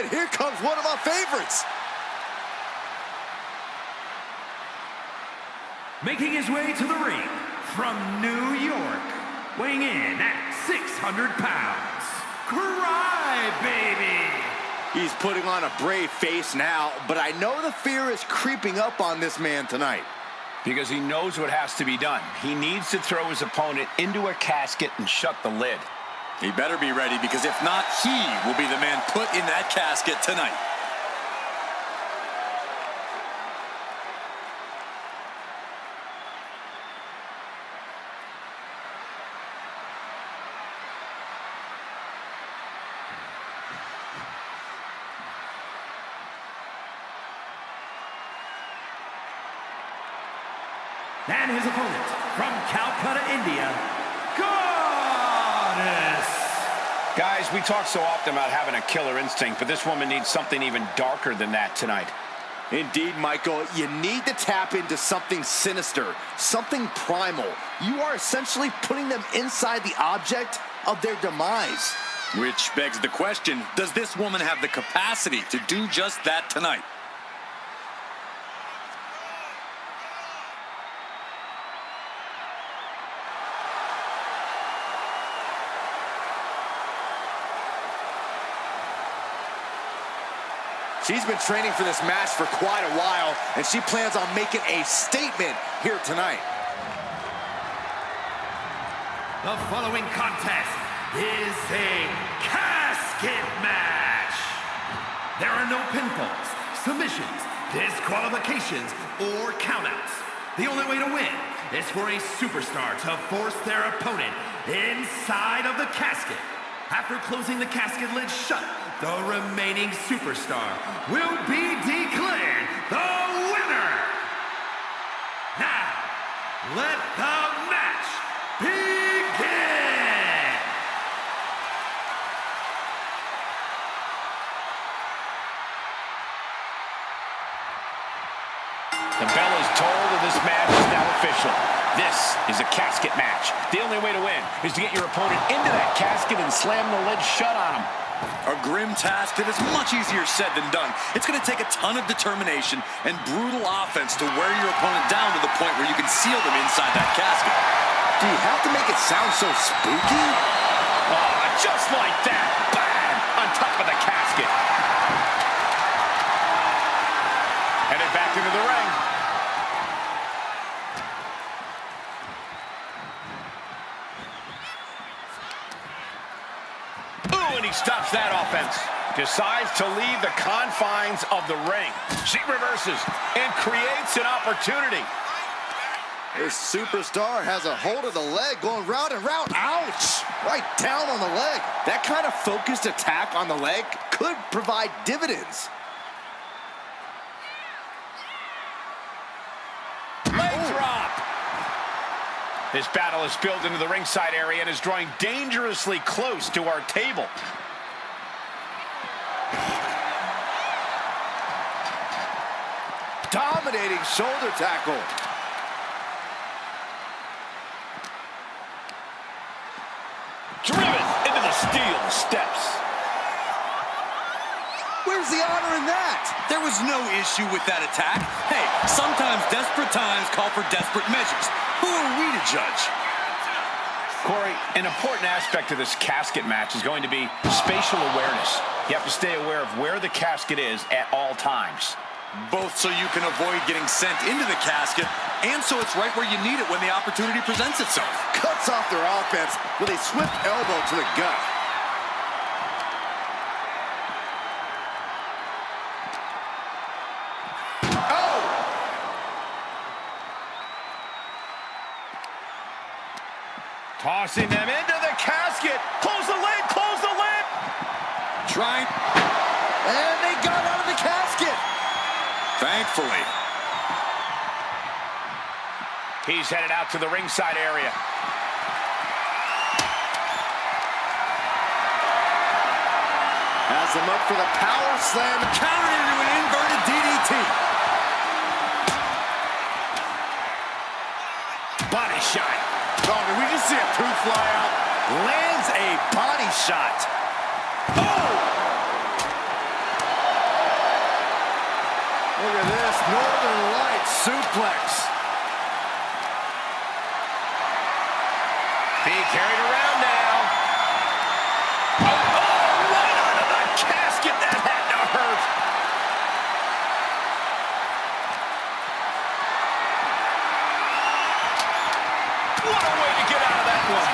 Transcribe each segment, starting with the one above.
And here comes one of my favorites. Making his way to the ring from New York, weighing in at 600 pounds, Crybaby. He's putting on a brave face now, but I know the fear is creeping up on this man tonight. Because he knows what has to be done. He needs to throw his opponent into a casket and shut the lid. He better be ready, because if not, he will be the man put in that casket tonight. And his opponent from Calcutta, India, Goddess. Guys, we talk so often about having a killer instinct, but this woman needs something even darker than that tonight. Indeed, Michael, you need to tap into something sinister, something primal. You are essentially putting them inside the object of their demise. Which begs the question, does this woman have the capacity to do just that tonight? She's been training for this match for quite a while, and she plans on making a statement here tonight. The following contest is a casket match. There are no pinfalls, submissions, disqualifications, or countouts. The only way to win is for a superstar to force their opponent inside of the casket. After closing the casket lid shut, the remaining superstar will be declared the winner. Now, let the match begin. The bell is tolled and this match is now official. This is a casket match. The only way to win is to get your opponent into that casket and slam the lid shut on him. A grim task that is much easier said than done. It's going to take a ton of determination and brutal offense to wear your opponent down to the point where you can seal them inside that casket. Do you have to make it sound so spooky? Oh, just like that. Bam! On top of the casket. Headed back into the ring. And he stops that offense. Decides to leave the confines of the ring. She reverses and creates an opportunity. This superstar has a hold of the leg, going round and round. Ouch! Right down on the leg. That kind of focused attack on the leg could provide dividends. Leg drop. This battle is spilled into the ringside area and is drawing dangerously close to our table. Dominating shoulder tackle. Driven into the steel steps. Where's the honor in that? There was no issue with that attack. Hey, sometimes desperate times call for desperate measures. Who are we to judge? Corey, an important aspect of this casket match is going to be spatial awareness. You have to stay aware of where the casket is at all times. Both so you can avoid getting sent into the casket, and so it's right where you need it when the opportunity presents itself. Cuts off their offense with a swift elbow to the gut. Tossing them into the casket. Close the lid, close the lid. Trying. And they got out of the casket. Thankfully. He's headed out to the ringside area. Has them up for the power slam. Countered into an inverted DDT. Body shot. Oh, did we just see a tooth fly out? Lands a body shot. Oh! suplex. Being carried around now. Oh, right onto the casket. That had to hurt. What a way to get out of that one.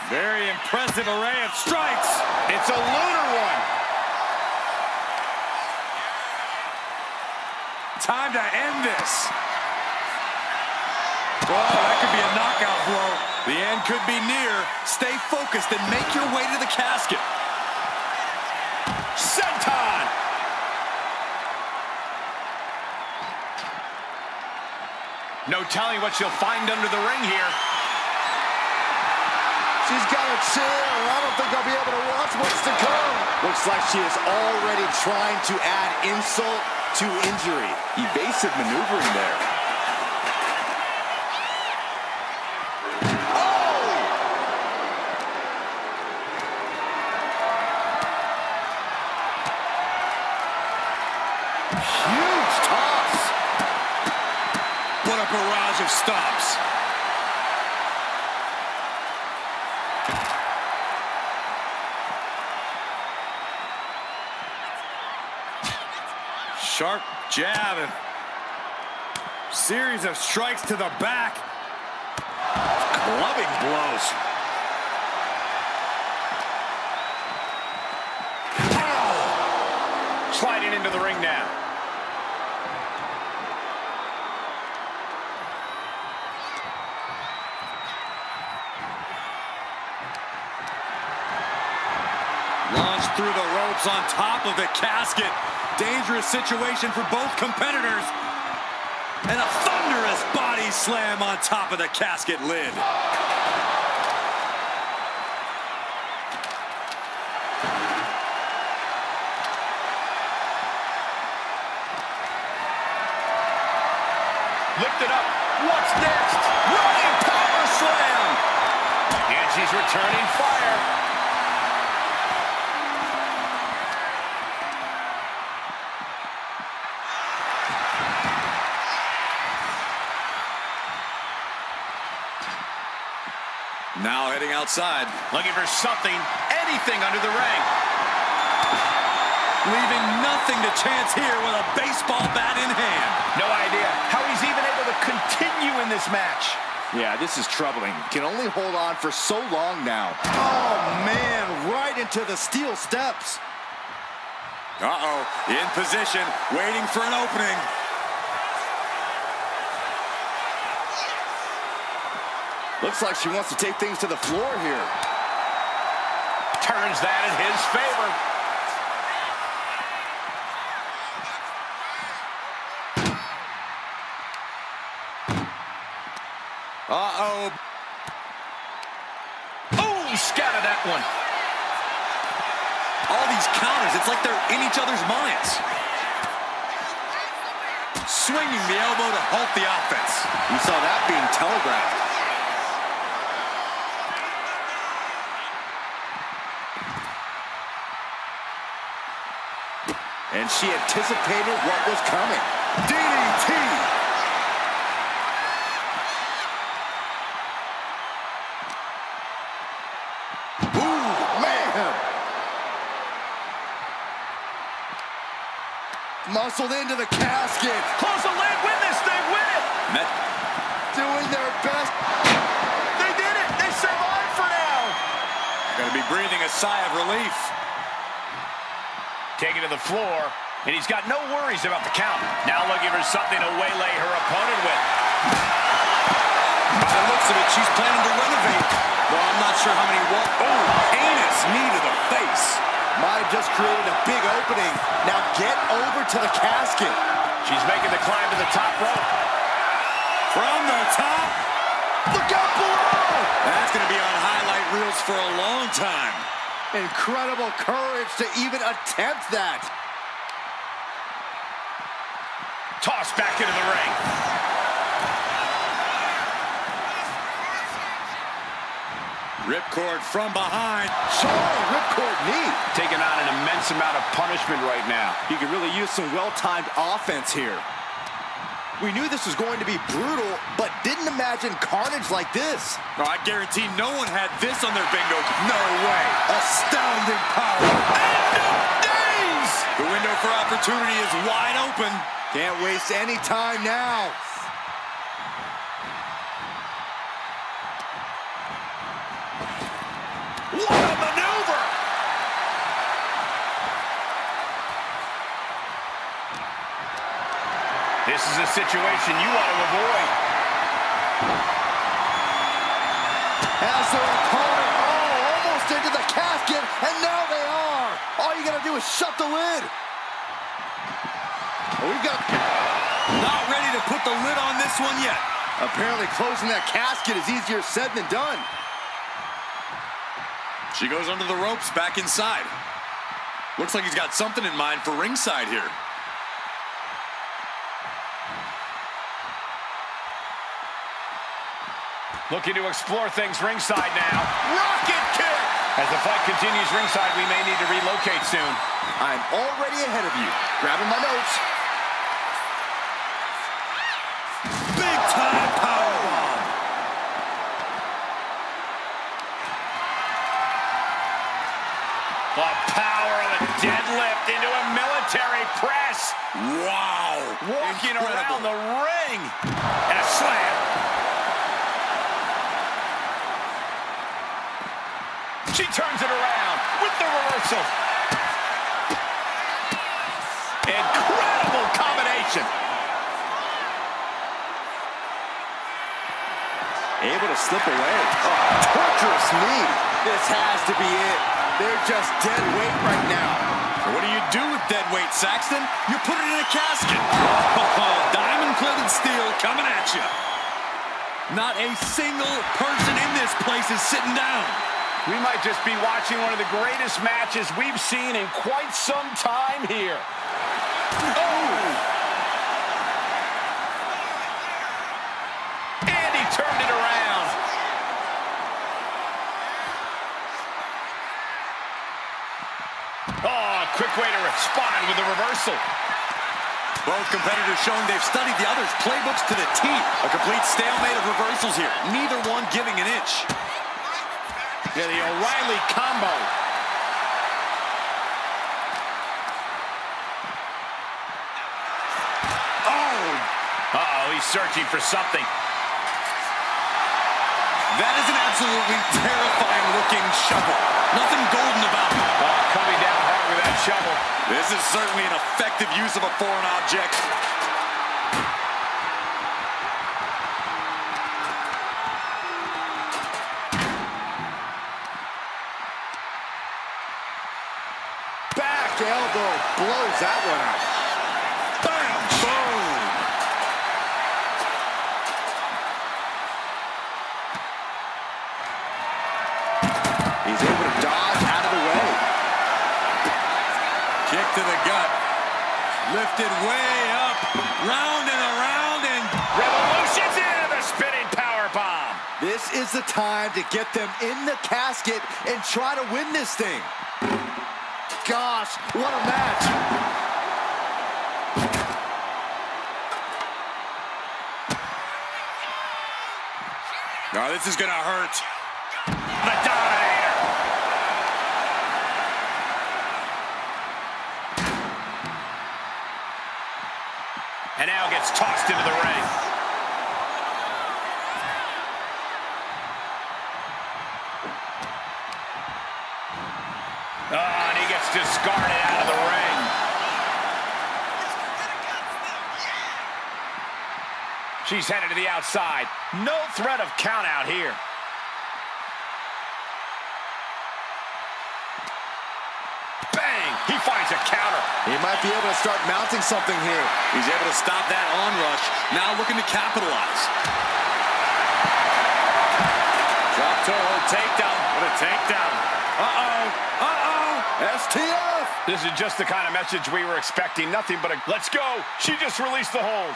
Very impressive array of strikes. It's a lunar one. Time to end this. Oh, that could be a knockout blow. The end could be near. Stay focused and make your way to the casket. Senton. No telling what she'll find under the ring here. She's got a chair. I don't think I'll be able to watch what's to come. Looks like she is already trying to add insult to injury. Evasive maneuvering there. Huge toss. What a barrage of stops. Sharp jab and series of strikes to the back. Clubbing blows. Ow! Sliding into the ring now. Launched through the ropes on top of the casket. Dangerous situation for both competitors. And a thunderous body slam on top of the casket lid. Lifted up. What's next? Running power slam. And she's returning fire. Now heading outside. Looking for something, anything under the ring. Leaving nothing to chance here with a baseball bat in hand. No idea how he's even able to continue in this match. Yeah, this is troubling. Can only hold on for so long now. Oh, man, right into the steel steps. Uh-oh, in position, waiting for an opening. Looks like she wants to take things to the floor here. Turns that in his favor. Uh-oh. Oh, scattered that one. All these counters, it's like they're in each other's minds. Swinging the elbow to halt the offense. You saw that being telegraphed. And she anticipated what was coming. DDT! Ooh, man! Muscled into the casket. Close the lid, win this thing, win it! Doing their best. They did it! They survived for now! Gonna be breathing a sigh of relief. Taken to the floor, and he's got no worries about the count. Now looking for something to waylay her opponent with. By the looks of it, she's planning to renovate. Well, I'm not sure how many heinous knee to the face. Might have just created a big opening. Now get over to the casket. She's making the climb to the top rope. From the top. Look out below! That's going to be on highlight reels for a long time. Incredible courage to even attempt that. Tossed back into the ring. Ripcord from behind. Showing ripcord knee. Taking on an immense amount of punishment right now. He could really use some well-timed offense here. We knew this was going to be brutal, but didn't imagine carnage like this. Oh, I guarantee no one had this on their bingo. No way. Astounding power. End of days. The window for opportunity is wide open. Can't waste any time now. What a maneuver! This is a situation you want to avoid. Has their opponent almost into the casket, and now they are. All you gotta do is shut the lid. We've got... Not ready to put the lid on this one yet. Apparently closing that casket is easier said than done. She goes under the ropes, back inside. Looks like he's got something in mind for ringside here. Looking to explore things ringside now. Rocket kick! As the fight continues ringside, we may need to relocate soon. I'm already ahead of you. Grabbing my notes. Big time powerbomb. The power of a deadlift into a military press. Wow. Walking Incredible. around the ring. And a slam. She turns it around with the reversal. Incredible combination. Able to slip away. Oh, torturous knee. This has to be it. They're just dead weight right now. What do you do with dead weight, Saxton? You put it in a casket. Oh, diamond-plated steel coming at you. Not a single person in this place is sitting down. We might just be watching one of the greatest matches we've seen in quite some time here. Oh! And he turned it around. Oh, quick way to respond with the reversal. Both competitors showing they've studied the other's playbooks to the teeth. A complete stalemate of reversals here. Neither one giving an inch. Yeah, the O'Reilly combo. Oh! Uh-oh, he's searching for something. That is an absolutely terrifying-looking shovel. Nothing golden about it. Oh, coming down hard with that shovel. This is certainly an effective use of a foreign object. Elbow blows that one out. Bam! Boom! He's able to dodge out of the way. Kick to the gut. Lifted way up. Round and around and... Revolutions into the spinning power bomb. This is the time to get them in the casket and try to win this thing. Gosh, what a match. Oh, this is gonna hurt. The Dominator. And now gets tossed into the ring. Oh, and he gets discarded out of the ring. She's headed to the outside. No threat of count out here. Bang! He finds a counter. He might be able to start mounting something here. He's able to stop that onrush. Now looking to capitalize. Drop toe hold takedown. What a takedown. Uh-oh. STF. This is just the kind of message we were expecting. Nothing but a let's go. She just released the hold.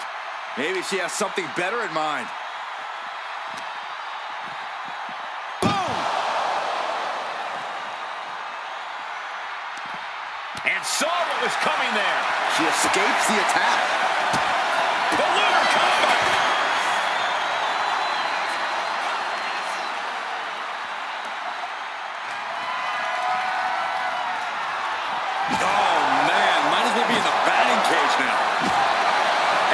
Maybe she has something better in mind. Boom! what was coming there. She escapes the attack. The lunar combo. Oh, man. Might as well be in the batting cage now.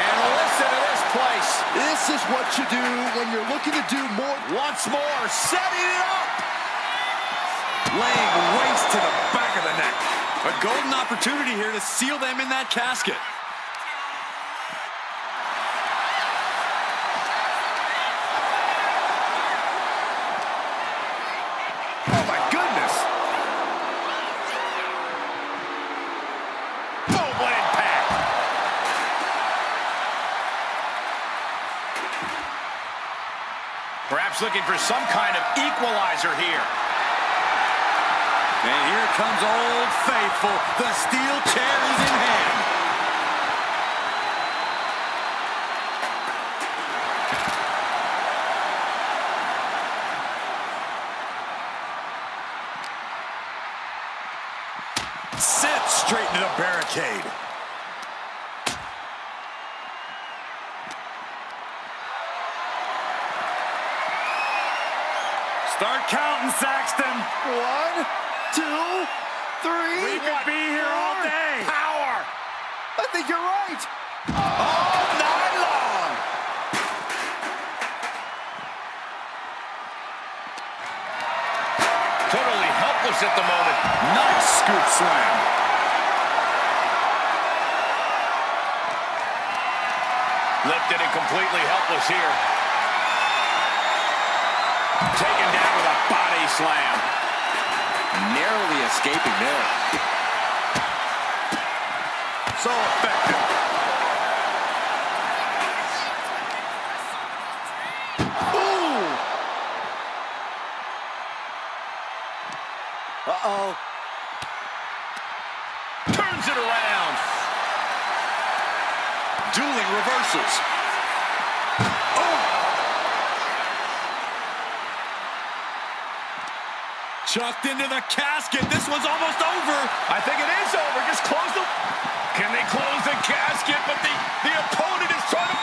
And listen to this place. This is what you do when you're looking to do more. Once more, setting it up. Laying waste to the back of the neck. A golden opportunity here to seal them in that casket. Oh, my goodness. Boom, what impact. Perhaps looking for some kind of equalizer here. And here comes Old Faithful. The steel chair is in hand. Set straight into the barricade. Start counting, Saxton. 1, 2, 3. We could be here all day. Power. I think you're right. All night long. Totally helpless at the moment. Nice scoop slam. Lifted and completely helpless here. Taken down with a body slam. Narrowly escaping there. So effective. Ooh. Uh-oh. Turns it around. Dueling reversals. Chucked into the casket. This one's almost over. I think it is over. Just close the... Can they close the casket? But the opponent is trying to...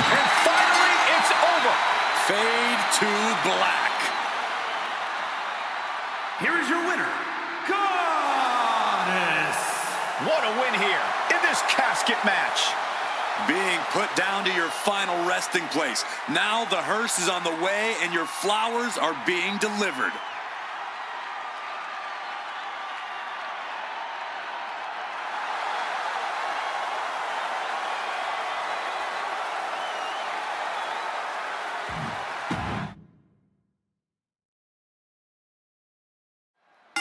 And finally, it's over. Fade to black. Here is your winner, Goddess. What a win here in this casket match. Being put down to your final resting place. Now the hearse is on the way and your flowers are being delivered.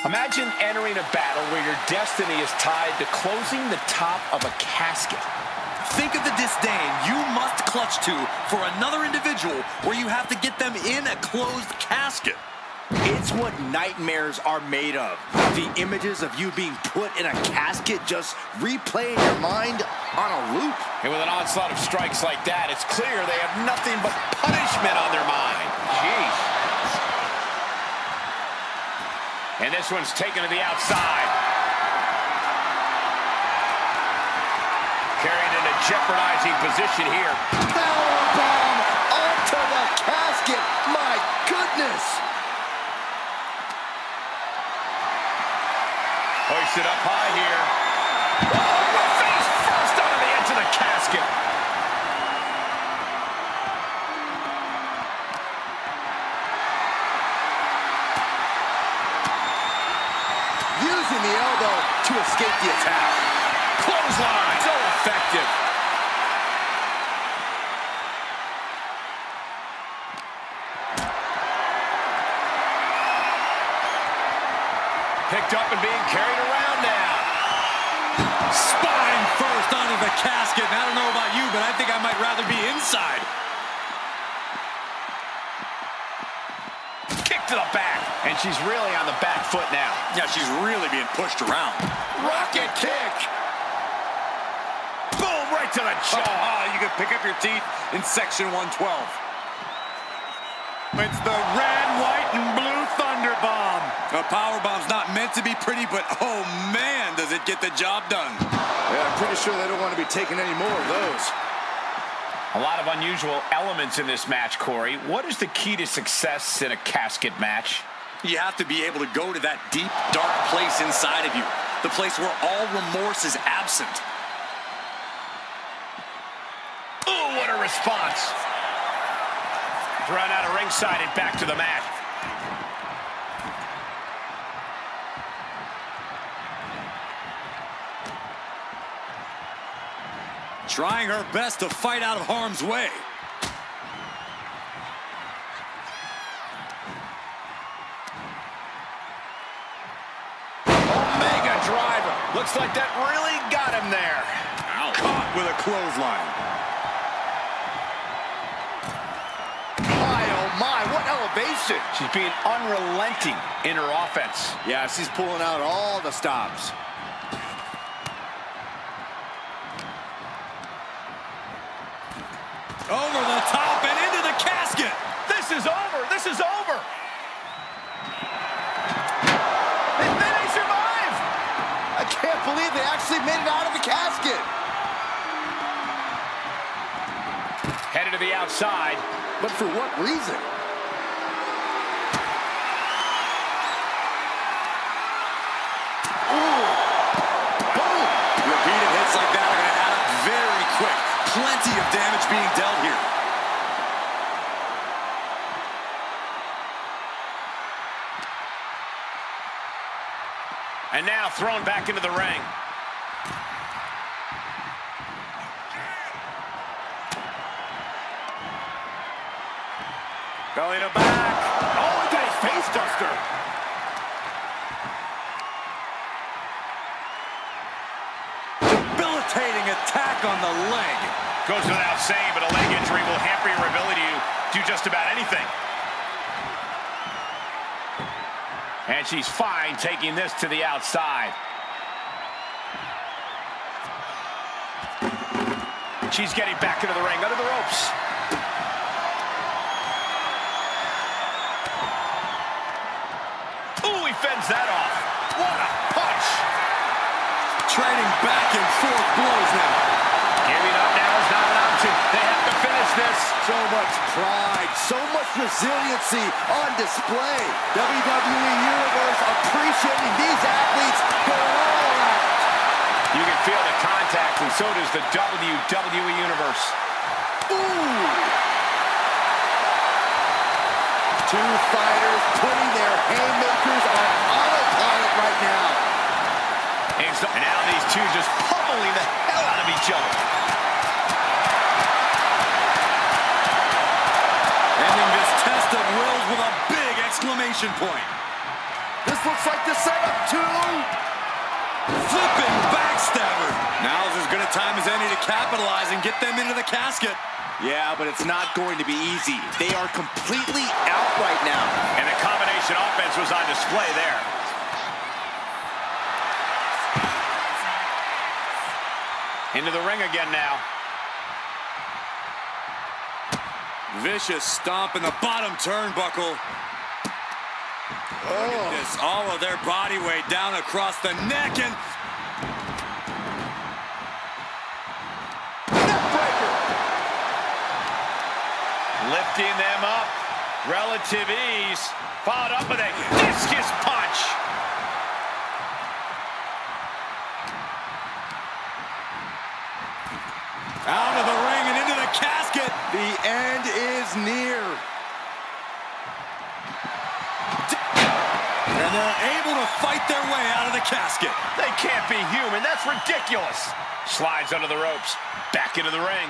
Imagine entering a battle where your destiny is tied to closing the top of a casket. Think of the disdain you must clutch to for another individual where you have to get them in a closed casket. It's what nightmares are made of. The images of you being put in a casket just replay in your mind on a loop. And with an onslaught of strikes like that, it's clear they have nothing but punishment on their mind. Jeez. And this one's taken to the outside. Carried in a jeopardizing position here. Powerbomb onto the casket. My goodness. Hoisted up high here. Oh, face first onto the edge of the casket. Using the elbow to escape the attack. Clothesline, so effective. Picked up and being carried around now. Spine first onto the casket. And I don't know about you, but I think I might rather be inside. Kick to the back. And she's really on the back foot now. Yeah, she's really being pushed around. Rocket kick. Boom, right to the jaw. You can pick up your teeth in section 112. It's the red, white, and blue Thunder Bomb. A power bomb's not meant to be pretty, but oh man, does it get the job done. Yeah, I'm pretty sure they don't want to be taking any more of those. A lot of unusual elements in this match, Corey. What is the key to success in a casket match? You have to be able to go to that deep, dark place inside of you. The place where all remorse is absent. Oh, what a response. Thrown out of ringside and back to the mat. Trying her best to fight out of harm's way. Omega driver. Looks like that really got him there. Ow. Caught with a clothesline. My, oh my, what elevation. She's being unrelenting in her offense. Yeah, she's pulling out all the stops. Over the top and into the casket. This is over. This is over. They survive. I can't believe they actually made it out of the casket. Headed to the outside. But for what reason? Ooh. Boom. Repeated hits like that are going to add up very quick. Plenty of damage being dealt here. And now thrown back into the ring. Belly to back. Oh, look at his face duster. Debilitating attack on the leg. Goes without saying, but a leg injury will hamper your ability to do just about anything. And she's fine taking this to the outside. She's getting back into the ring, under the ropes. Ooh, he fends that off. What a punch! Trading back and forth blows now. Giving up now is not an option. They have to finish this. So much pride, so much resiliency on display. WWE Universe appreciating these athletes going all out. You can feel the contact, and so does the WWE Universe. Ooh! Two fighters putting their haymakers on autopilot right now. And now these two just pummeling the hell out of each other. Ending this test of wills with a big exclamation point. This looks like the setup to... Flipping backstabber. Now's as good a time as any to capitalize and get them into the casket. Yeah, but it's not going to be easy. They are completely out right now. And the combination offense was on display there. Into the ring again now. Vicious stomp in the bottom turnbuckle. Look at this, all of their body weight down across the neck and... Neckbreaker! Lifting them up. Relative ease. Followed up with a discus punch. Out of the ring and into the casket. The end is near. And they're able to fight their way out of the casket. They can't be human. That's ridiculous. Slides under the ropes. Back into the ring.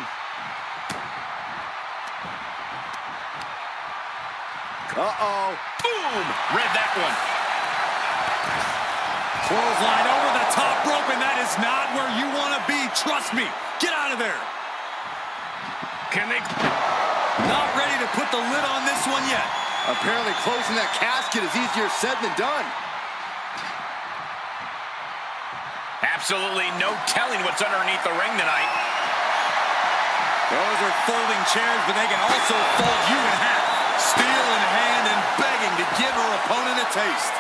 Uh-oh. Boom! Read that one. Clothesline over the top rope, and that is not where you want to be. Trust me. Get out of there. Can they... Not ready to put the lid on this one yet. Apparently closing that casket is easier said than done. Absolutely no telling what's underneath the ring tonight. Those are folding chairs, but they can also fold you in half. Steel in hand and begging to give her opponent a taste.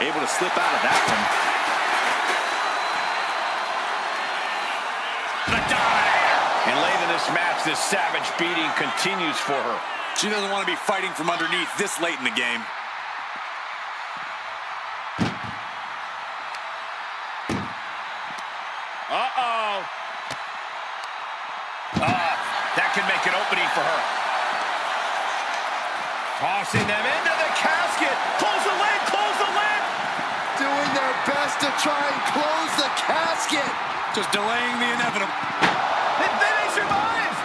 Able to slip out of that one. The Dominator. And late in this match, this savage beating continues for her. She doesn't want to be fighting from underneath this late in the game. Uh-oh. That can make an opening for her. Tossing them into the casket. Close the lid, close the lid. Doing their best to try and close the casket. Just delaying the inevitable. They survive.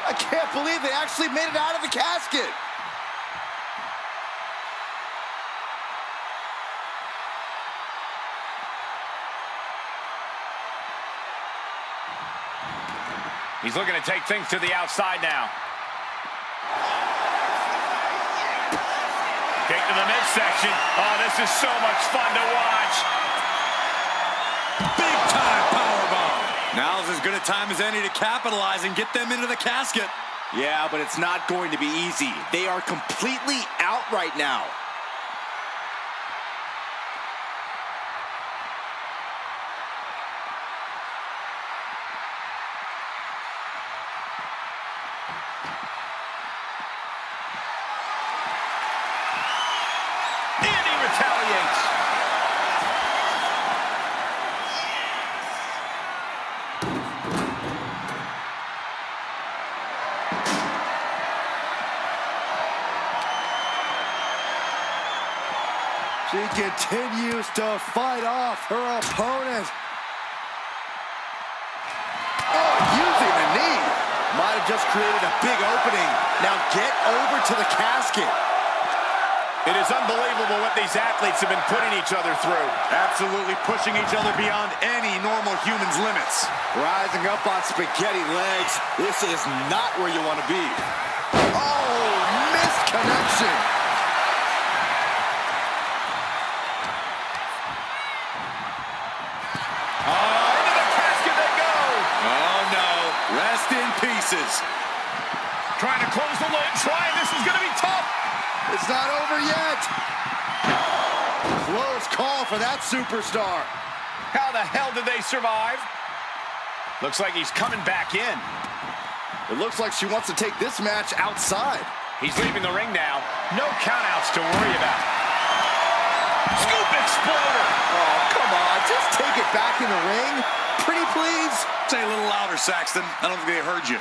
I can't believe they actually made it out of the casket. He's looking to take things to the outside now. Kick to the midsection. Oh, this is so much fun to watch. Big time powerbomb. Now's as good a time as any to capitalize and get them into the casket. Yeah, but it's not going to be easy. They are completely out right now. Retaliates. She continues to fight off her opponent. Oh, using the knee. Might have just created a big opening. Now get over to the casket. It is unbelievable what these athletes have been putting each other through. Absolutely pushing each other beyond any normal human's limits. Rising up on spaghetti legs. This is not where you want to be. Oh, missed connection. Into the casket they go. Oh, no. Rest in pieces. Trying to close the lid. This is going to be tough. It's not over yet. Close call for that superstar. How the hell did they survive? Looks like he's coming back in. It looks like she wants to take this match outside. He's leaving the ring now. No countouts to worry about. Scoop exploder. Oh, come on. Just take it back in the ring. Pretty please. Say a little louder, Saxton. I don't think they heard you.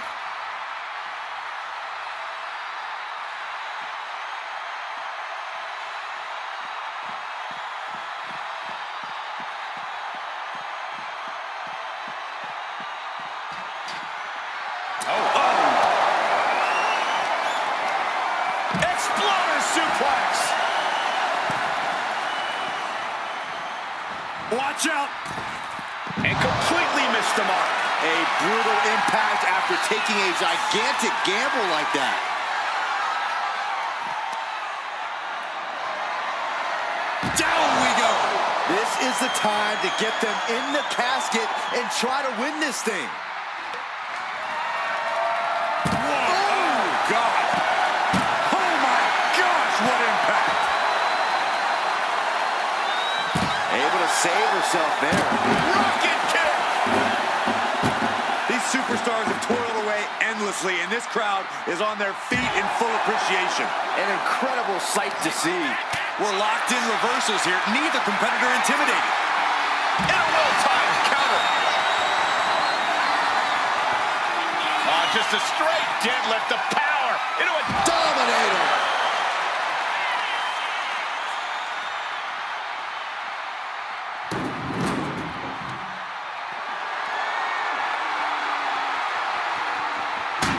Exploder suplex. Watch out. And completely missed the mark. A brutal impact after taking a gigantic gamble like that. Down we go. This is the time to get them in the casket and try to win this thing. Oh, God. Oh, my gosh, what impact. Able to save herself there. Rocket kick. These superstars have toiled away endlessly, and this crowd is on their feet in full appreciation. An incredible sight to see. We're locked in reversals here. Neither competitor intimidated. And a well-timed counter. Just a straight deadlift of power into a Dominator.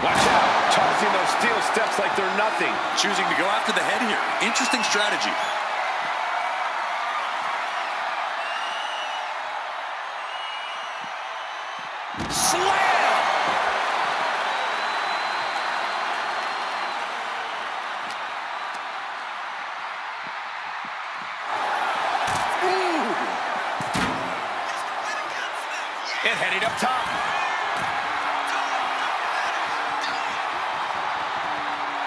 Watch out. Tossing those steel steps like they're nothing. Choosing to go after the head here. Interesting strategy. Slam! And heading up top.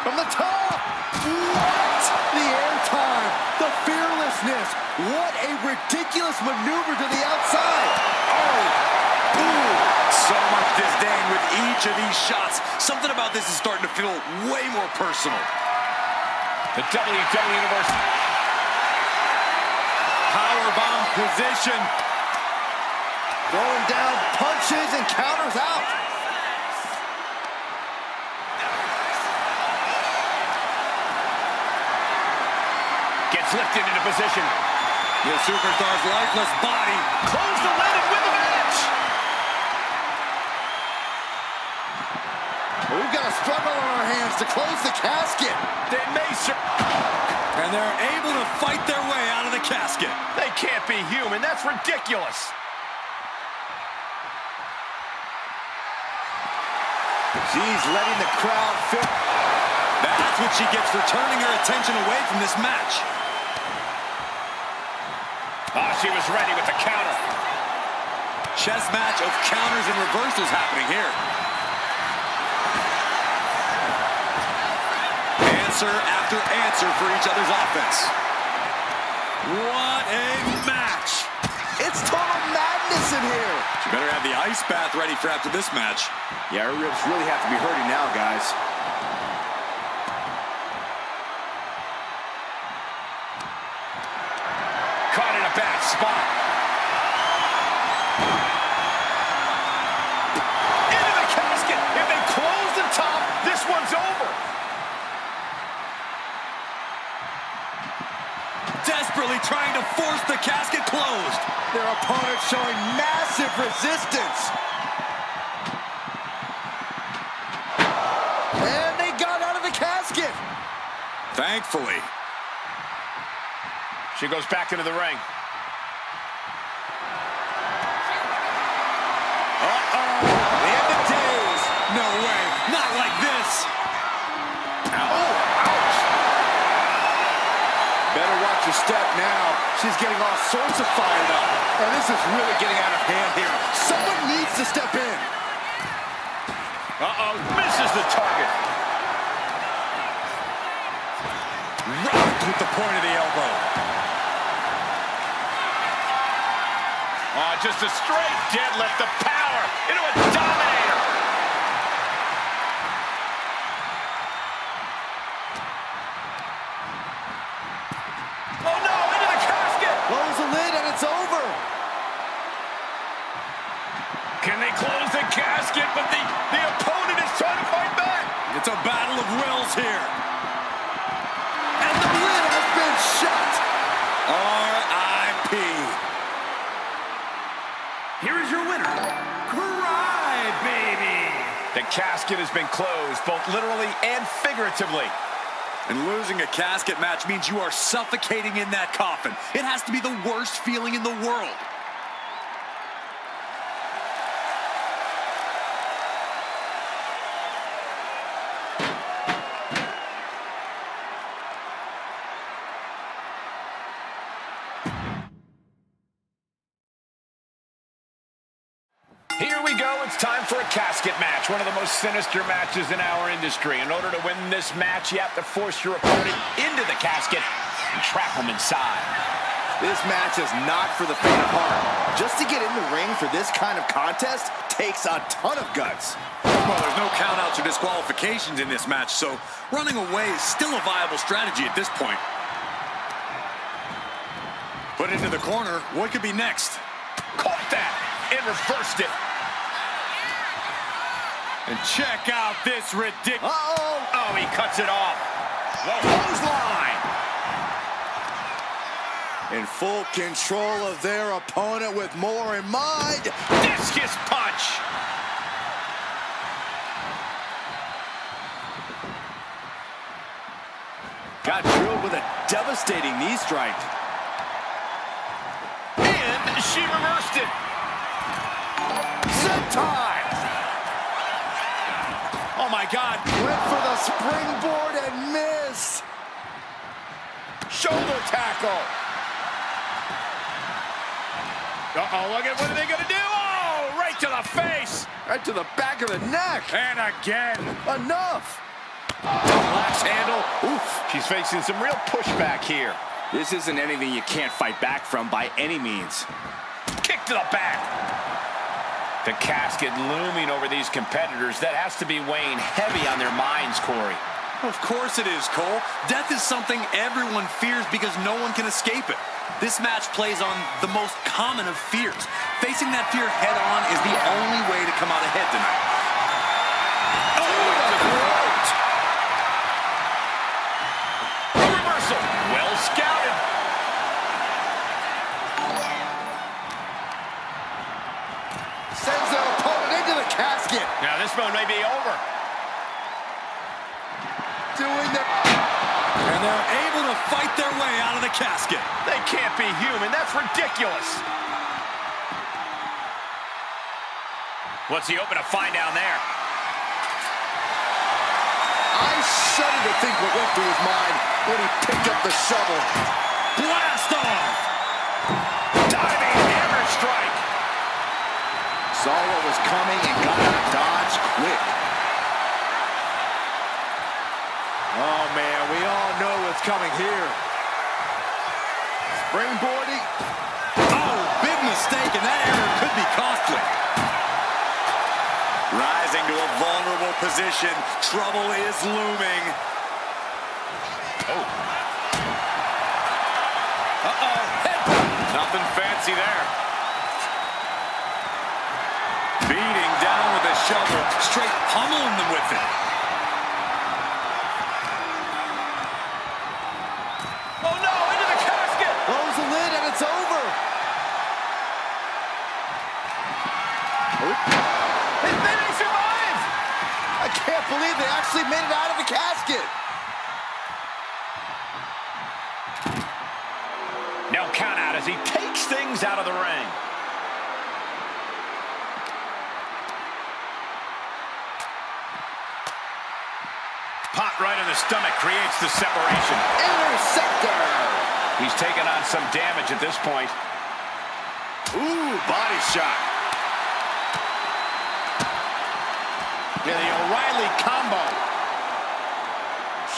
From the top. What? The airtime. The fearlessness. What ridiculous maneuver to the outside. Oh, ooh. So much disdain with each of these shots. Something about this is starting to feel way more personal. The WWE Universe. Powerbomb position. Throwing down punches and counters out. Gets lifted into position. The superstar's lifeless body. Close the lid and win the match. We've got a struggle on our hands to close the casket. They may And they're able to fight their way out of the casket. They can't be human. That's ridiculous. She's letting the crowd feel. That's what she gets for turning her attention away from this match. Oh, she was ready with the counter. Chess match of counters and reversals happening here. Answer after answer for each other's offense. What a match! It's total madness in here. She better have the ice bath ready for after this match. Yeah, her ribs really have to be hurting now, guys. Caught in a bad spot. Into the casket. If they close the top, this one's over. Desperately trying to force the casket closed. Their opponent showing massive resistance. And they got out of the casket. Thankfully. She goes back into the ring. Uh-oh. The end of days. No way. Not like this. Ouch. Better watch your step now. She's getting all sorts of fired up. And this is really getting out of hand here. Someone needs to step in. Uh-oh. Misses the target. Rocked with the point of the elbow. Oh, just a straight deadlift. The power into a dominator. Oh, no, into the casket. Close the lid and it's over. Can they close the casket? But the opponent is trying to fight back. It's a battle of wills here. And the lid has been shut. R.I.P. Here is your winner, Crybaby. The casket has been closed, both literally and figuratively. And losing a casket match means you are suffocating in that coffin. It has to be the worst feeling in the world. Here we go. It's time for a casket match, one of the most sinister matches in our industry. In order to win this match, you have to force your opponent into the casket and trap them inside. This match is not for the faint of heart. Just to get in the ring for this kind of contest takes a ton of guts. Well, there's no countouts or disqualifications in this match, so running away is still a viable strategy at this point. Put into the corner. What could be next? Caught that and reversed it. And check out this ridiculous... Uh-oh. Oh, he cuts it off. The clothesline. In full control of their opponent with more in mind. Discus punch. Got drilled with a devastating knee strike. And she reversed it. Sentai. Oh, my God. Went for the springboard and missed. Shoulder tackle. Uh-oh, look at what are they going to do? Oh, right to the face. Right to the back of the neck. And again. Enough. Double axe handle. Oof. She's facing some real pushback here. This isn't anything you can't fight back from by any means. Kick to the back. The casket looming over these competitors. That has to be weighing heavy on their minds, Corey. Of course it is, Cole. Death is something everyone fears because no one can escape it. This match plays on the most common of fears. Facing that fear head-on is the only way to come out ahead tonight. Oh, to the throat! A reversal. Well scouted. Sends their opponent into the casket. Now this one may be over. Doing the... And they're able to fight their way out of the casket. They can't be human. That's ridiculous. What's he hoping to find down there? I shudder to think what went through his mind when he picked up the shovel. Blast off! Diving hammer strike. Saw what was coming and got out of dodge quick. Oh, man, we all know what's coming here. Springboarding. Oh, big mistake, and that error could be costly. Rising to a vulnerable position. Trouble is looming. Oh. Uh-oh. Nothing fancy there. Beating down with a shovel. Straight pummeling them with it. Oh, no, into the casket. Close the lid and it's over. They survived. I can't believe they actually made it out of the casket. No count out as he takes things out of the ring. Pot right in the stomach creates the separation. Interceptor. He's taken on some damage at this point. Ooh, body shot. Yeah, the O'Reilly combo.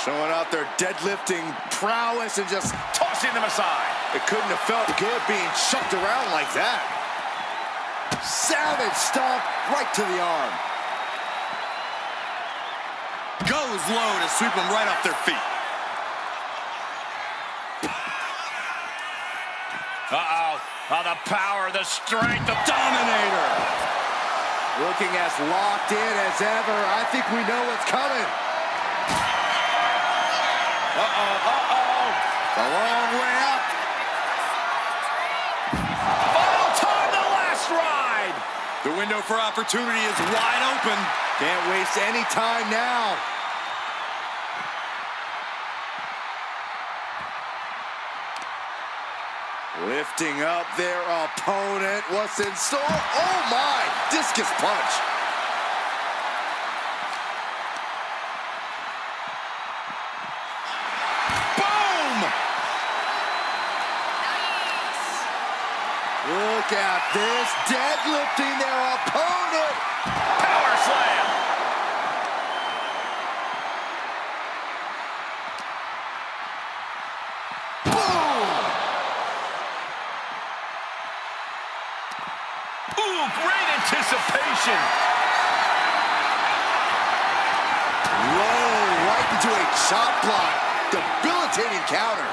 Showing out their deadlifting prowess and just Tossing them aside. it couldn't have felt good being chucked around like that. Savage stomp right to the arm. Goes low to sweep them right off their feet. Uh-oh. Oh, the power, the strength, the Dominator. Looking as locked in as ever. I think we know what's coming. A long way up. Final time, the last ride. The window for opportunity is wide open. Can't waste any time now. Lifting up their opponent. What's in store? Oh my! Discus punch. Boom! Look at this. Deadlifting their opponent. Power slam. Ooh, great anticipation. Low, right into a chop block. Debilitating counter.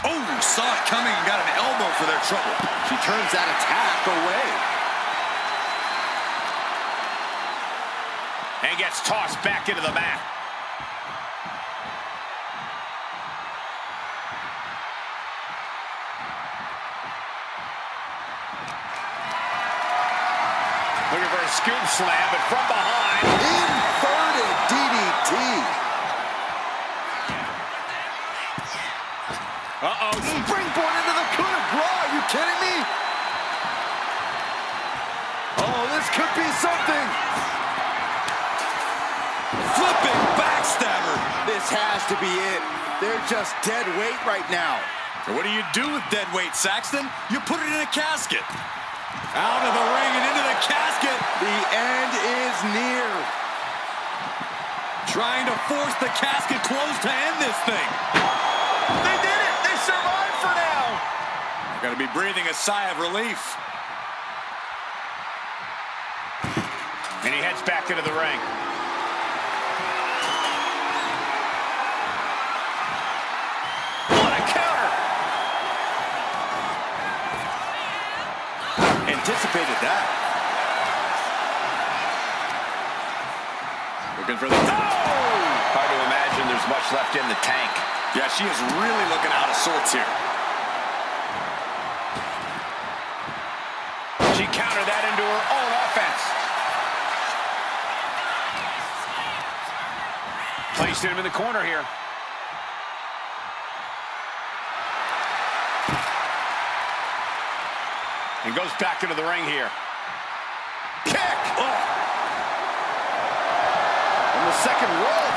Oh, saw it coming and got an elbow for their trouble. She turns that attack away. And gets tossed back into the mat. Looking for a scoop slam, but from behind. Inverted DDT. Uh-oh. Springboard into the coup de grace. Are you kidding me? Oh, this could be something. Flipping backstabber. This has to be it. They're just dead weight right now. What do you do with dead weight, Saxton? You put it in a casket. Out of the ring and into the casket. The end is near. Trying to force the casket closed to end this thing. They did it! They survived for now! They're going to be breathing a sigh of relief. And he heads back into the ring. What a counter! Anticipated that. Looking for the... Hard to imagine there's much left in the tank. Yeah, she is really looking out of sorts here. She countered that into her own offense. Placed him in the corner here. And goes back into the ring here. Kick! Oh. On the second rope.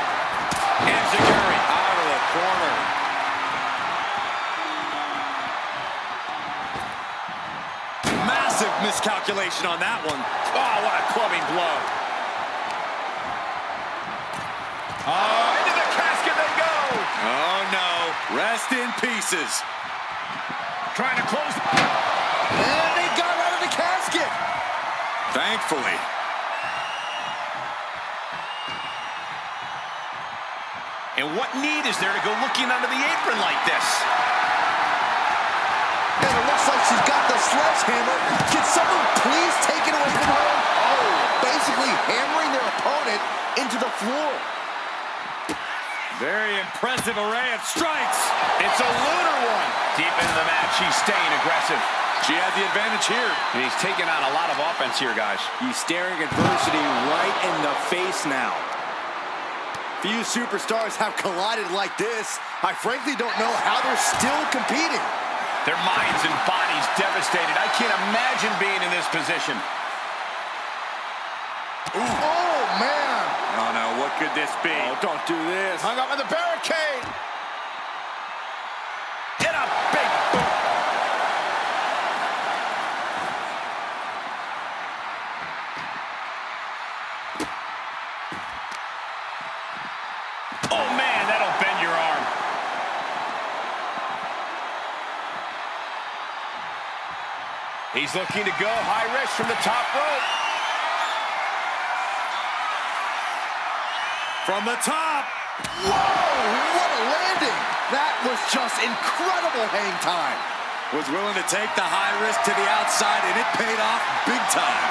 Enziguri out of the corner. Massive miscalculation on that one. Oh, what a clubbing blow. Into the casket they go. Oh, no. Rest in pieces. Trying to close. And they got out of the casket. Thankfully. And what need is there to go looking under the apron like this? And it looks like she's got the sledgehammer. Can someone please take it away from her? Oh, basically hammering their opponent into the floor. Very impressive array of strikes. It's a lunar one. Deep into the match, she's staying aggressive. She has the advantage here. And he's taking on a lot of offense here, guys. He's staring adversity right in the face now. Few superstars have collided like this. I frankly don't know how they're still competing. Their minds and bodies devastated. I can't imagine being in this position. Ooh. Oh, man. Oh, no. What could this be? Oh, don't do this. Hung up on the barricade. Get a big boot. Oh, man, that'll bend your arm. He's looking to go high risk from the top rope. From the top. Whoa, what a landing. That was just incredible hang time. Was willing to take the high risk to the outside, and it paid off big time.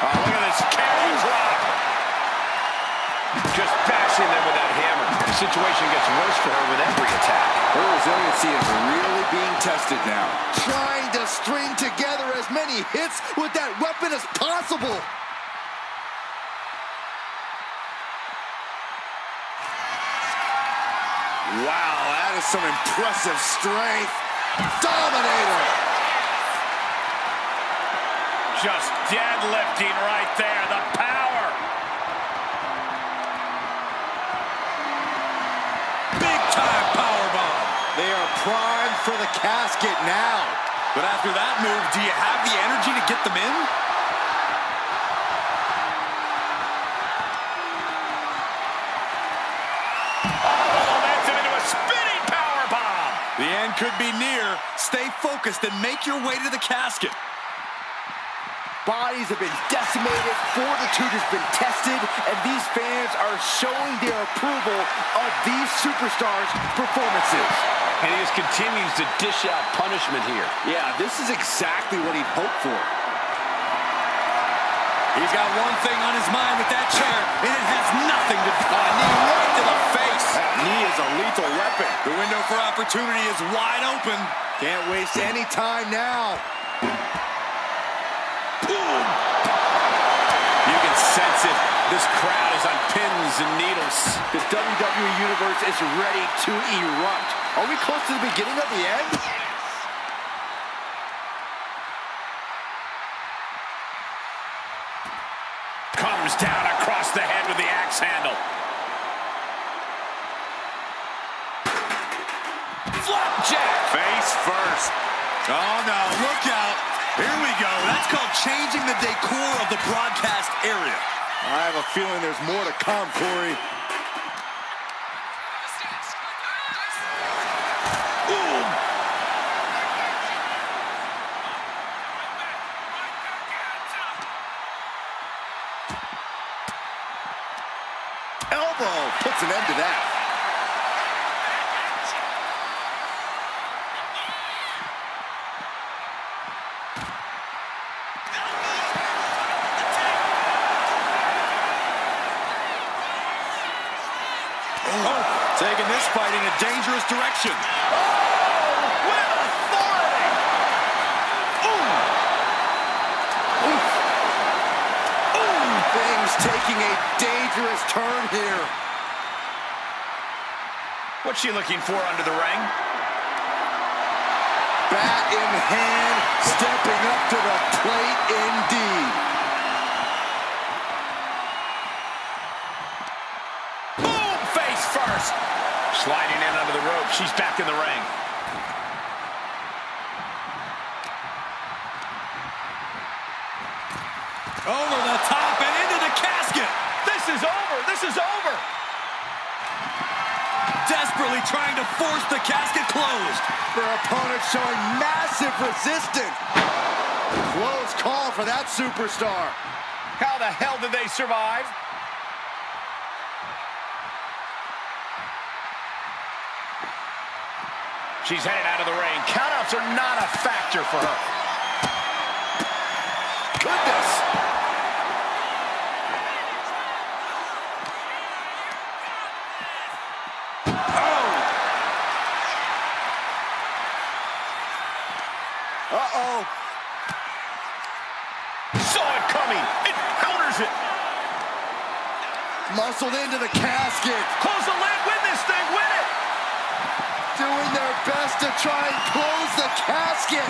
Oh, look at this carry drop. Just bashing them with that hammer. The situation gets worse for her with every attack. Her resiliency is really being tested now. Trying to string together as many hits with that weapon as possible. Wow, that is some impressive strength. Dominator. Just deadlifting right there. The power. Big time powerbomb. They are primed for the casket now. But after that move, do you have the energy to get them in? The end could be near. Stay focused and make your way to the casket. Bodies have been decimated, fortitude has been tested, and these fans are showing their approval of these superstars' performances. And he just continues to dish out punishment here. Yeah, this is exactly what he'd hoped for. He's got one thing on his mind with that chair, and it has nothing to do with a knee right to the face. That knee is a lethal weapon. The window for opportunity is wide open. Can't waste any time now. Boom. You can sense it. This crowd is on pins and needles. The WWE Universe is ready to erupt. Are we close to the beginning of the end? Comes down across the head with the axe handle. Flapjack. Face first. Oh, no. Look out. Here we go. That's called changing the decor of the broadcast area. I have a feeling there's more to come, Corey. Elbow puts an end to that. Taking this fight in a dangerous direction. With authority! Things taking a dangerous turn here. What's she looking for under the ring? Bat in hand, stepping up to the plate indeed. Boom! Face first. Sliding in under the rope. She's back in the ring. Over the top and into the casket. This is over. This is over. Desperately trying to force the casket closed. Her opponent showing massive resistance. Close call for that superstar. How the hell did they survive? She's headed out of the ring. Countouts are not a factor for her. Goodness. Uh-oh. Saw it coming. It counters it. Muscled into the casket. Close the lid. Win this thing. Win it. Doing their best to try and close the casket.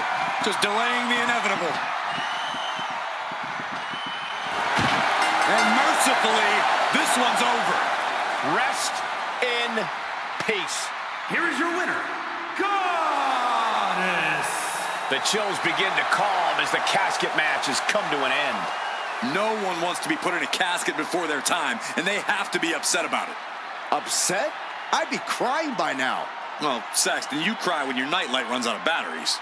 Just delaying the inevitable. And mercifully, this one's over. Rest in peace. Here is your winner, Goddess. The chills begin to calm as the casket match has come to an end. No one wants to be put in a casket before their time, and they have to be upset about it. Upset? I'd be crying by now. Well, Saxton, you cry when your nightlight runs out of batteries.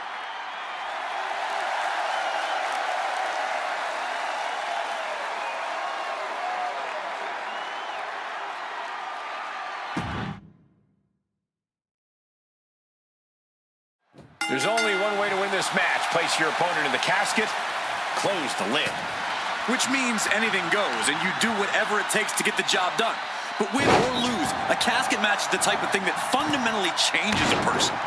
There's only one way to win this match. Place your opponent in the casket, close the lid. Which means anything goes, and you do whatever it takes to get the job done. But win or lose, a casket match is the type of thing that fundamentally changes a person.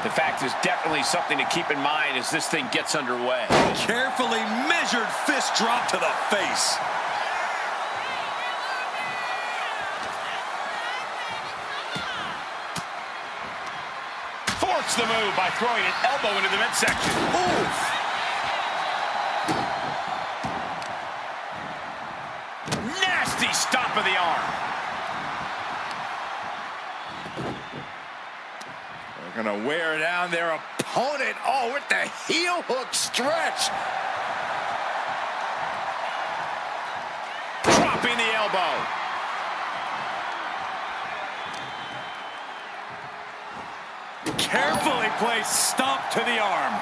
The fact is definitely something to keep in mind as this thing gets underway. Carefully measured fist drop to the face. Thwarts the move by throwing an elbow into the midsection. Oof. Nasty stop of the arm. They're gonna wear down their opponent. Oh, with the heel hook stretch. Dropping the elbow. Carefully placed stomp to the arm.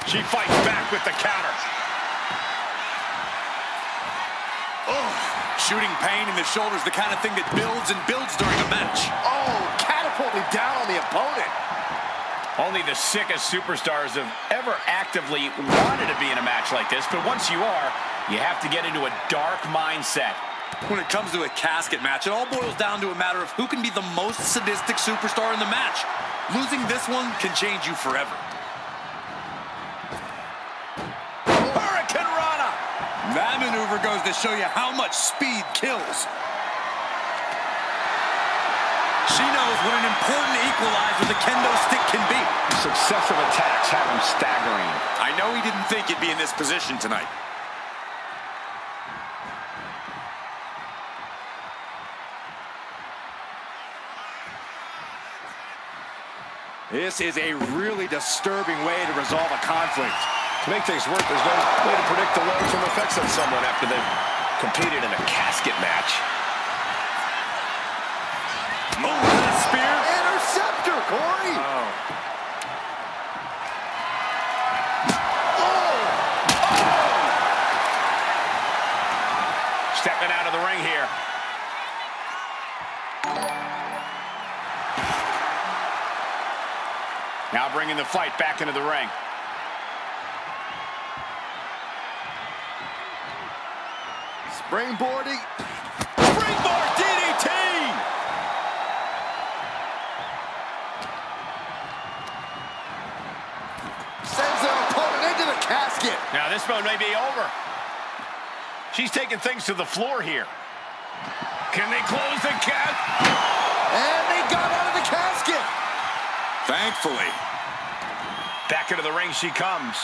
She fights back with the counter. Shooting pain in the shoulder is the kind of thing that builds and builds during a match. Oh, catapulting down on the opponent. Only the sickest superstars have ever actively wanted to be in a match like this, but once you are, you have to get into a dark mindset. When it comes to a casket match, it all boils down to a matter of who can be the most sadistic superstar in the match. Losing this one can change you forever. Hurricane Rana! That maneuver goes to show you how much speed kills. She knows what an important equalizer the kendo stick can be. Successive attacks have him staggering. I know he didn't think he'd be in this position tonight. This is a really disturbing way to resolve a conflict. To make things work, there's no way to predict the long-term effects on someone after they've competed in a casket match. Oh, that spear. Interceptor, Corey. Oh. Stepping out of the ring here. Now bringing the fight back into the ring. Springboarding. Springboard DDT. Sends their opponent into the casket. Now this one may be over. She's taking things to the floor here. Can they close the casket? And they got out of the casket. Thankfully. Back into the ring she comes.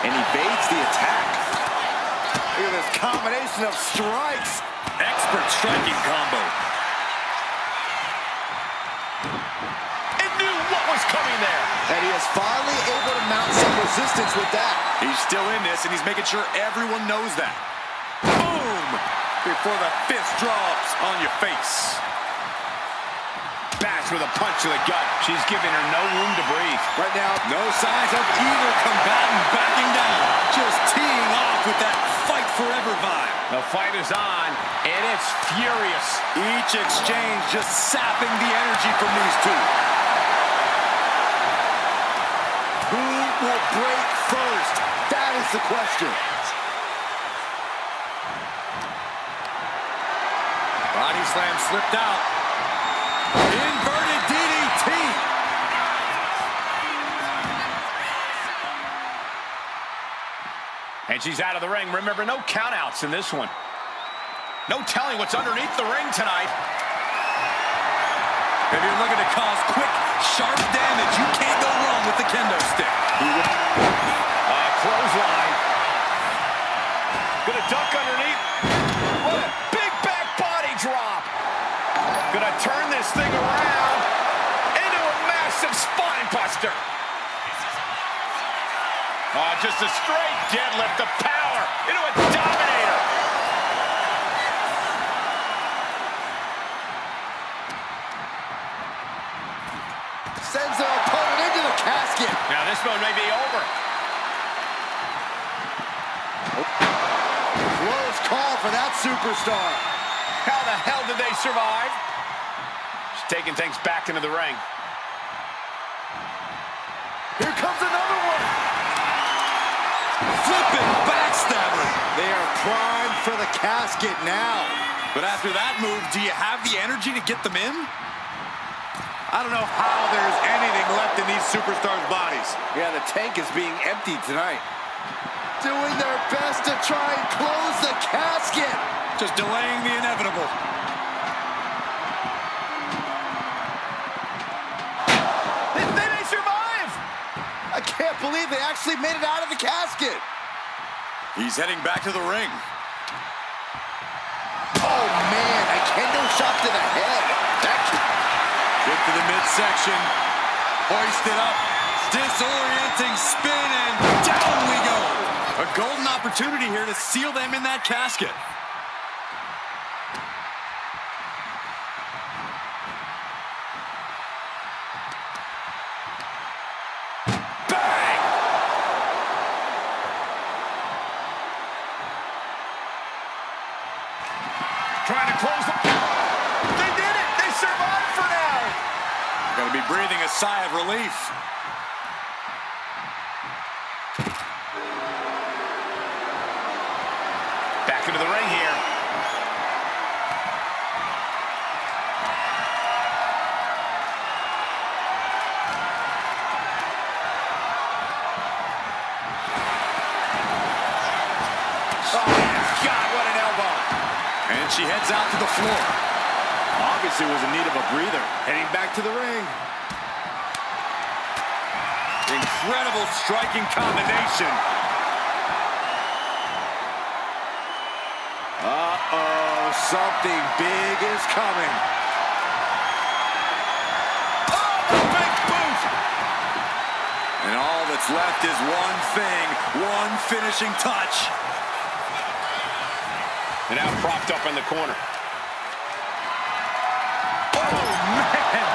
And evades the attack. Look at this combination of strikes. Expert striking combo. And knew what was coming there. And he is finally able to mount some resistance with that. He's still in this, and he's making sure everyone knows that. Boom! Before the fist drops on your face. Bash with a punch to the gut. She's giving her no room to breathe. Right now, No signs of either combatant backing down. Just teeing off with that fight forever vibe. The fight is on, and it's furious. Each exchange just sapping the energy from these two. who will break first? That is the question. Body slam slipped out. Inverted DDT. And she's out of the ring. Remember, no countouts in this one. No telling what's underneath the ring tonight. If you're looking to cause quick, sharp damage, you can't go wrong with the kendo stick. Clothesline. Gonna duck underneath. What a big back body drop. Gonna turn this thing around into a massive spine buster. Just a straight deadlift of power into a dominator. Sends their opponent into the casket. Now this one may be over. Close call for that superstar. How the hell did they survive? She's taking things back into the ring. Here comes another one. Flipping backstabber. They are primed for the casket now. But after that move, do you have the energy to get them in? I don't know how there's anything left in these superstars' bodies. Yeah, the tank is being emptied tonight. Doing their best to try and close the casket. Just delaying the inevitable. They may survive. I can't believe they actually made it out of the casket. He's heading back to the ring. Oh, man, a kendo shot to the head. Get to the midsection. Hoisted up. Disorienting spin, and down we go. A golden opportunity here to seal them in that casket. Bang! Trying to close the... They did it! They survived for now! Gonna be breathing a sigh of relief. Back into the ring here. Oh, God, what an elbow. And she heads out to the floor. Obviously was in need of a breather. Heading back to the ring. Incredible striking combination. Uh-oh, something big is coming. Oh, the big boot! And all that's left is one thing, one finishing touch. And now propped up in the corner. Oh, man!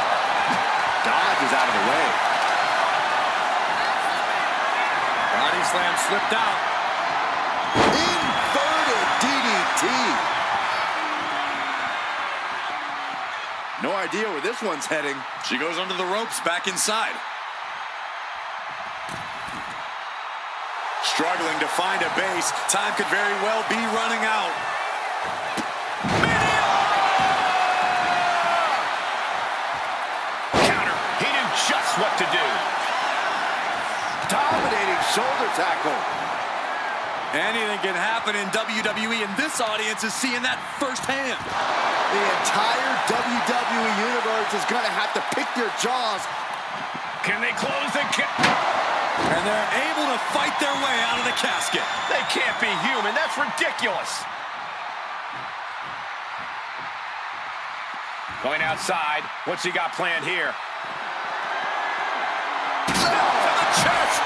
Dodge is out of the way. Body slam slipped out. Inverted DDT. No idea where this one's heading. She goes under the ropes, back inside. Struggling to find a base. Time could very well be running out. Counter. He knew just what to do. Dominating shoulder tackle. Anything can happen in WWE, and this audience is seeing that firsthand. The entire WWE Universe is going to have to pick their jaws. Can they close the And they're able to fight their way out of the casket. They can't be human. That's ridiculous. Going outside. What's he got planned here? To the chest.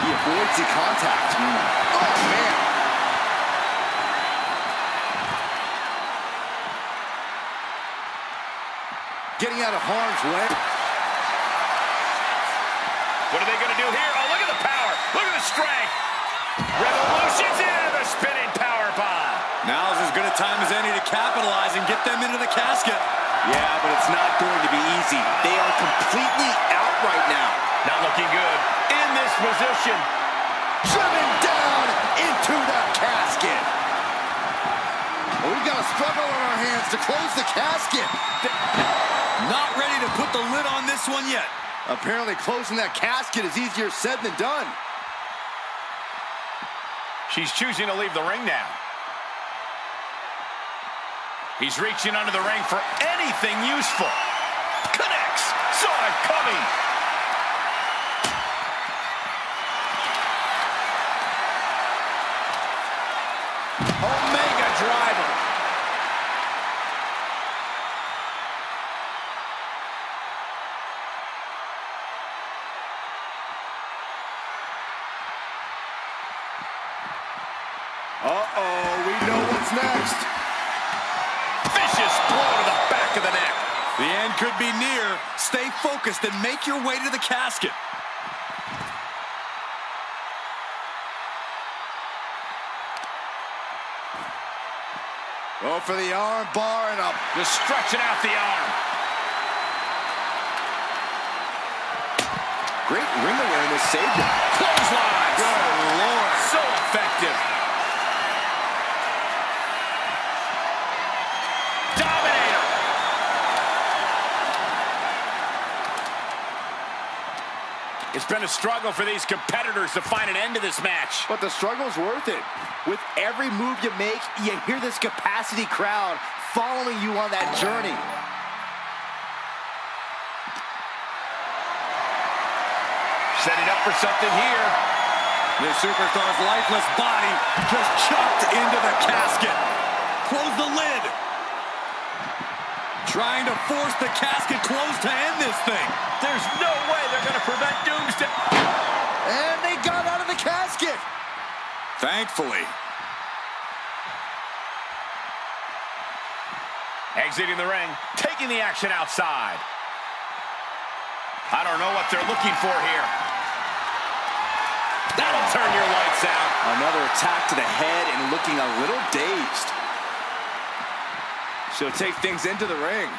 He avoids the contact. Oh, man. Getting out of harm's way. What are they going to do here? Oh, look at the power. Look at the strength. Revolution's into the spinning power bomb. Now's as good a time as any to capitalize and get them into the casket. Yeah, but it's not going to be easy. They are completely out right now. Not looking good. In this position. Driven down into the casket. Well, we've got a struggle on our hands to close the casket. Not ready to put the lid on this one yet. Apparently closing that casket is easier said than done. She's choosing to leave the ring now. He's reaching under the ring for anything useful. Connects. Saw it coming. Omega driver. Uh-oh, we know what's next. Vicious blow to the back of the neck. The end could be near. Stay focused and make your way to the casket. Go for the arm bar and up. Just stretching out the arm. Great ring awareness saved him. Clothesline. Good Lord. So effective. Dominator. It's been a struggle for these competitors to find an end to this match. But the struggle's worth it. With every move you make, you hear this capacity crowd following you on that journey. Setting up for something here. The superstar's lifeless body just chucked into the casket. Close the lid. Trying to force the casket closed to end this thing. There's no way they're going to prevent Doomsday. And they got out of the casket. Thankfully. Exiting the ring, taking the action outside. I don't know what they're looking for here. That'll turn your lights out. Another attack to the head and looking a little dazed. She'll take things into the ring.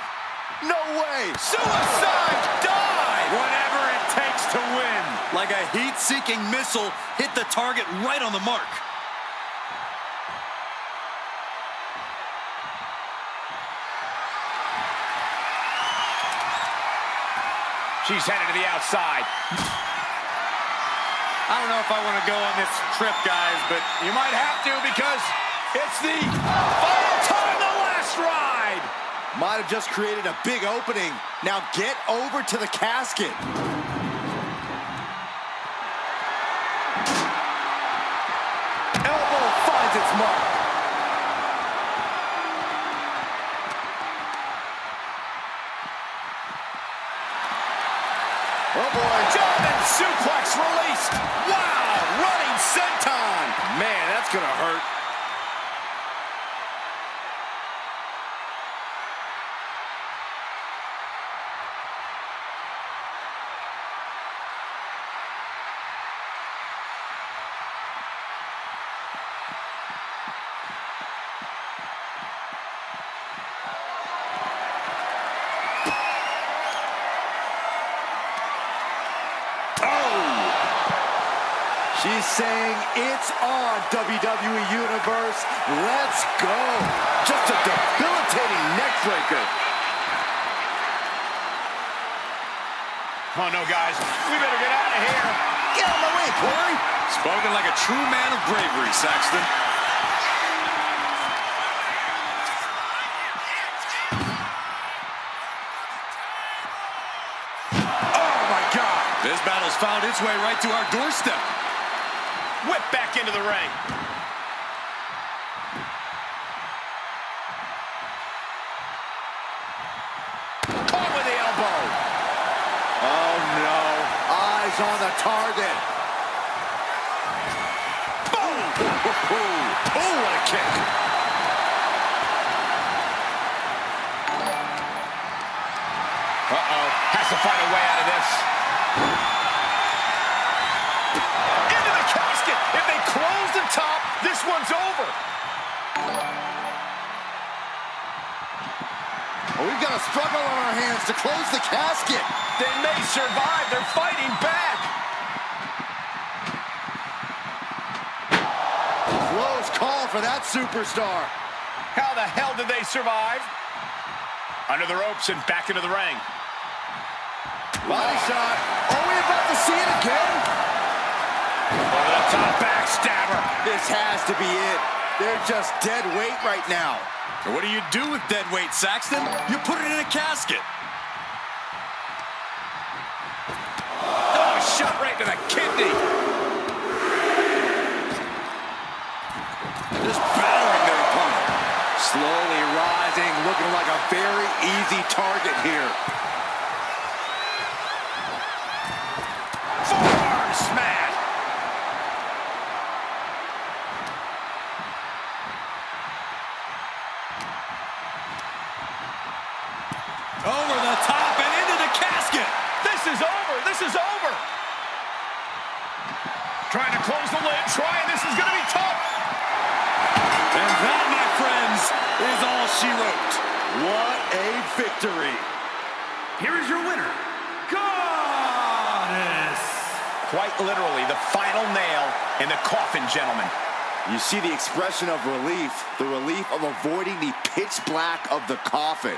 No way! Suicide dive! Whatever it takes to win. Like a heat-seeking missile, hit the target right on the mark. She's headed to the outside. I don't know if I want to go on this trip, guys, but You might have to because it's the final time, the last ride. Might have just created a big opening. Now get over to the casket. finds its mark. Oh boy. German suplex released. Wow, running senton. Man, that's gonna hurt. She's saying it's on, WWE Universe. Let's go. Just a debilitating neckbreaker. Oh, no, guys. We better get out of here. Get out of my way, Corey. Spoken like a true man of bravery, Saxton. Oh, my God. This battle's found its way right to our doorstep. Whip back into the ring. Caught with the elbow. Oh, no. Eyes on the target. Boom! Oh, what a kick. Uh-oh. Has to find a way out of this. Into the casket. If they close the top, this one's over. Well, we've got a struggle on our hands to close the casket. They may survive. They're fighting back. Close call for that superstar. How the hell did they survive? Under the ropes and back into the ring. Body shot. Are we about to see it again? Over the top backstabber. This has to be it. They're just dead weight right now. And what do you do with dead weight, Saxton? You put it in a casket. Oh, shot right to the kidney. Just battering their opponent. Slowly rising, looking like a very easy target here. Forearm smash. Over the top and into the casket. This is over. This is over. Trying to close the lid. This is going to be tough. And that, my friends, is all she wrote. What a victory. Here is your winner, Goddess. Quite literally, the final nail in the coffin, gentlemen. You see the expression of relief, the relief of avoiding the pitch black of the coffin.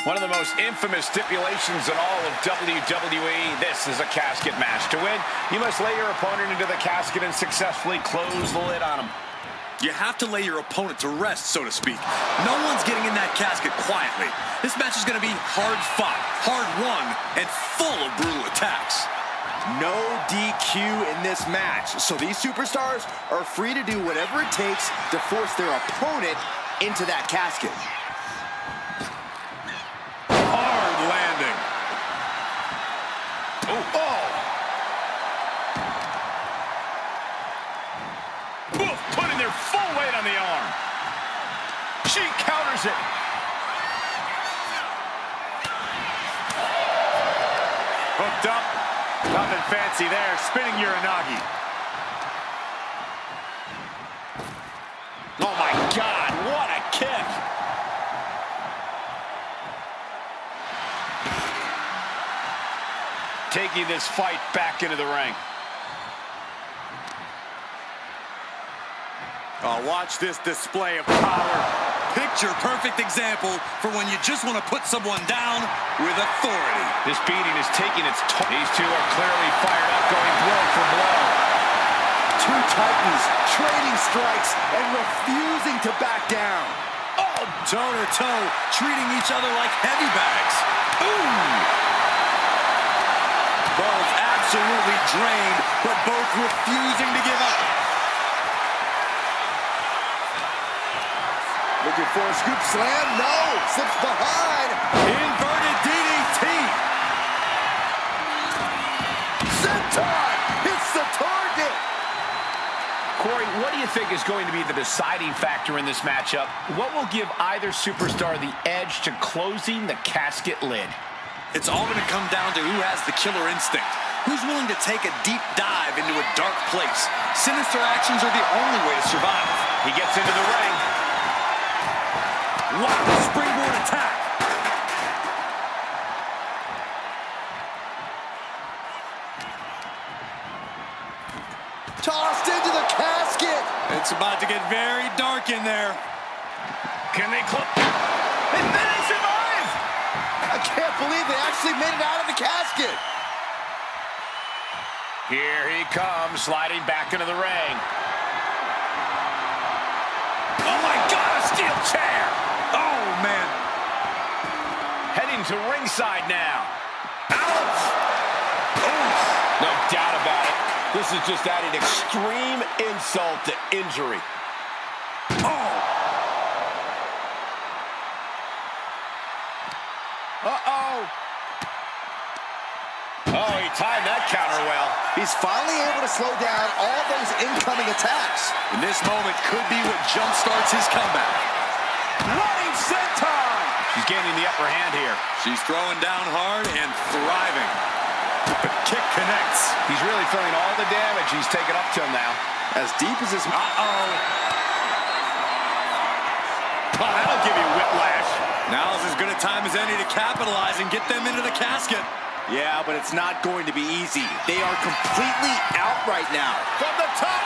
One of the most infamous stipulations in all of WWE, this is a casket match. To win, you must lay your opponent into the casket and successfully close the lid on him. You have to lay your opponent to rest, so to speak. No one's getting in that casket quietly. This match is going to be hard fought, hard won, and full of brutal attacks. No DQ in this match, so these superstars are free to do whatever it takes to force their opponent into that casket. Hard landing. Oh! Oof, putting their full weight on the arm. She counters it. Hooked up. Nothing fancy there. Spinning Uranagi. Oh my God, what a kick. Taking this fight back into the ring. Oh, watch this display of power. Picture-perfect example for when you just want to put someone down with authority. This beating is taking its toll. These two are clearly fired up, going blow for blow. two titans trading strikes and refusing to back down. Oh, toe-to-toe, treating each other like heavy bags. Ooh! Both absolutely drained, but both refusing to give up. Looking for a scoop slam. No, slips behind. Inverted DDT. Senton hits the target. Corey, what do you think is going to be the deciding factor in this matchup? What will give either superstar the edge to closing the casket lid? It's all going to come down to who has the killer instinct. Who's willing to take a deep dive into a dark place? Sinister actions are the only way to survive. He gets into the ring. Wow, the springboard attack. Tossed into the casket. It's about to get very dark in there. Can they close? And then they survive! I can't believe they actually made it out of the casket. Here he comes, sliding back into the ring. Oh my God, a steel chair! Oh, man. Heading to ringside now. Ouch! Oof. No doubt about it. This is just adding extreme insult to injury. Oh! Uh-oh! Oh, he timed that counter well. He's finally able to slow down all those incoming attacks. And this moment could be what jumpstarts his comeback. Running senton. She's gaining the upper hand here. She's throwing down hard and thriving. The kick connects. He's really feeling all the damage he's taken up till now. As deep as his... Uh-oh. Oh, that'll give you whiplash. Now's as good a time as any to capitalize and get them into the casket. Yeah, but it's not going to be easy. They are completely out right now. From the top.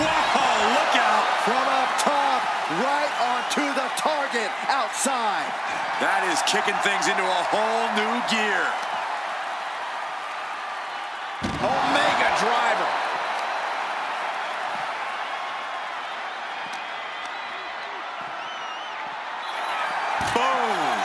Whoa, look out. From up top, right onto the target outside. That is kicking things into a whole new gear. Omega driver. Boom.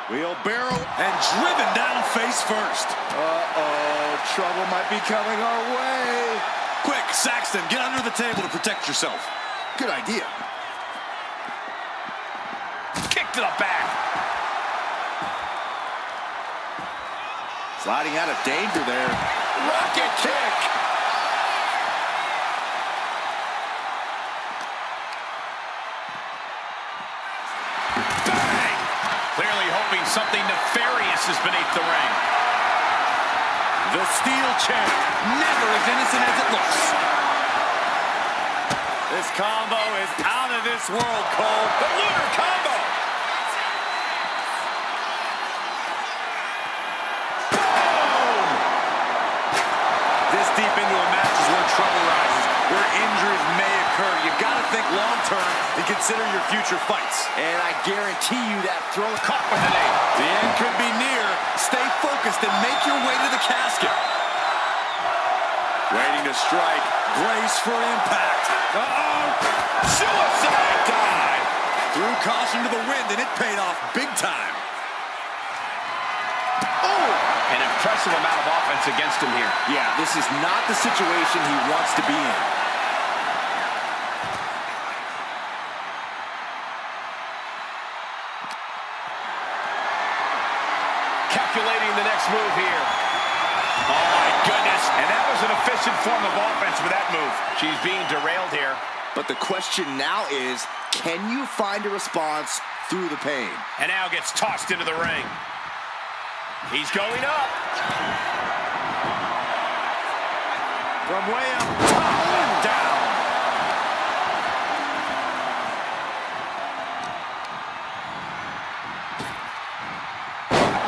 Wheelbarrow. And driven down face first. Uh-oh, trouble might be coming our way. Quick, Saxton, get under the table to protect yourself. Good idea. Kick to the back. Sliding out of danger there. Rocket kick. Bang! Clearly hoping something nefarious is beneath the ring. The steel chair, never as innocent as it looks. This combo is out of this world, Cole. The lunar combo. Boom! This deep into a match is where trouble rises, where injuries may occur. You've got to think long-term and consider your future fights. And I guarantee you that throw Caught with the knee. The end could be near. Stay focused and make your way to the casket. Waiting to strike. Brace for impact. Uh-oh! Suicide dive! Threw caution to the wind, and it paid off big time. Oh! An impressive amount of offense against him here. Yeah, this is not the situation he wants to be in. Calculating the next move here. Oh, my goodness. And that was an efficient form of offense with that move. She's being derailed here. But the question now is, can you find a response through the pain? And now gets tossed into the ring. He's going up. From way up top and down.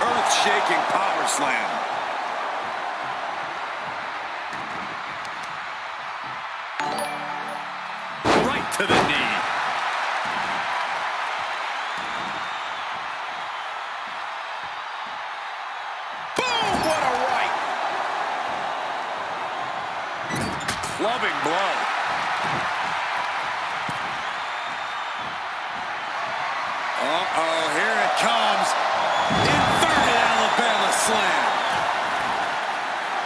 Earth-shaking power slam. Right to the knee. Uh-oh, here it comes. Inverted Alabama slam.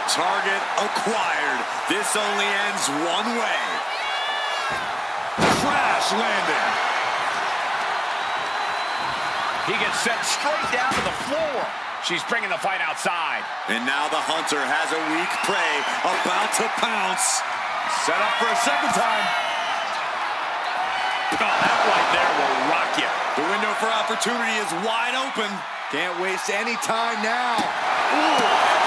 Target acquired. This only ends one way. Crash landing. He gets sent straight down to the floor. She's bringing the fight outside. And now the hunter has a weak prey about to pounce. Set up for a second time. Oh, that right there will rock you. The window for opportunity is wide open. Can't waste any time now. Ooh.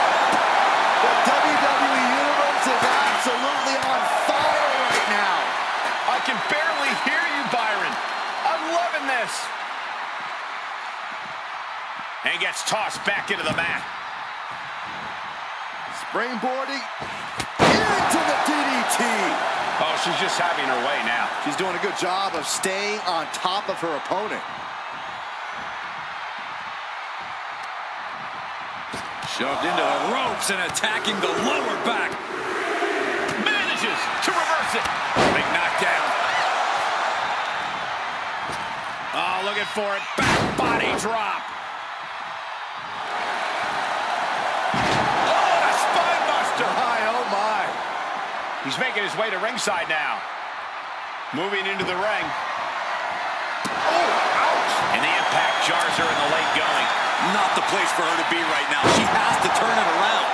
The WWE Universe is absolutely on fire right now. I can barely hear you, Byron. I'm loving this. And gets tossed back into the mat. Springboarding into the DDT. Oh, she's just having her way now. She's doing a good job of staying on top of her opponent. Shoved into the ropes and attacking the lower back. Manages to reverse it. Big knockdown. Oh, looking for it. Back body drop. Oh, a spine buster. My, oh my. He's making his way to ringside now. Moving into the ring. Oh, ouch. And the impact jars her in the late going. Not the place for her to be right now. She has to turn it around.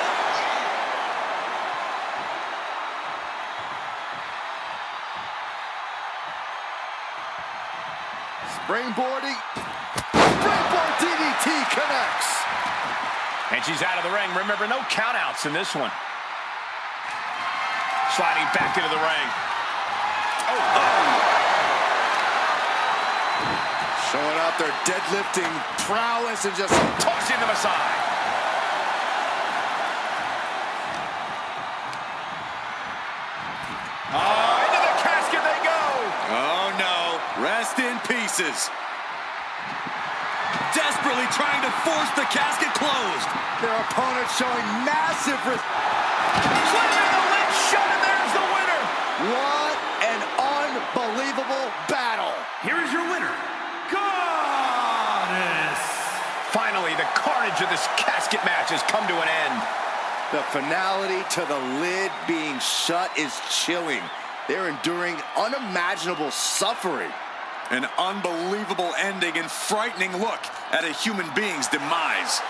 Springboarding. Springboard DDT connects. And she's out of the ring. Remember, no countouts in this one. Sliding back into the ring. Oh. Showing out their deadlifting prowess and just Tossing them aside. Oh, into the casket they go. Oh no, rest in pieces. Desperately trying to force the casket closed. their opponent showing massive Slamming the lid shut, and there's the winner. What an unbelievable battle. Here is your winner, Goddess. Finally, the carnage of this casket match has come to an end. The finality to the lid being shut is chilling. They're enduring unimaginable suffering. An unbelievable ending and frightening look at a human being's demise.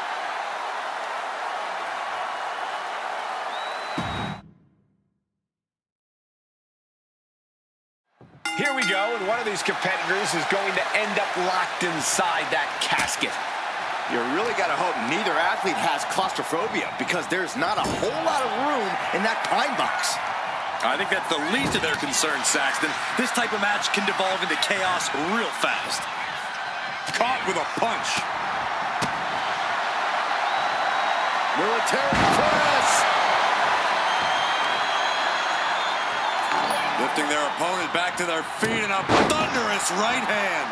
Here we go, and one of these competitors is going to end up locked inside that casket. You really got to hope neither athlete has claustrophobia, because there's not a whole lot of room in that pine box. I think that's the least of their concerns, Saxton. This type of match can devolve into chaos real fast. Caught with a punch. Military press. Lifting their opponent back to their feet in a thunderous right hand.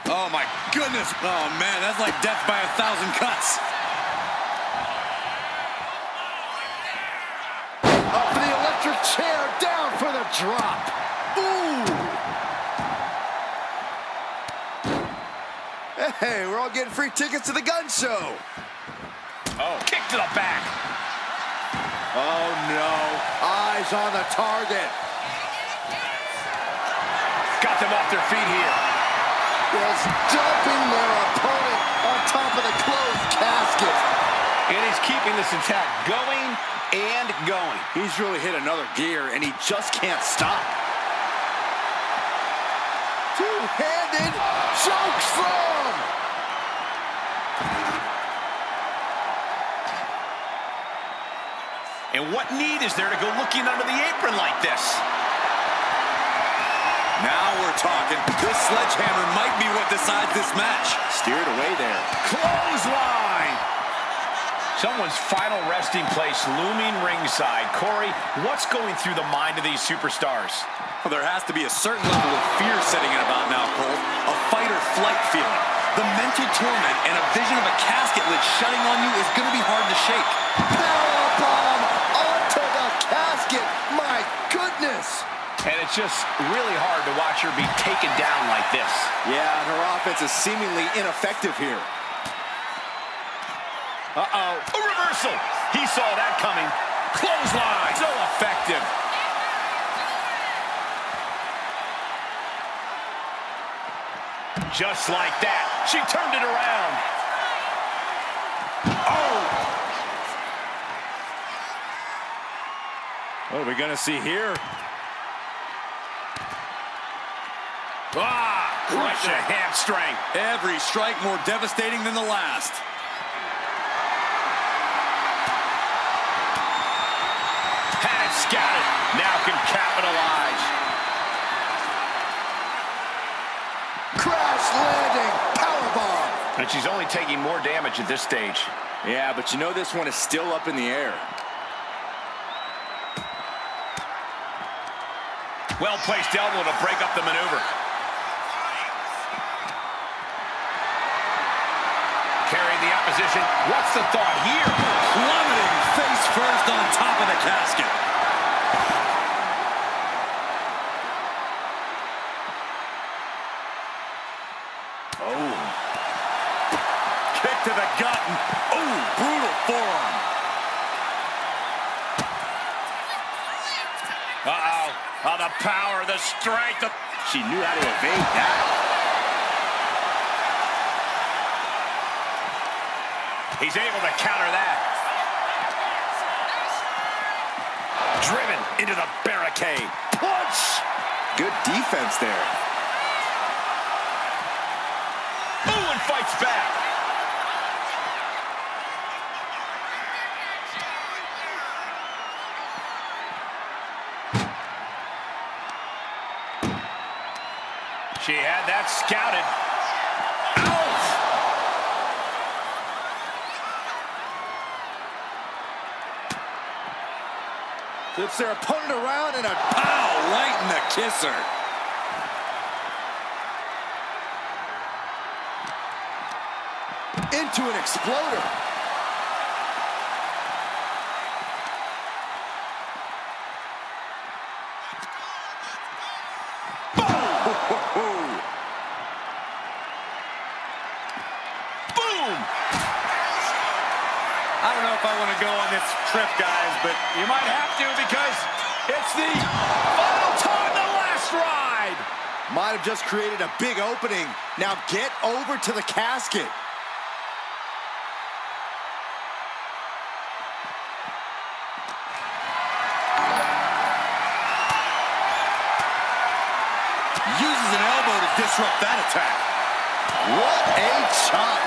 Oh my goodness. Oh man, that's like death by 1,000 cuts. Up for the electric chair, down for the drop. Ooh. Hey, we're all getting free tickets to the gun show. Oh, kick to the back. Oh no, eyes on the target. Got them off their feet here. Just dumping their opponent on top of the closed casket. And he's keeping this attack going and going. He's really hit another gear, and he just can't stop. Two-handed choke slam. And what need is there to go looking under the apron like this? Now we're talking. This sledgehammer might be what decides this match. Steered away there. Clothesline! Someone's final resting place looming ringside. Corey, what's going through the mind of these superstars? Well, there has to be a certain level of fear setting in about now, Cole. A fight or flight feeling. The mental torment and a vision of a casket lid shutting on you is going to be hard to shake. Powerbomb onto the casket. My goodness. And it's just really hard to watch her be taken down like this. Yeah, and her offense is seemingly ineffective here. Uh-oh. A reversal. He saw that coming. Clothesline. So effective. Just like that. She turned it around. Oh! What are we going to see here? Crush a hamstring. Every strike more devastating than the last. Had it scouted. Now can capitalize. Crash landing powerbomb. And she's only taking more damage at this stage. Yeah, but you know this one is still up in the air. Well-placed elbow to break up the maneuver. Carrying the opposition. What's the thought here? Plummeting face first on top of the casket. Oh. Kick to the gut. Oh, brutal forearm. Uh-oh. Oh, the power, the strength. She knew how to evade that. He's able to counter that. Driven into the barricade. Punch! Good defense there. Ooh, and fights back. She had that scouted. Flips their opponent around and a pow right in the kisser. Into an exploder. I don't know if I want to go on this trip, guys, but you might have to because it's the final time, the last ride. Might have just created a big opening. Now get over to the casket. Uses an elbow to disrupt that attack. What a chop.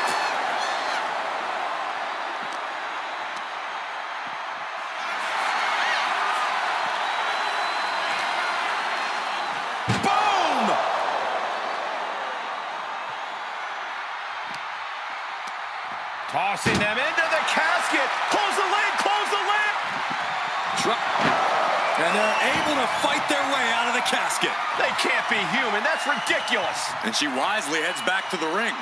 Tossing them into the casket. Close the lid, close the lid. And they're able to fight their way out of the casket. They can't be human. That's ridiculous. And she wisely heads back to the ring.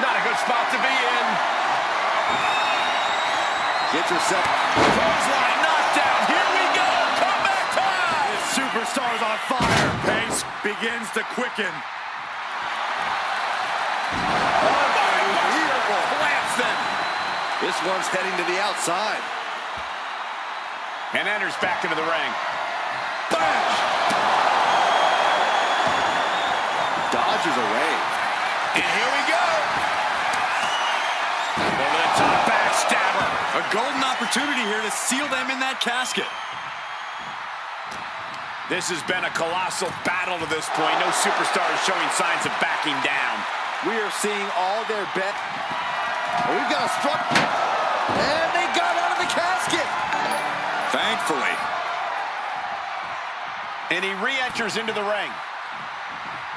Not a good spot to be in. Get yourself. Clothesline knocked down. Here we go. Comeback time. This superstar's on fire. Pace begins to quicken. This one's heading to the outside. And enters back into the ring. Bang! Dodges away. And here we go. Over the top backstabber. A golden opportunity here to seal them in that casket. This has been a colossal battle to this point. No superstar is showing signs of backing down. We are seeing all their bet. Oh, we've got a struck. And they got out of the casket. Thankfully. And he re-enters into the ring.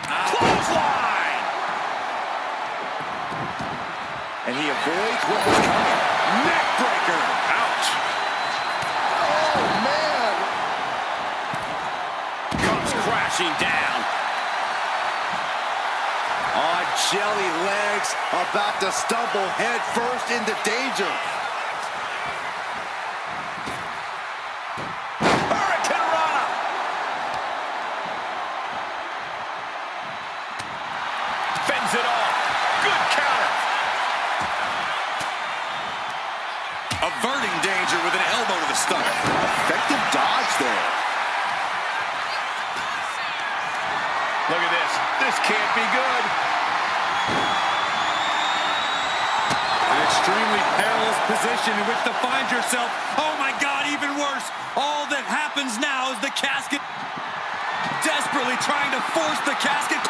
Clothesline! And he avoids what was coming. Neck breaker. Ouch. Oh, man. Comes crashing down. On jelly legs, about to stumble head first into danger. Hurricane Rana. Look at this. This can't be good. An extremely perilous position in which to find yourself. Oh my God, even worse. All that happens now is the casket desperately trying to force the casket.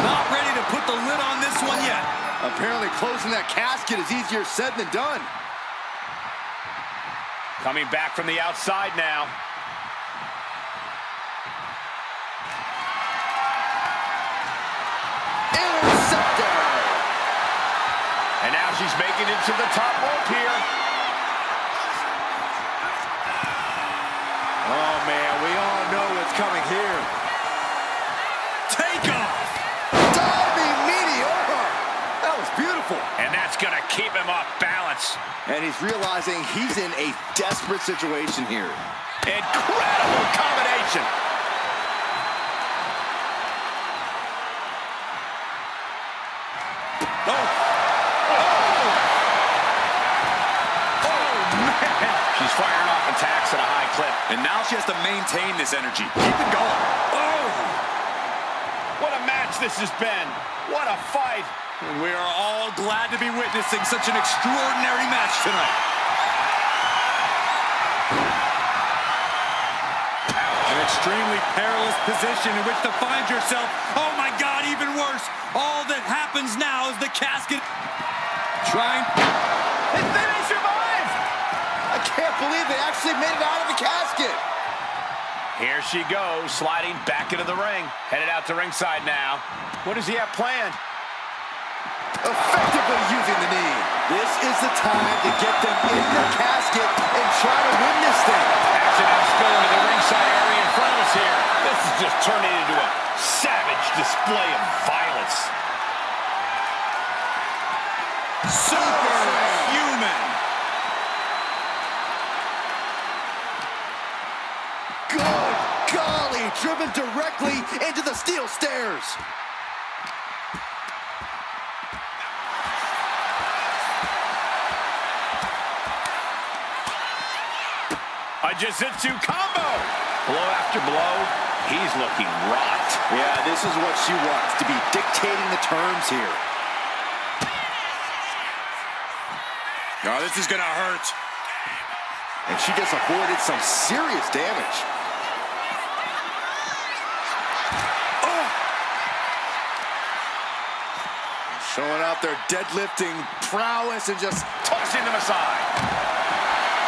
Not ready to put the lid on this one yet. Apparently closing that casket is easier said than done. Coming back from the outside now. Interceptor. And now she's making it to the top rope here. Oh, man, we all know what's coming here. Take off. Diving meteor. That was beautiful. And that's going to keep him off balance. And he's realizing he's in a desperate situation here. Incredible combination. She's firing off attacks at a high clip. And now she has to maintain this energy. Keep it going. Oh! What a match this has been. What a fight. And we are all glad to be witnessing such an extraordinary match tonight. An extremely perilous position in which to find yourself. Oh my God, even worse. All that happens now is the casket trying. And then they survived. I can't believe they actually made it out of the casket. Here she goes, sliding back into the ring. Headed out to ringside now. What does he have planned? Effectively using the knee. This is the time to get them in the casket and try to win this thing. Action now spilling to the ringside area in front of us here. This is just turning into a savage display of violence. Superhuman. Good golly, driven directly into the steel stairs. A jiu-jitsu combo. Blow after blow. He's looking rocked. Yeah, this is what she wants, to be dictating the terms here. Oh, this is gonna hurt. And she just avoided some serious damage. Oh! Showing out their deadlifting prowess and just Tossing them aside.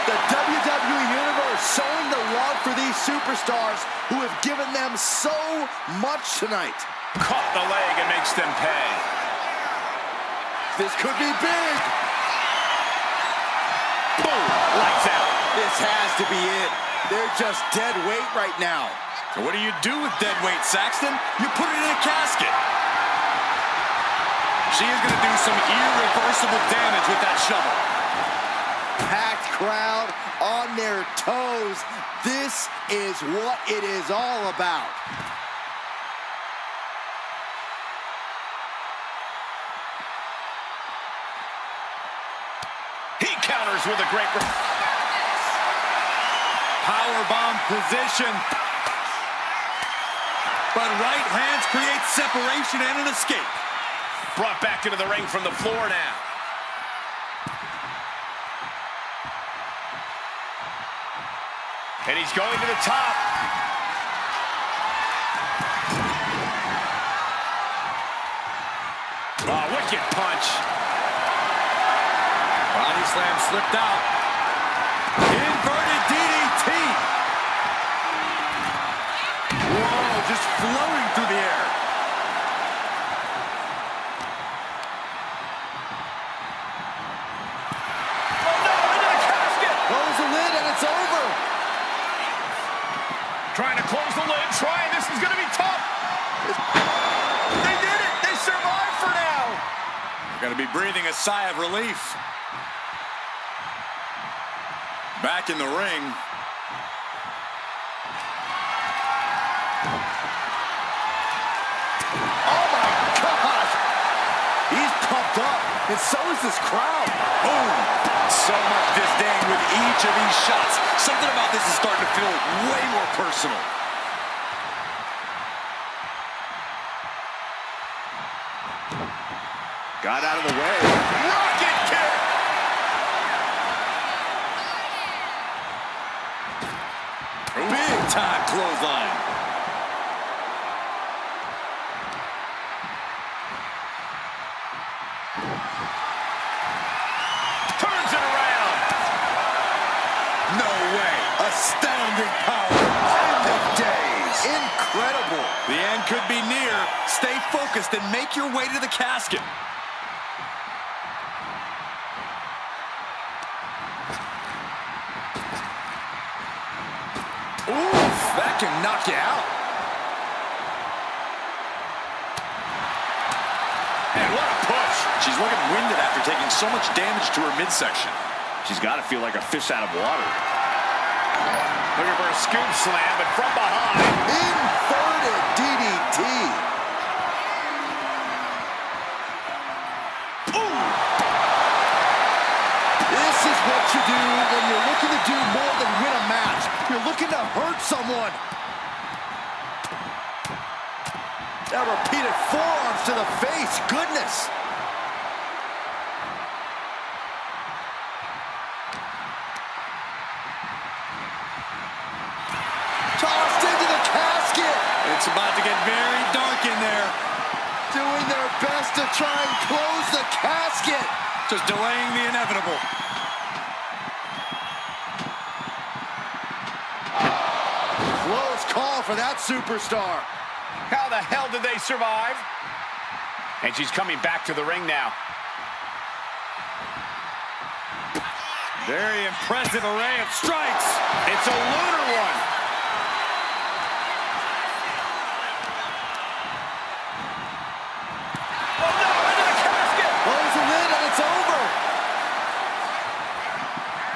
the WWE Universe showing the love for these superstars who have given them so much tonight. Caught the leg and makes them pay. This could be big. Boom! Lights out. This has to be it. They're just dead weight right now. And what do you do with dead weight, Saxton? You put it in a casket. She is going to do some irreversible damage with that shovel. Packed crowd on their toes. This is what it is all about. He counters with a great Powerbomb position. But right hands create separation and an escape. brought back into the ring from the floor now. And he's going to the top. Oh, wicked punch. Body slam slipped out. Inverted DDT. Whoa, just floating through the air. Oh no, into the casket. Close the lid and it's over. Trying to close the lid, this is going to be tough. They did it, they survived for now. Gonna be breathing a sigh of relief. Back in the ring. Oh my gosh. He's pumped up, and so is this crowd. Boom! So much disdain with each of these shots. Something about this is starting to feel way more personal. Got out of the way. Rocket kick! Big time clothesline. Turns it around. No way. Astounding power. End of days. Incredible. The end could be near. Stay focused and make your way to the casket. Oof, that can knock you out. And what a push. She's looking winded after taking so much damage to her midsection. She's got to feel like a fish out of water. Looking for a scoop slam, but from behind. Inverted DDT. Ooh! This is what you do when you're looking to do more than win a match. You're looking to hurt someone. Now repeated forearms to the face. Goodness. Tossed into the casket. It's about to get very dark in there. Doing their best to try and close the casket. Just delaying the inevitable. Close call for that superstar. How the hell did they survive? And she's coming back to the ring now. Very impressive array of strikes. It's a lunar one. Oh no, into the casket. Close the lid and it's over.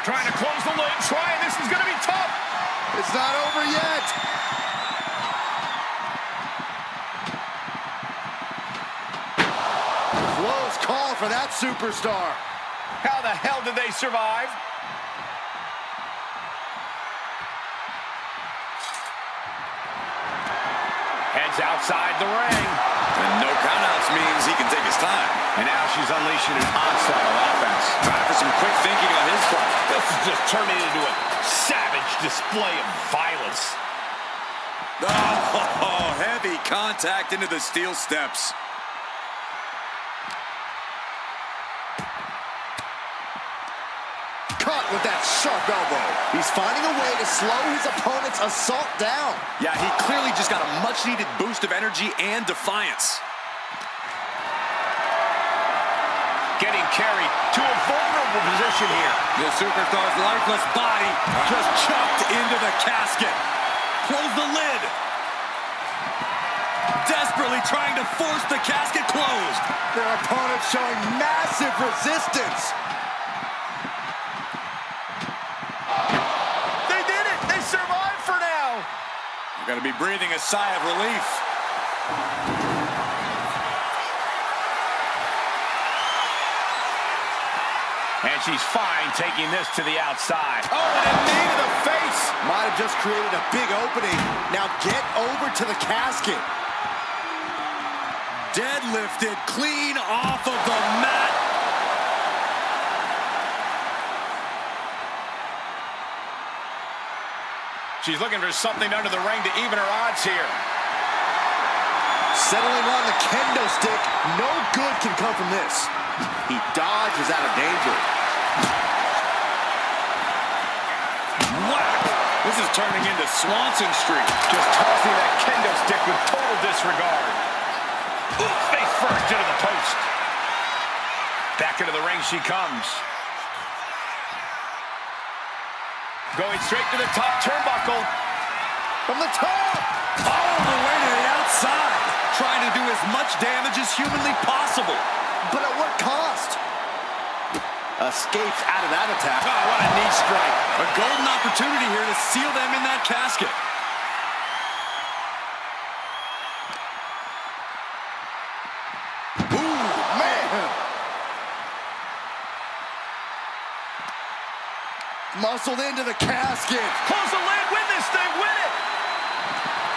Trying to close the lid, this is gonna be tough. It's not over yet. Close call for that superstar. How the hell did they survive? Heads outside the ring. And no countouts means he can take his time. And now she's unleashing an onslaught of offense. Trying for some quick thinking on his part. This is just turning into a savage display of violence. Oh, heavy contact into the steel steps. Caught with that sharp elbow. He's finding a way to slow his opponent's assault down. Yeah, he clearly just got a much-needed boost of energy and defiance. Getting carried to a vulnerable position here. The superstar's lifeless body just chucked into the casket. Close the lid. Desperately trying to force the casket closed. Their opponent showing massive resistance. They did it! They survived for now! You're going to be breathing a sigh of relief. And she's fine taking this to the outside. Oh, and a knee to the face! Might have just created a big opening. Now get over to the casket. Deadlifted clean off of the mat. She's looking for something under the ring to even her odds here. Settling on the kendo stick. No good can come from this. He dodges out of danger. Whack! This is turning into Swanson Street. Just tossing that kendo stick with total disregard. Ooh, face first into the post. Back into the ring she comes. Going straight to the top turnbuckle. From the top. All the way to the outside. Trying to do as much damage as humanly possible. But at what cost? Escapes out of that attack. Oh, what a knee strike. A golden opportunity here to seal them in that casket. Ooh, man. Muscled into the casket. Close the lid, win this thing, win it!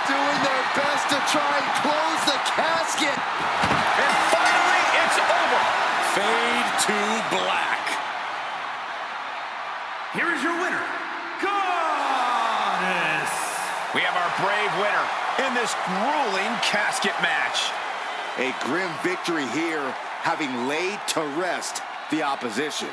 Doing their best to try and close the casket. And finally, it's over. winner in this grueling casket match. A grim victory here, having laid to rest the opposition.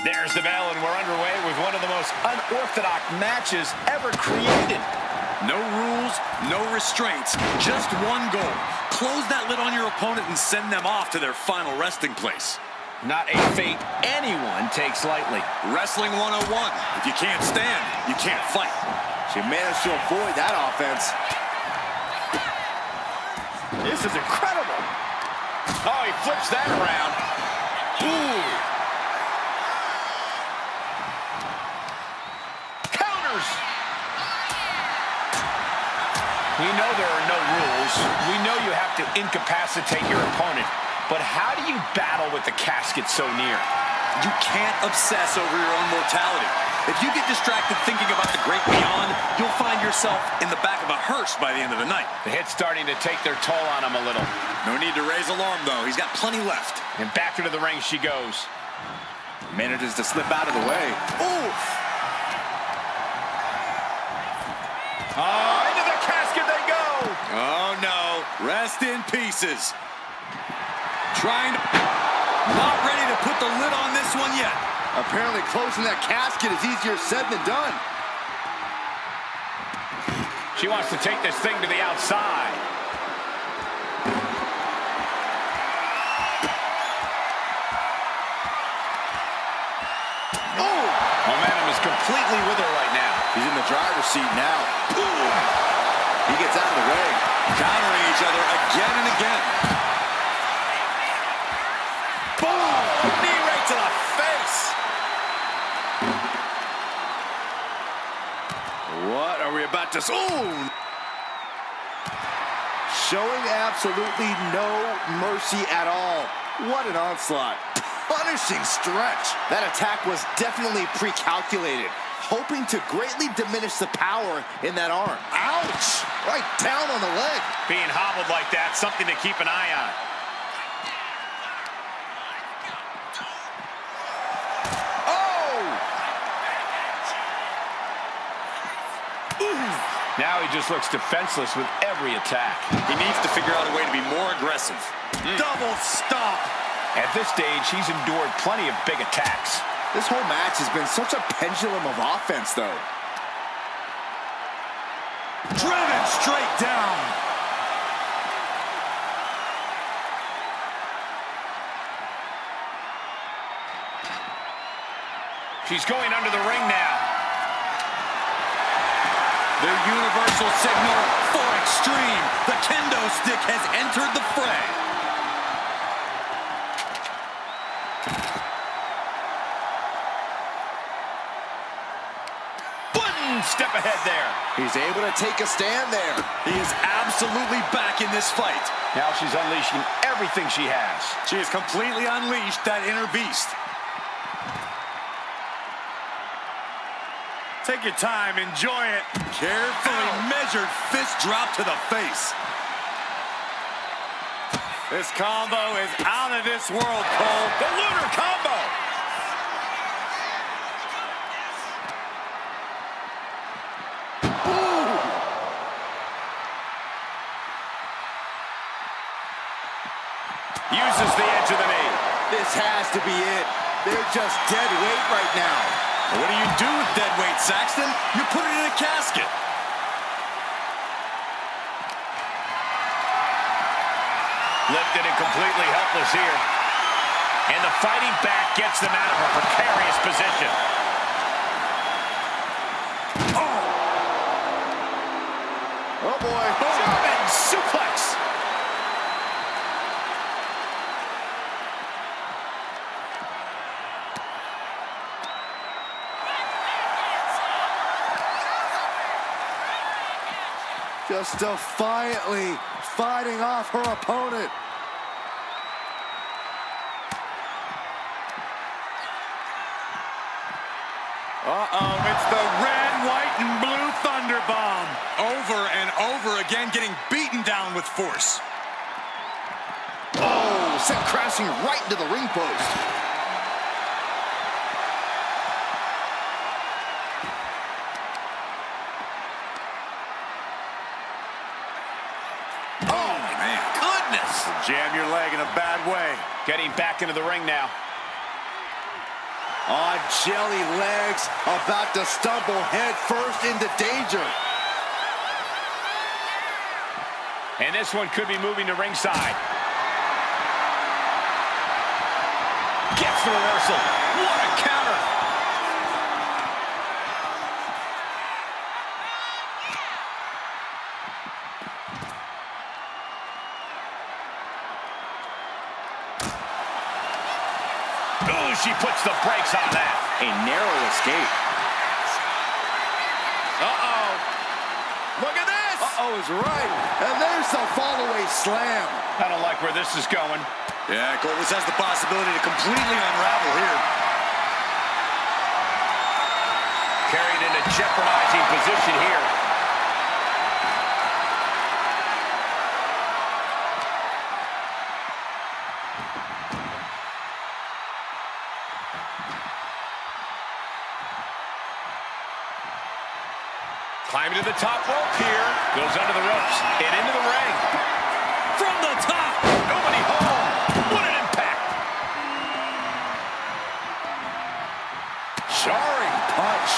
There's the bell, and we're underway with one of the most unorthodox matches ever created. No rules, no restraints, just one goal. Close that lid on your opponent and send them off to their final resting place. Not a fate anyone takes lightly. Wrestling 101. If you can't stand, you can't fight. She managed to avoid that offense. This is incredible. Oh, he flips that around. Ooh. We know there are no rules. We know you have to incapacitate your opponent. But how do you battle with the casket so near? You can't obsess over your own mortality. If you get distracted thinking about the great beyond, you'll find yourself in the back of a hearse by the end of the night. The hit's starting to take their toll on him a little. No need to raise alarm, though. He's got plenty left. And back into the ring she goes. Manages to slip out of the way. Oof! Oh, into the casket they go! Oh, no. Rest in pieces. Trying to... Not ready to put the lid on this one yet. Apparently closing that casket is easier said than done. She wants to take this thing to the outside. Oh! Momentum is completely with her right now. He's in the driver's seat now. Boom! He gets out of the way. Countering each other again and again. Boom! Knee right to the face. What are we about to... Ooh! Showing absolutely no mercy at all. What an onslaught. Punishing stretch. That attack was definitely pre-calculated, hoping to greatly diminish the power in that arm. Ouch! Right down on the leg. Being hobbled like that, something to keep an eye on. Now he just looks defenseless with every attack. He needs to figure out a way to be more aggressive. Double stomp. At this stage, he's endured plenty of big attacks. This whole match has been such a pendulum of offense, though. Driven straight down. She's going under the ring now. The universal signal for extreme. The kendo stick has entered the fray. One step ahead there. He's able to take a stand there. He is absolutely back in this fight. Now she's unleashing everything she has. She has completely unleashed that inner beast. Take your time, enjoy it. Carefully measured fist drop to the face. This combo is out of this world, Cole. The lunar combo. Ooh. Uses the edge of the knee. This has to be it. They're just dead weight right now. What do you do with dead weight, Saxton? You put it in a casket. Lifted and completely helpless here. And the fighting back gets them out of a precarious position. Oh, boy. German suplex. Just defiantly fighting off her opponent. Uh-oh, it's the red, white, and blue Thunder Bomb. Over and over again, getting beaten down with force. Oh, sent crashing right into the ring post. Oh, man. Goodness. Jam your leg in a bad way. Getting back into the ring now. On jelly legs, about to stumble head first into danger. And this one could be moving to ringside. Gets the reversal. What a counter. Oh, she puts the brakes on that. A narrow escape. Uh-oh. Look at this. Uh-oh is right. And there's the fall-away slam. I don't like where this is going. Yeah, Cole, this has the possibility to completely unravel here. Carried in a jeopardizing position here. Climbing to the top rope here. Goes under the ropes and into the ring. From the top. Nobody home. What an impact. Jarring punch.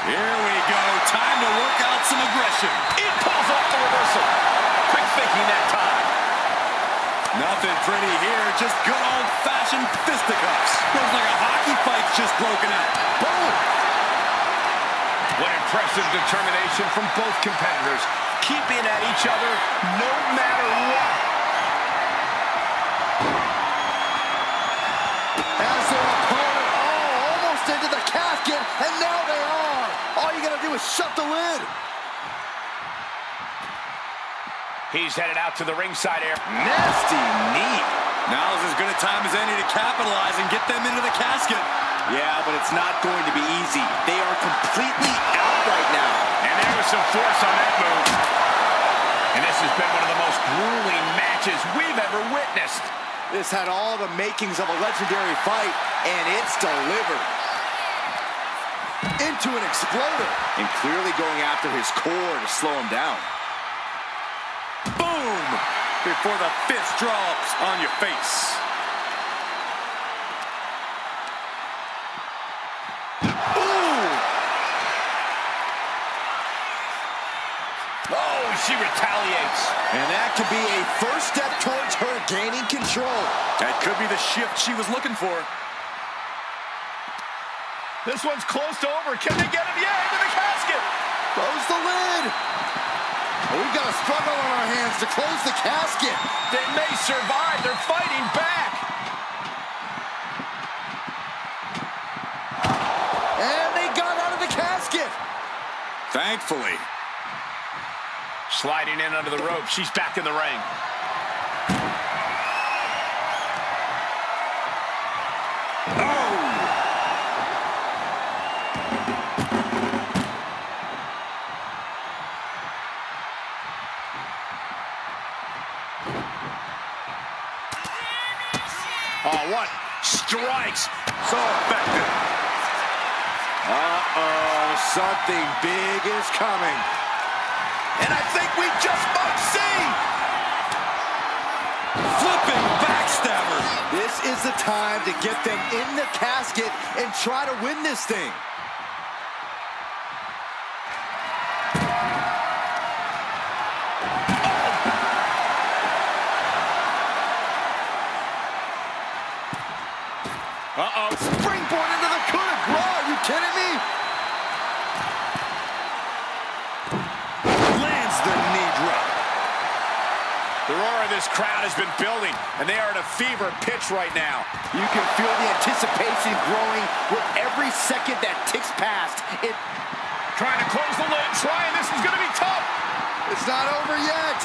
Here we go. Time to work out some aggression. It pulls off the reversal. Quick thinking that time. Nothing pretty here. Just good old-fashioned fisticuffs. Looks like a hockey fight's just broken out. Boom. What impressive determination from both competitors, keeping at each other no matter what. As their opponent, almost into the casket, and now they are. All you gotta do is shut the lid. He's headed out to the ringside area. Nasty knee. Now's as good a time as any to capitalize and get them into the casket. Yeah, but it's not going to be easy. They are completely out right now. And there was some force on that move. And this has been one of the most grueling matches we've ever witnessed. This had all the makings of a legendary fight, and it's delivered. Into an exploder. And clearly going after his core to slow him down. Boom! Before the fist drops on your face. Oh, she retaliates. And that could be a first step towards her gaining control. That could be the shift she was looking for. This one's close to over. Can they get him? Yeah, into the casket. Close the lid. We've got a struggle on our hands to close the casket. They may survive. They're fighting back. And they got out of the casket. Thankfully. Sliding in under the rope. She's back in the ring. Oh, what strikes. So effective. Uh-oh, something big is coming. And I think we just might see. Flipping backstabber. This is the time to get them in the casket and try to win this thing. Uh-oh. Springboard into the coup de grace. Are you kidding me? Lands the knee drop. The roar of this crowd has been building, and they are at a fever pitch right now. You can feel the anticipation growing with every second that ticks past. Trying to close the lid, trying. This is going to be tough. It's not over yet.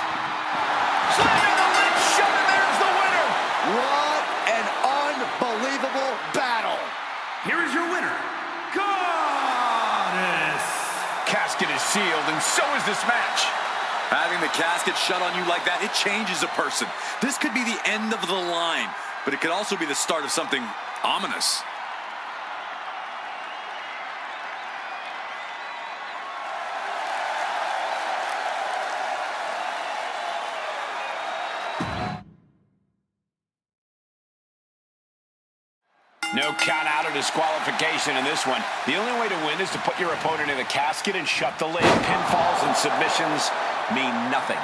Slam in the lid shot, and there's the winner. What an unbelievable battle. Here is your winner, Goddess. Casket is sealed, and so is this match. Having the casket shut on you like that, it changes a person. This could be the end of the line, but it could also be the start of something ominous. No count out or disqualification in this one. The only way to win is to put your opponent in the casket and shut the lid. Pinfalls and submissions mean nothing.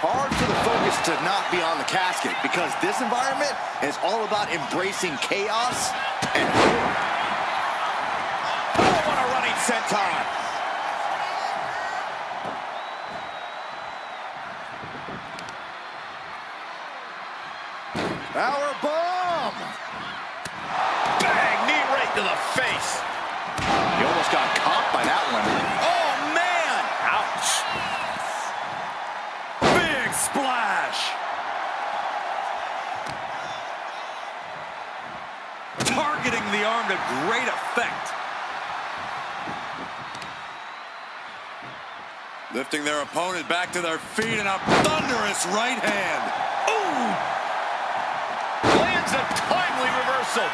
Hard for the focus to not be on the casket because this environment is all about embracing chaos and hope. Oh, what a running senton. Power bomb. Bang! Knee right to the face. He almost got caught by that one. Oh, man! Ouch. Big splash. Targeting the arm to great effect. Lifting their opponent back to their feet in a thunderous right hand. Ooh! Lands a timely reversal.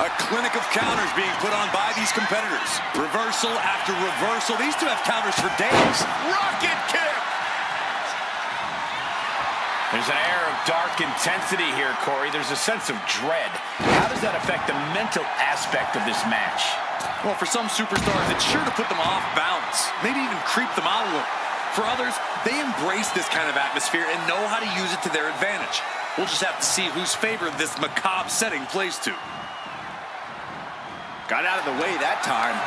A clinic of counters being put on by these competitors. Reversal after reversal. These two have counters for days. Rocket kick! There's an air of dark intensity here, Corey. There's a sense of dread. How does that affect the mental aspect of this match? Well, for some superstars, it's sure to put them off balance. Maybe even creep them out a little. For others, they embrace this kind of atmosphere and know how to use it to their advantage. We'll just have to see whose favor this macabre setting plays to. Got out of the way that time.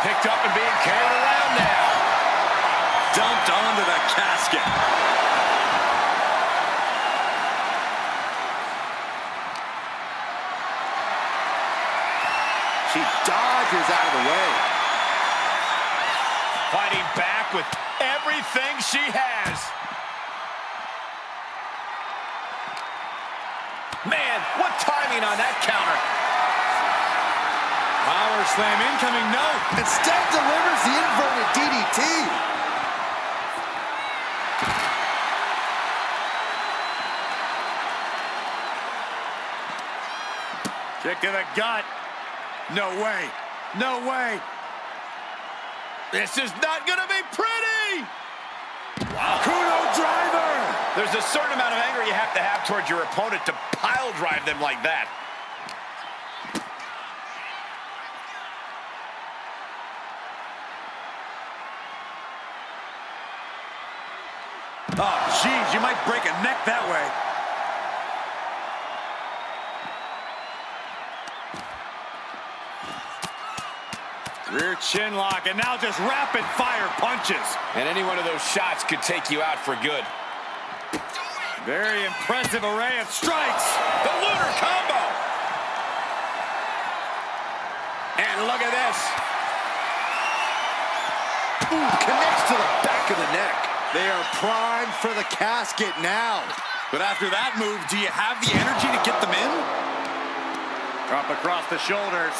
Picked up and being carried around now. Dumped onto the casket. She dodges out of the way. Fighting back with everything she has. Man, what timing on that counter. Power slam incoming, no. Instead delivers the inverted DDT. Kick to the gut. No way. No way. This is not going to be pretty. Wow. Kudo driver. There's a certain amount of anger you have to have towards your opponent to pile drive them like that. Oh, geez, you might break a neck that way. Rear chin lock, and now just rapid fire punches. And any one of those shots could take you out for good. Very impressive array of strikes. The lunar combo. And look at this. Ooh, connects to the back of the neck. They are primed for the casket now. But after that move, do you have the energy to get them in? Drop across the shoulders.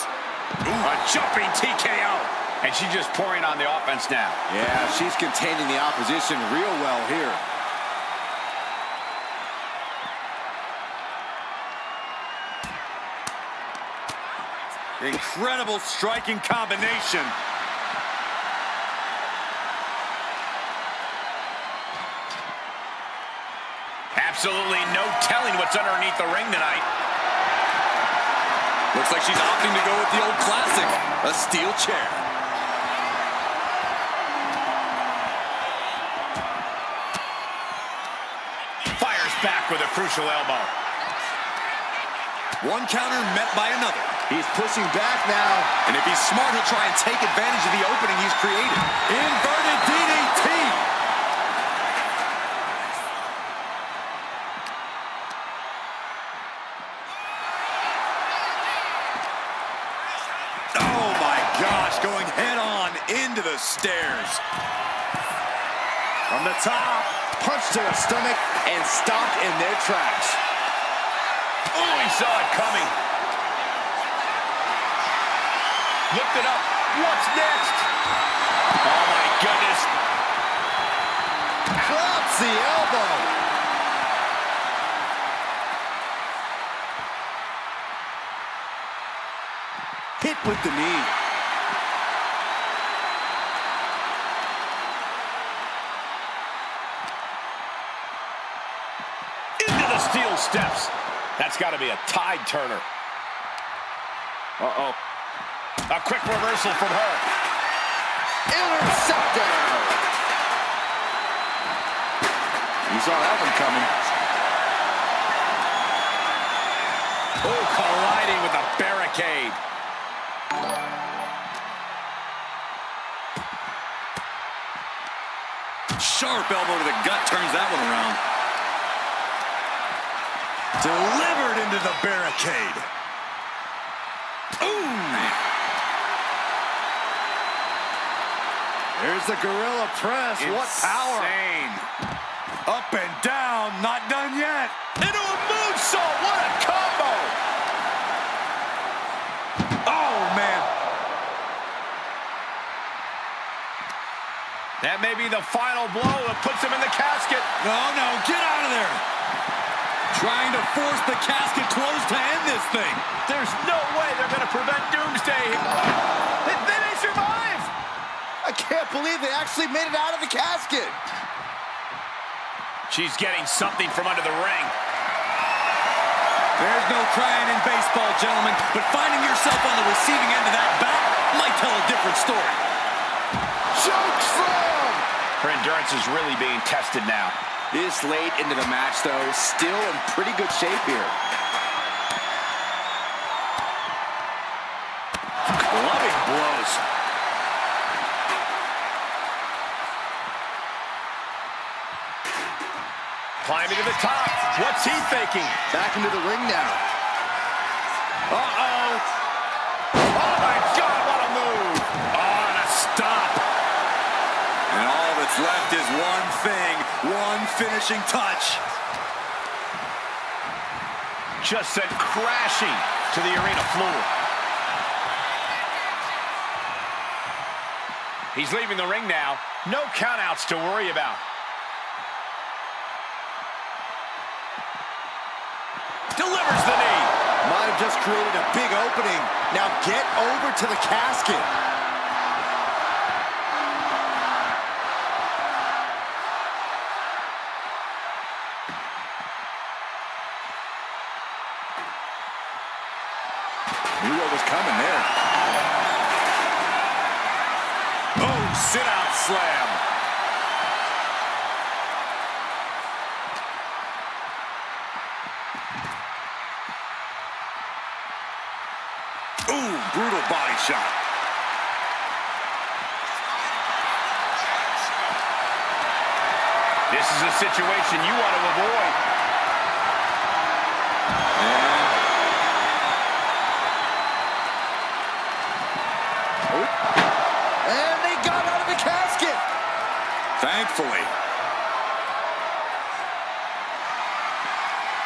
Ooh, a jumping TKO. And she's just pouring on the offense now. Yeah, she's containing the opposition real well here. Incredible striking combination. Absolutely no telling what's underneath the ring tonight. Looks like she's opting to go with the old classic, a steel chair. Fires back with a crucial elbow. One counter met by another. He's pushing back now. And if he's smart, he'll try and take advantage of the opening he's created. Inverted DDT. Oh my gosh, going head on into the stairs. From the top. Punch to the stomach and stomped in their tracks. Oh, he saw it coming. Looked it up. What's next? Oh, my goodness. Drops the elbow. Hit with the knee. Into the steel steps. That's got to be a tide turner. Uh-oh. A quick reversal from her. Interceptor. You saw that one coming. Oh, colliding with a barricade. Sharp elbow to the gut turns that one around. Delivered into the barricade. Ooh! There's the gorilla press. What power. Insane. Up and down, not done yet. Into a moonsault. What a combo. Oh, man. That may be the final blow that puts him in the casket. No, get out of there. Trying to force the casket closed to end this thing. There's no way they're going to prevent Doomsday. They may survive. I can't believe they actually made it out of the casket. She's getting something from under the ring. There's no crying in baseball, gentlemen, but finding yourself on the receiving end of that bat might tell a different story. Choke slam. Her endurance is really being tested now. This late into the match, though, still in pretty good shape here. Loving blows. Climbing to the top. What's he thinking? Back into the ring now. Uh-oh. Oh, my God, what a move. Oh, and a stop. And all that's left is one thing, one finishing touch. Just sent crashing to the arena floor. He's leaving the ring now. No countouts to worry about. Delivers the knee. Might have just created a big opening. Now get over to the casket. Knew what was coming there. Oh, sit-out slam. Ooh, brutal body shot. This is a situation you want to avoid. And they got out of the casket. Thankfully.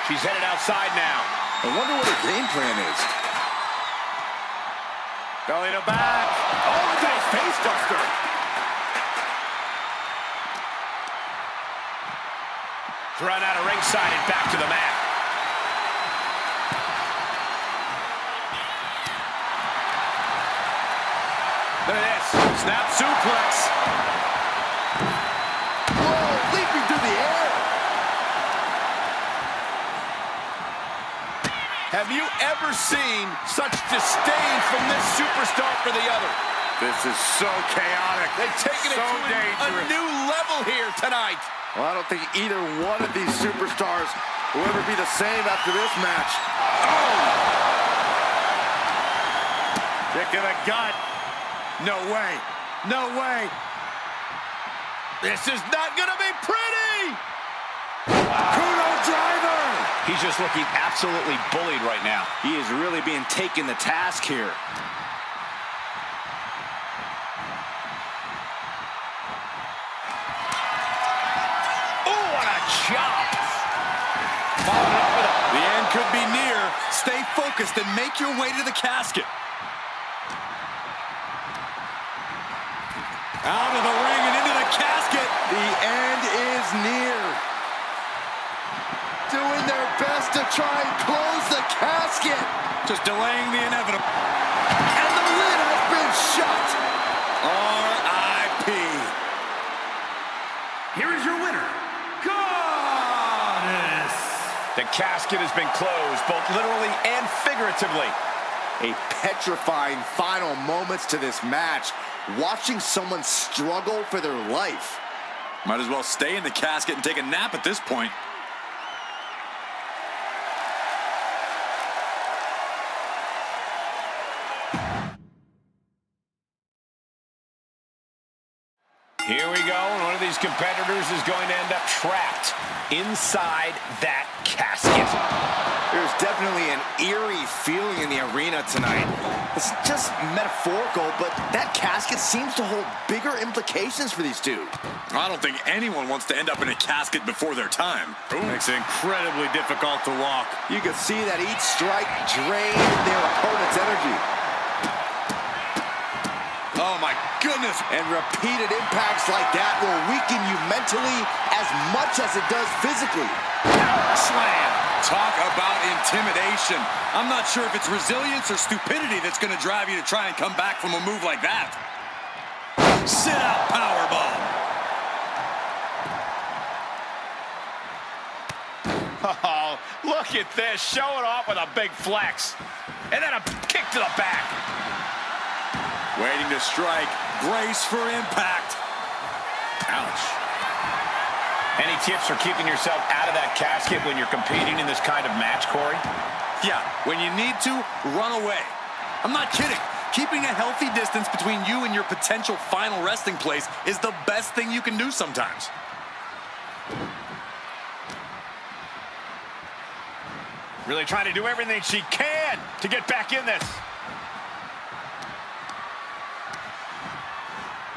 She's headed outside now. I wonder what her game plan is. Belly to back. Oh, nice face duster. Thrown out of ringside and back to the mat. Look at this. Snap suplex. Whoa, leaping through the air. Have you ever seen such disdain from this superstar for the other? This is so chaotic. They've taken it so to dangerous. a new level here tonight. Well, I don't think either one of these superstars will ever be the same after this match. Oh! Kick in the gut. No way. No way. This is not going to be pretty. Kudo driver. He's just looking absolutely bullied right now. He is really being taken to task here. could be near. Stay focused and make your way to the casket. Out of the ring and into the casket. The end is near. Doing their best to try and close the casket. Just delaying the inevitable. And the lid has been shut. R.I.P. Here is your winner, Goddess. The casket has been closed, both literally and figuratively. A petrifying final moments to this match. Watching someone struggle for their life. Might as well stay in the casket and take a nap at this point. Here we go, and one of these competitors is going to end up trapped inside that casket. There's definitely an eerie feeling in the arena tonight. It's just metaphorical, but that casket seems to hold bigger implications for these two. I don't think anyone wants to end up in a casket before their time. Makes it incredibly difficult to walk. You can see that each strike drained their opponent's energy. Oh my goodness. And repeated impacts like that will weaken you mentally as much as it does physically. Slam. Talk about intimidation. I'm not sure if it's resilience or stupidity that's going to drive you to try and come back from a move like that. Sit out powerbomb. Oh, look at this. Showing off with a big flex. And then a kick to the back. Waiting to strike. Brace for impact. Ouch. Any tips for keeping yourself out of that casket when you're competing in this kind of match, Corey? Yeah, when you need to, run away. I'm not kidding. Keeping a healthy distance between you and your potential final resting place is the best thing you can do sometimes. Really trying to do everything she can to get back in this.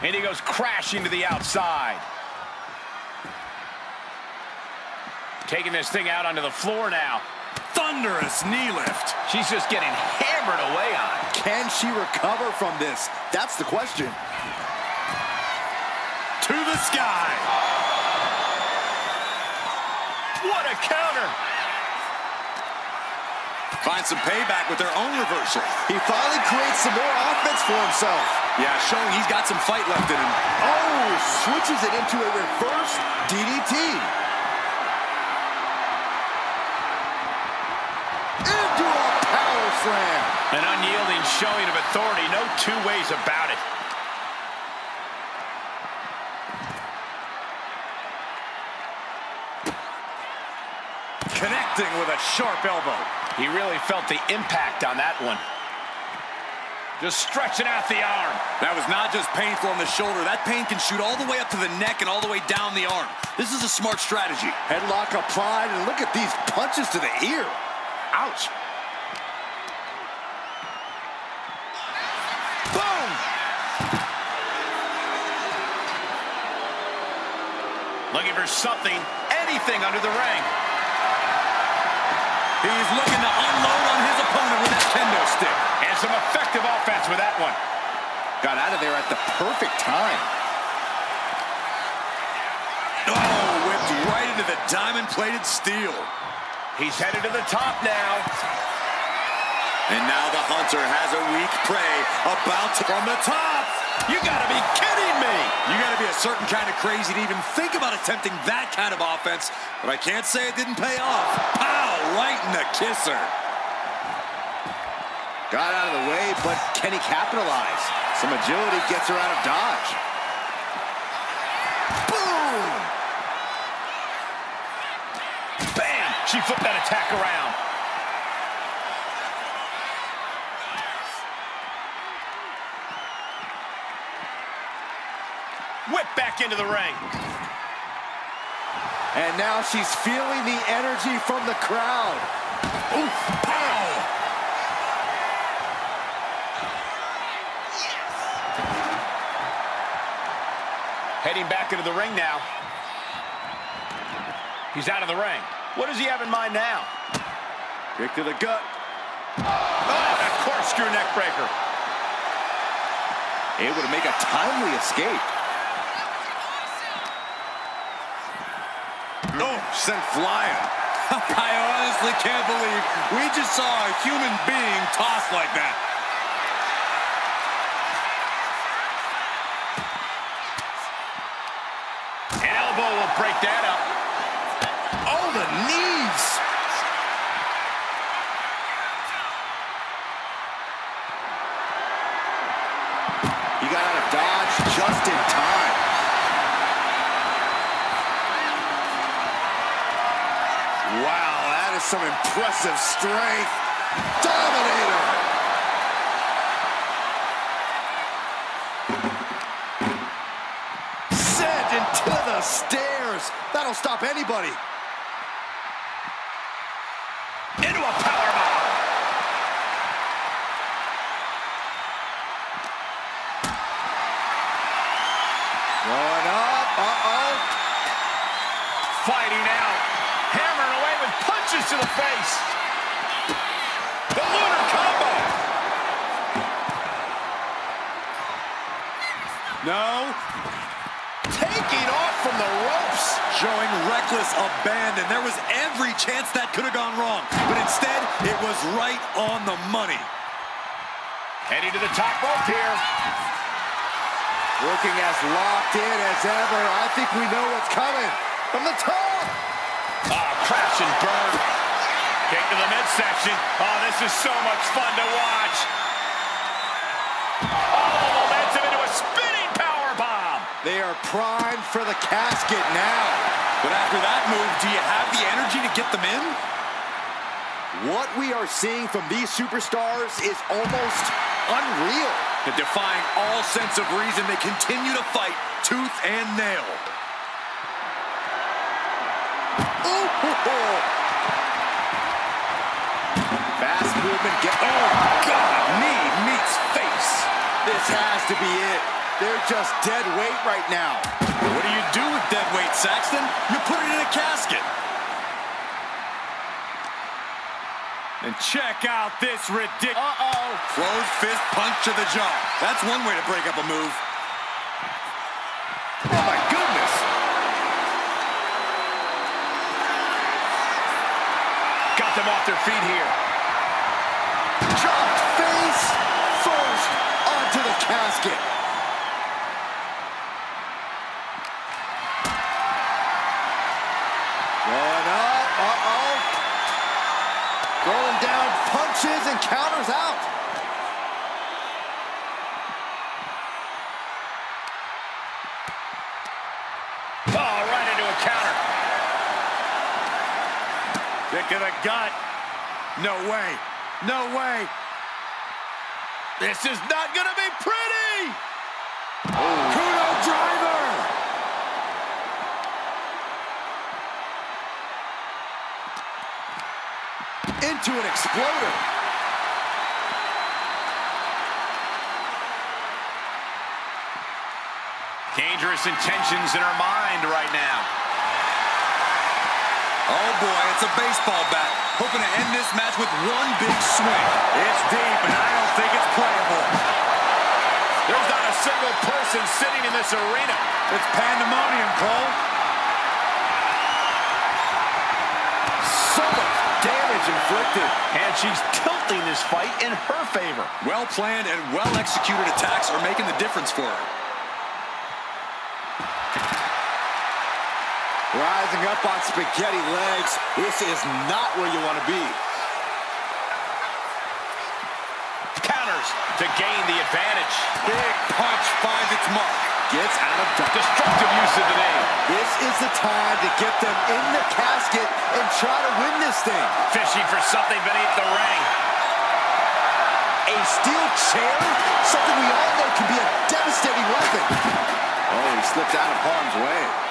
And he goes crashing to the outside. Taking this thing out onto the floor now. Thunderous knee lift. She's just getting hammered away on. Can she recover from this? That's the question. To the sky. What a counter. Find some payback with their own reversal. He finally creates some more offense for himself. Yeah, showing he's got some fight left in him. Oh, switches it into a reverse DDT. Into a power slam. An unyielding showing of authority. No two ways about it. Connecting with a sharp elbow. He really felt the impact on that one. Just stretching out the arm. That was not just painful on the shoulder. That pain can shoot all the way up to the neck and all the way down the arm. This is a smart strategy. Headlock applied, and look at these punches to the ear. Ouch. Boom! Looking for something, anything under the ring. He's looking to unload on his opponent with that kendo stick. And some effective offense with that one. Got out of there at the perfect time. Oh, whipped right into the diamond-plated steel. He's headed to the top now. And now the Hunter has a weak prey about to from the top. You gotta be kidding me. You gotta be a certain kind of crazy to even think about attempting that kind of offense, but I can't say it didn't pay off. Pow, right in the kisser. Got out of the way, but can he capitalize? Some agility gets her out of dodge. Boom! Bam! She flipped that attack around. Whip back into the ring. And now she's feeling the energy from the crowd. Oof! Pow! Heading back into the ring now. He's out of the ring. What does he have in mind now? Kick to the gut. Oh, that corkscrew neck breaker. Able to make a timely escape. Oh, sent flying. I honestly can't believe we just saw a human being tossed like that. An elbow will break that up. Oh, the knees. He got out of dodge just in time. Wow, that is some impressive strength. Dominator. Sent into the stairs. That'll stop anybody. Into a powerbomb. Going up. Uh-oh. Fighting out. Hammering away with punches to the face. The lunar combo. No. Taking off from the ropes. Showing reckless abandon. There was every chance that could have gone wrong. But instead, it was right on the money. Heading to the top rope here. Looking as locked in as ever. I think we know what's coming. From the top. Ah, crash and burn. Kick to the midsection. Oh, this is so much fun to watch. Oh, momentum into a spinning powerbomb. They are primed for the casket now. But after that move, do you have the energy to get them in? What we are seeing from these superstars is almost unreal. And defying all sense of reason, they continue to fight tooth and nail. Ooh, fast movement. Oh, God, knee meets face. this has to be it. They're just dead weight right now. What do you do with dead weight, Saxton? You put it in a casket. And check out this ridiculous... Uh-oh. Closed fist punch to the jaw. That's one way to break up a move. Oh, my goodness. Got them off their feet here. Dropped face first onto the casket. Going up. Uh-oh. Throwing down punches and counters out. Oh, right into a counter. Kick to the gut. No way. No way. This is not going to be pretty. Kudo driver. Into an exploder. Dangerous intentions in her mind right now. Oh boy, it's a baseball bat. Hoping to end this match with one big swing. It's deep, and I don't think it's playable. There's not a single person sitting in this arena. It's pandemonium, Cole. So much damage inflicted. And she's tilting this fight in her favor. Well-planned and well-executed attacks are making the difference for her. Rising up on spaghetti legs. This is not where you want to be. Counters to gain the advantage. Big punch finds its mark. Gets out of dodge. Destructive use of the name. This is the time to get them in the casket and try to win this thing. Fishing for something beneath the ring. A steel chair? Something we all know can be a devastating weapon. Oh, he slipped out of harm's way.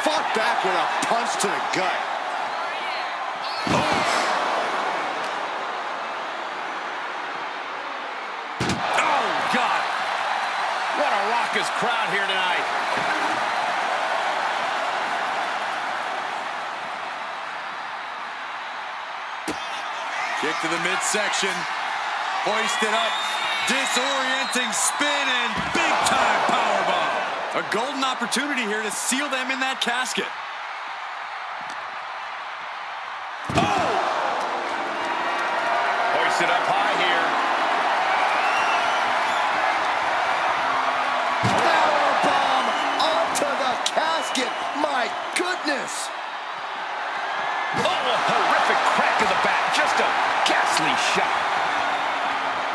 Fought back with a punch to the gut. raucous crowd here tonight. Kick to the midsection. Hoisted up. Disorienting spin and big-time powerbomb. A golden opportunity here to seal them in that casket. Oh! Hoisted up high here. Powerbomb onto the casket. My goodness. Oh, a horrific crack of the back. Just a ghastly shot.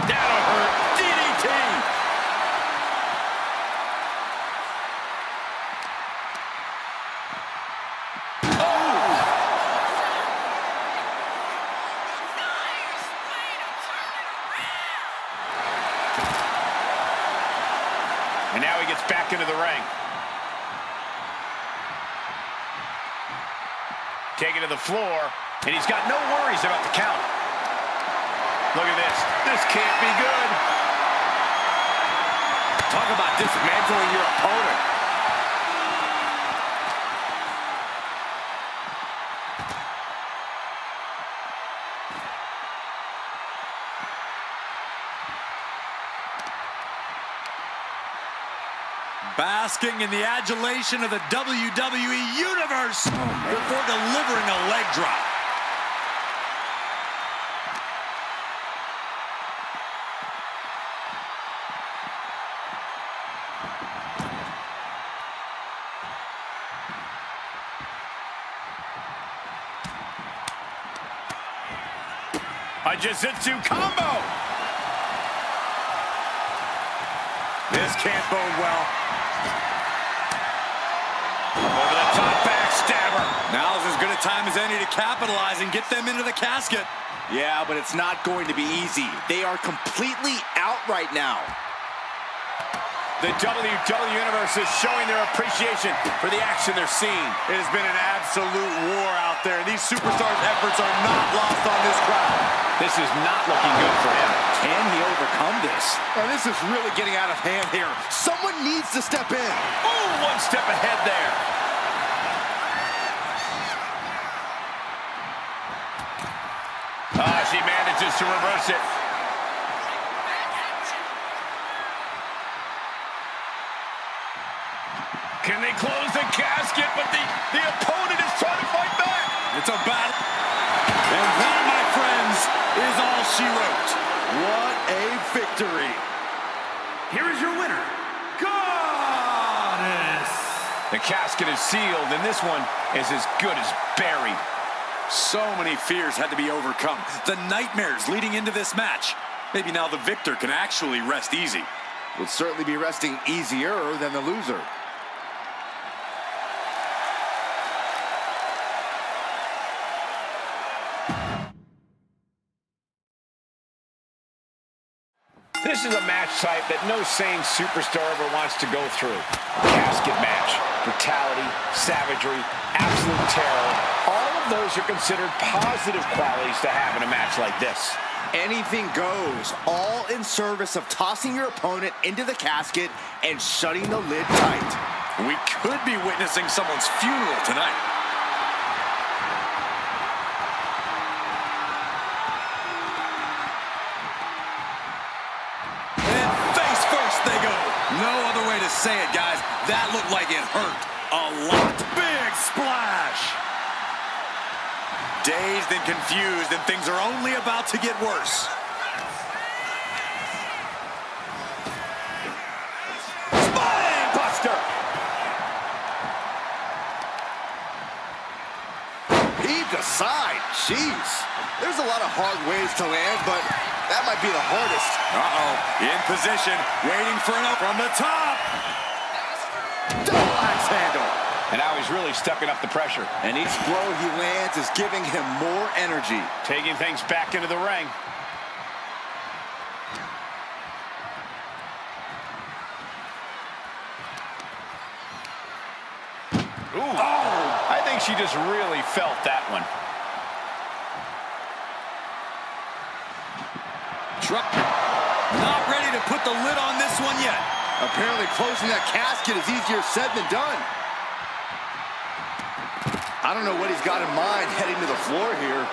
That'll hurt. DDT. Oh! And now he gets back into the ring. Taken to the floor, and he's got no worries about the count. Look at this. This can't be good. Talk about dismantling your opponent. Basking in the adulation of the WWE Universe before delivering a leg drop. A jiu-jitsu combo. This can't bode well. Over the top backstabber. Now's as good a time as any to capitalize and get them into the casket. Yeah, but it's not going to be easy. They are completely out right now. The WWE Universe is showing their appreciation for the action they're seeing. It has been an absolute war out there. These superstars' efforts are not lost on this crowd. This is not looking good for him. Can he overcome this? This is really getting out of hand here. Someone needs to step in. Oh, one step ahead there. She manages to reverse it. Can they close the casket? But the opponent is trying to fight back. It's a battle. And that, my friends, is all she wrote. What a victory. Here is your winner, Goddess. The casket is sealed, and this one is as good as buried. So many fears had to be overcome. The nightmares leading into this match. Maybe now the victor can actually rest easy. Would certainly be resting easier than the loser. This is a match type that no sane superstar ever wants to go through. Casket match, brutality, savagery, absolute terror. All of those are considered positive qualities to have in a match like this. Anything goes, all in service of tossing your opponent into the casket and shutting the lid tight. We could be witnessing someone's funeral tonight. And face first they go. No other way to say it, guys. That looked like it hurt a lot. Big splash. Dazed and confused, and things are only about to get worse. Spine buster! Heaved aside, jeez. There's a lot of hard ways to land, but that might be the hardest. Uh-oh, in position, waiting for an from the top. Double axe handle. And now he's really stepping up the pressure. And each blow he lands is giving him more energy. Taking things back into the ring. Ooh. Oh! I think she just really felt that one. Not ready to put the lid on this one yet. Apparently closing that casket is easier said than done. I don't know what he's got in mind heading to the floor here.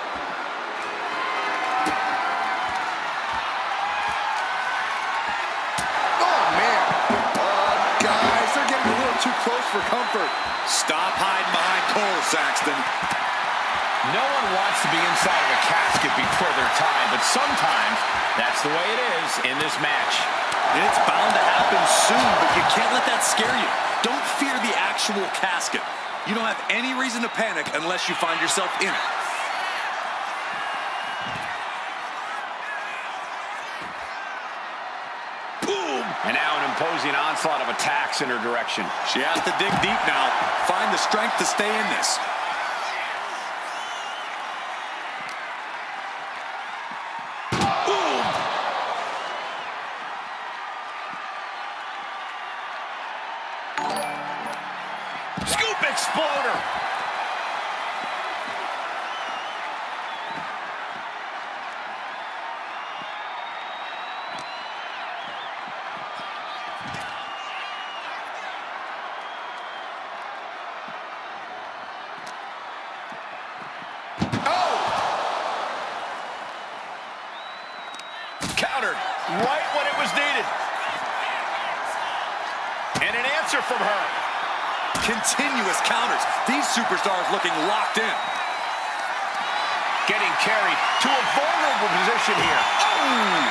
Oh, man. Guys, they're getting a little too close for comfort. Stop hiding behind Cole, Saxton. No one wants to be inside of a casket before their time, but sometimes that's the way it is in this match. And it's bound to happen soon, but you can't let that scare you. Don't fear the actual casket. You don't have any reason to panic unless you find yourself in it. Boom! And now an imposing onslaught of attacks in her direction. She has to dig deep now. Find the strength to stay in this. Scoop exploder! Countered right when it was needed. And an answer from her. Continuous counters. These superstars looking locked in. Getting carried to a vulnerable position here. Oh!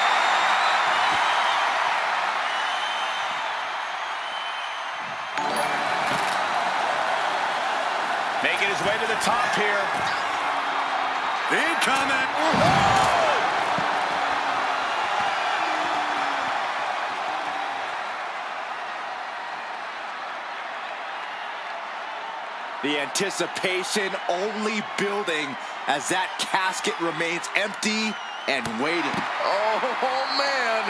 Making his way to the top here. Incoming. Oh! The anticipation only building as that casket remains empty and waiting. Oh, man.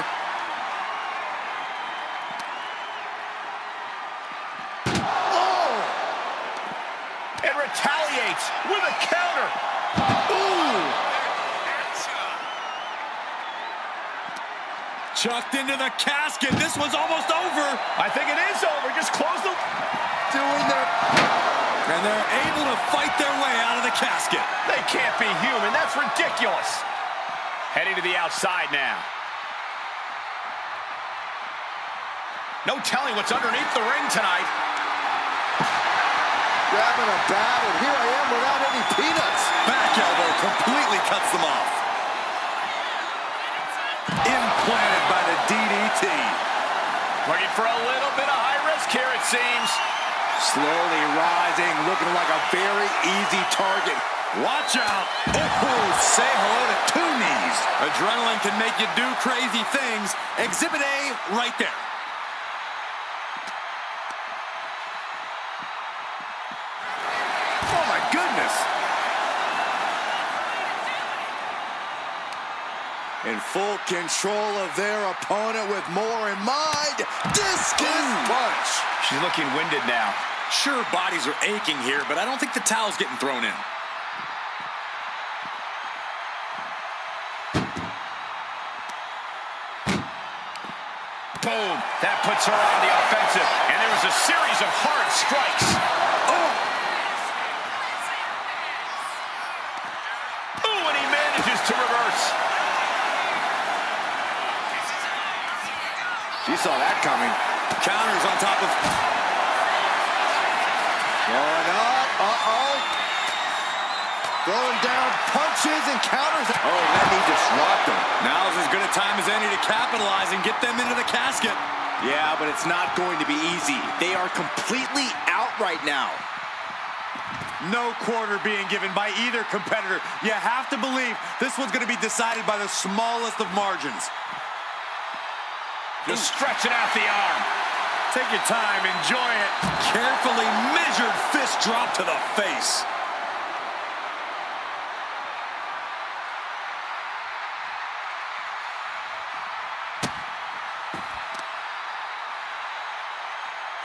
Oh! And retaliates with a counter. Ooh! Chucked into the casket. This one's almost over. I think it is over. Just close the... Doing their... And they're able to fight their way out of the casket. They can't be human. That's ridiculous. Heading to the outside now. No telling what's underneath the ring tonight. Grabbing a bat, and here I am without any peanuts. Back elbow completely cuts them off. Implanted by the DDT. Looking for a little bit of high risk here, it seems. Slowly rising, looking like a very easy target. Watch out. Oh, say hello to two knees. Adrenaline can make you do crazy things. Exhibit A right there. Oh, my goodness. In full control of their opponent with more in mind. Discus punch. She's looking winded now. Sure, bodies are aching here, but I don't think the towel's getting thrown in. Boom. That puts her on the offensive. And there was a series of hard strikes. Oh! Ooh, and he manages to reverse. She saw that coming. Counters on top of... Going up. Uh-oh. Throwing down punches and counters. Oh, let me disrupt them. Now's as good a time as any to capitalize and get them into the casket. Yeah, but it's not going to be easy. They are completely out right now. No quarter being given by either competitor. You have to believe this one's going to be decided by the smallest of margins. Just stretching out the arm. Take your time, enjoy it. Carefully measured fist drop to the face.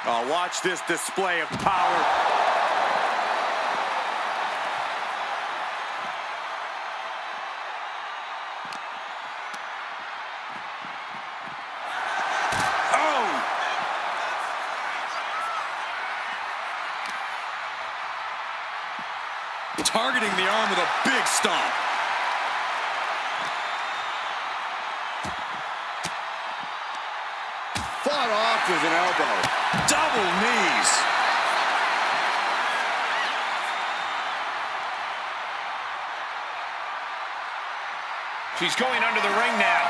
Oh, watch this display of power. Targeting the arm with a big stomp. Fought off with an elbow. Double knees. She's going under the ring now.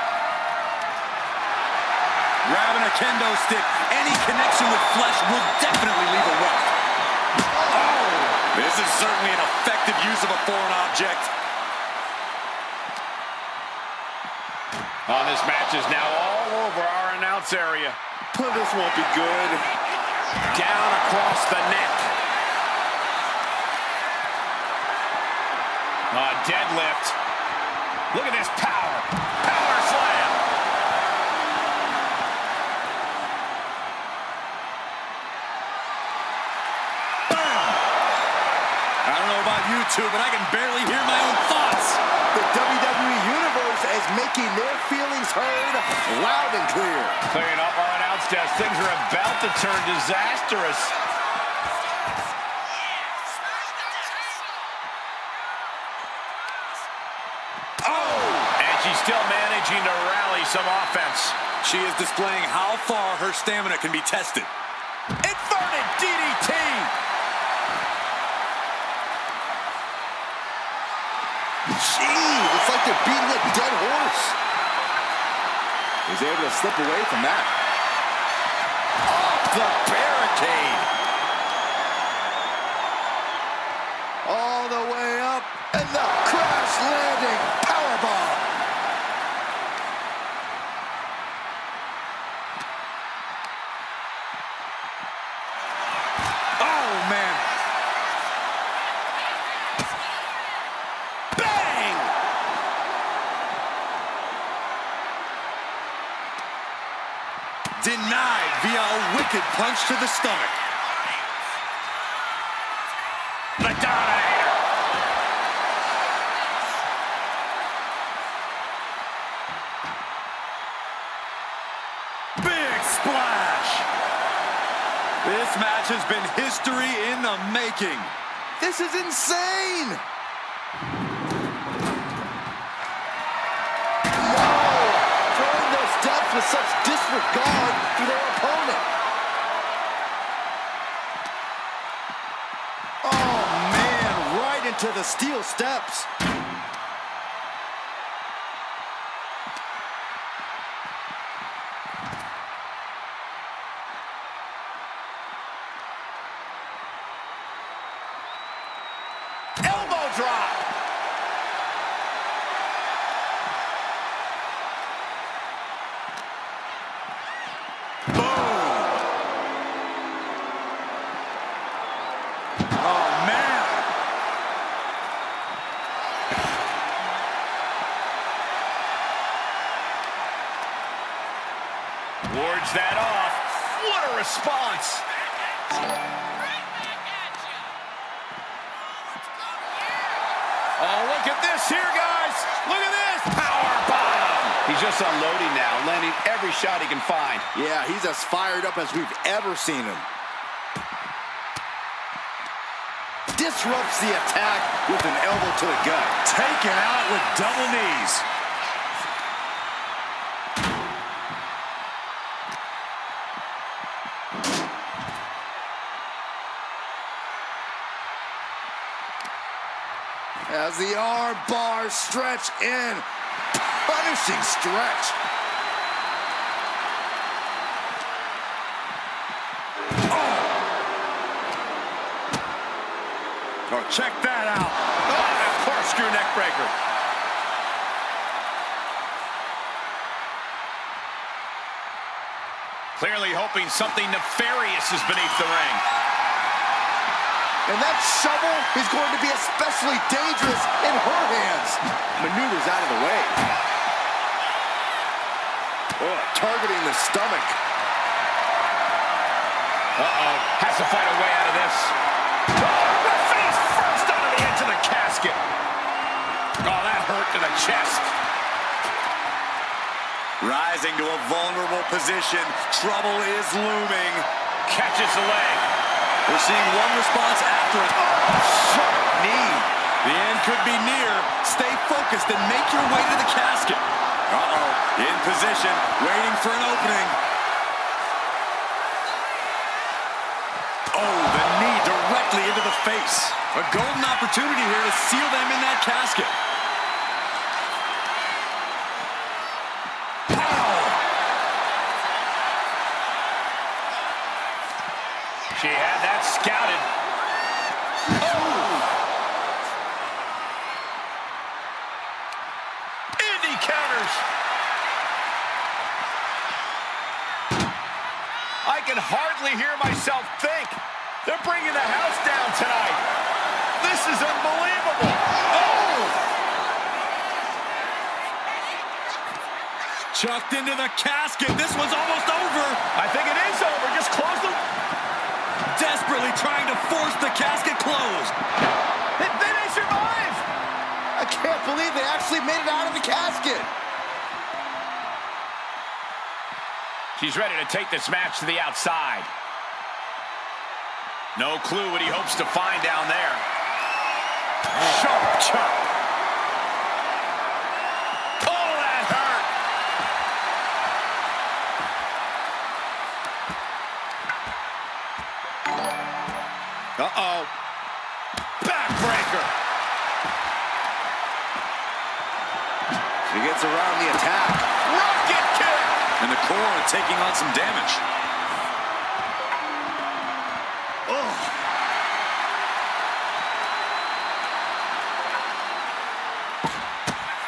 Grabbing a kendo stick. Any connection with flesh will definitely leave a welt. Oh! This is certainly an effective use of a foreign object. Oh, this match is now all over our announce area. This won't be good. Down across the neck. Deadlift. Look at this power. Power slam. Bam! I don't know about you two, but I can barely hear my own thoughts. The WWE Universe is making their feelings heard loud and clear. Clearing up our announce desk. Things are about to turn disastrous. She's still managing to rally some offense. She is displaying how far her stamina can be tested. Inverted DDT! Jeez, it's like they're beating a dead horse. He's able to slip away from that. Off the barricade! All the way up, and the crash landing powerbomb. Denied via a wicked punch to the stomach. The Dominator. Big splash. This match has been history in the making. This is insane. With such disregard for their opponent. Oh, man, right into the steel steps. Elbow drop. Wards that off. What a response. Oh, look at this here, guys. Look at this. Power bomb. He's just unloading now, landing every shot he can find. Yeah, he's as fired up as we've ever seen him. Disrupts the attack with an elbow to the gut. Taken out with double knees. As the arm bars stretch in. Punishing stretch. Oh, check that out. Oh, that corkscrew neck breaker. Clearly hoping something nefarious is beneath the ring. And that shovel is going to be especially dangerous in her hands. Maneuvers out of the way. Oh, targeting the stomach. Uh-oh. Has to find a way out of this. Oh, face first onto the edge of the casket. Oh, that hurt to the chest. Rising to a vulnerable position. Trouble is looming. Catches the leg. We're seeing one response after it. Sharp knee. could be near. Stay focused and make your way to the casket. In position, waiting for an opening. Oh, the knee directly into the face. A golden opportunity here to seal them in that casket. She had that scouted. Oh! Indy counters. I can hardly hear myself think. They're bringing the house down tonight. This is unbelievable. Oh! Chucked into the casket. This one's almost over. I think it is over. Just close the... Desperately trying to force the casket closed. They survive. I can't believe they actually made it out of the casket. She's ready to take this match to the outside. No clue what he hopes to find down there. Sharp chop. Oh, that hurt. Uh-oh. Backbreaker. She gets around the attack. Rocket kick. And the core taking on some damage.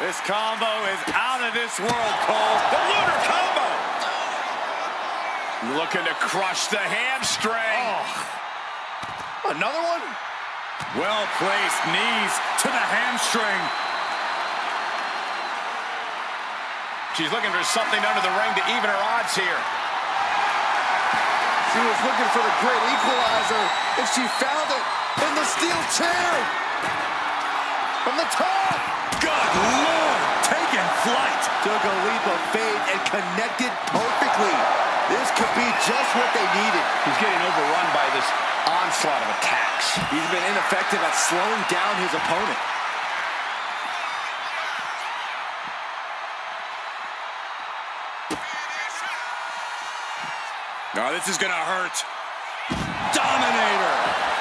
This combo is out of this world, Cole. The lunar combo. Looking to crush the hamstring. Oh. Another one? Well-placed knees to the hamstring. She's looking for something under the ring to even her odds here. She was looking for the great equalizer, and she found it in the steel chair. From the top. Good Lord, taking flight. Took a leap of faith and connected perfectly. This could be just what they needed. He's getting overrun by this onslaught of attacks. He's been ineffective at slowing down his opponent. Oh, this is gonna hurt. Dominator.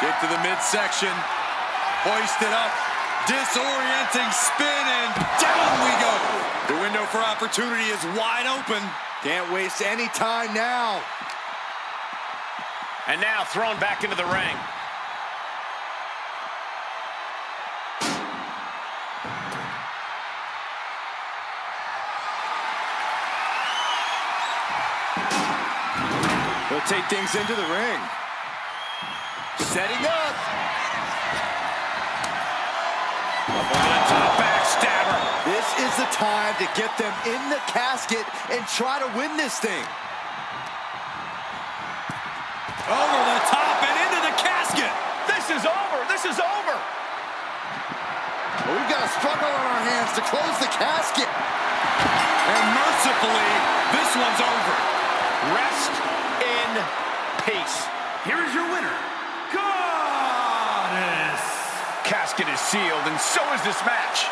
Kick to the midsection. Hoisted up. Disorienting spin, and down we go. The window for opportunity is wide open. Can't waste any time now. And now thrown back into the ring. They'll take things into the ring. Setting up. Up over the top, backstabber. This is the time to get them in the casket and try to win this thing. Over the top and into the casket. This is over. This is over. Well, we've got a struggle on our hands to close the casket. And mercifully, this one's over. Rest in peace. Here is your winner, Goddess. Casket is sealed, and so is this match.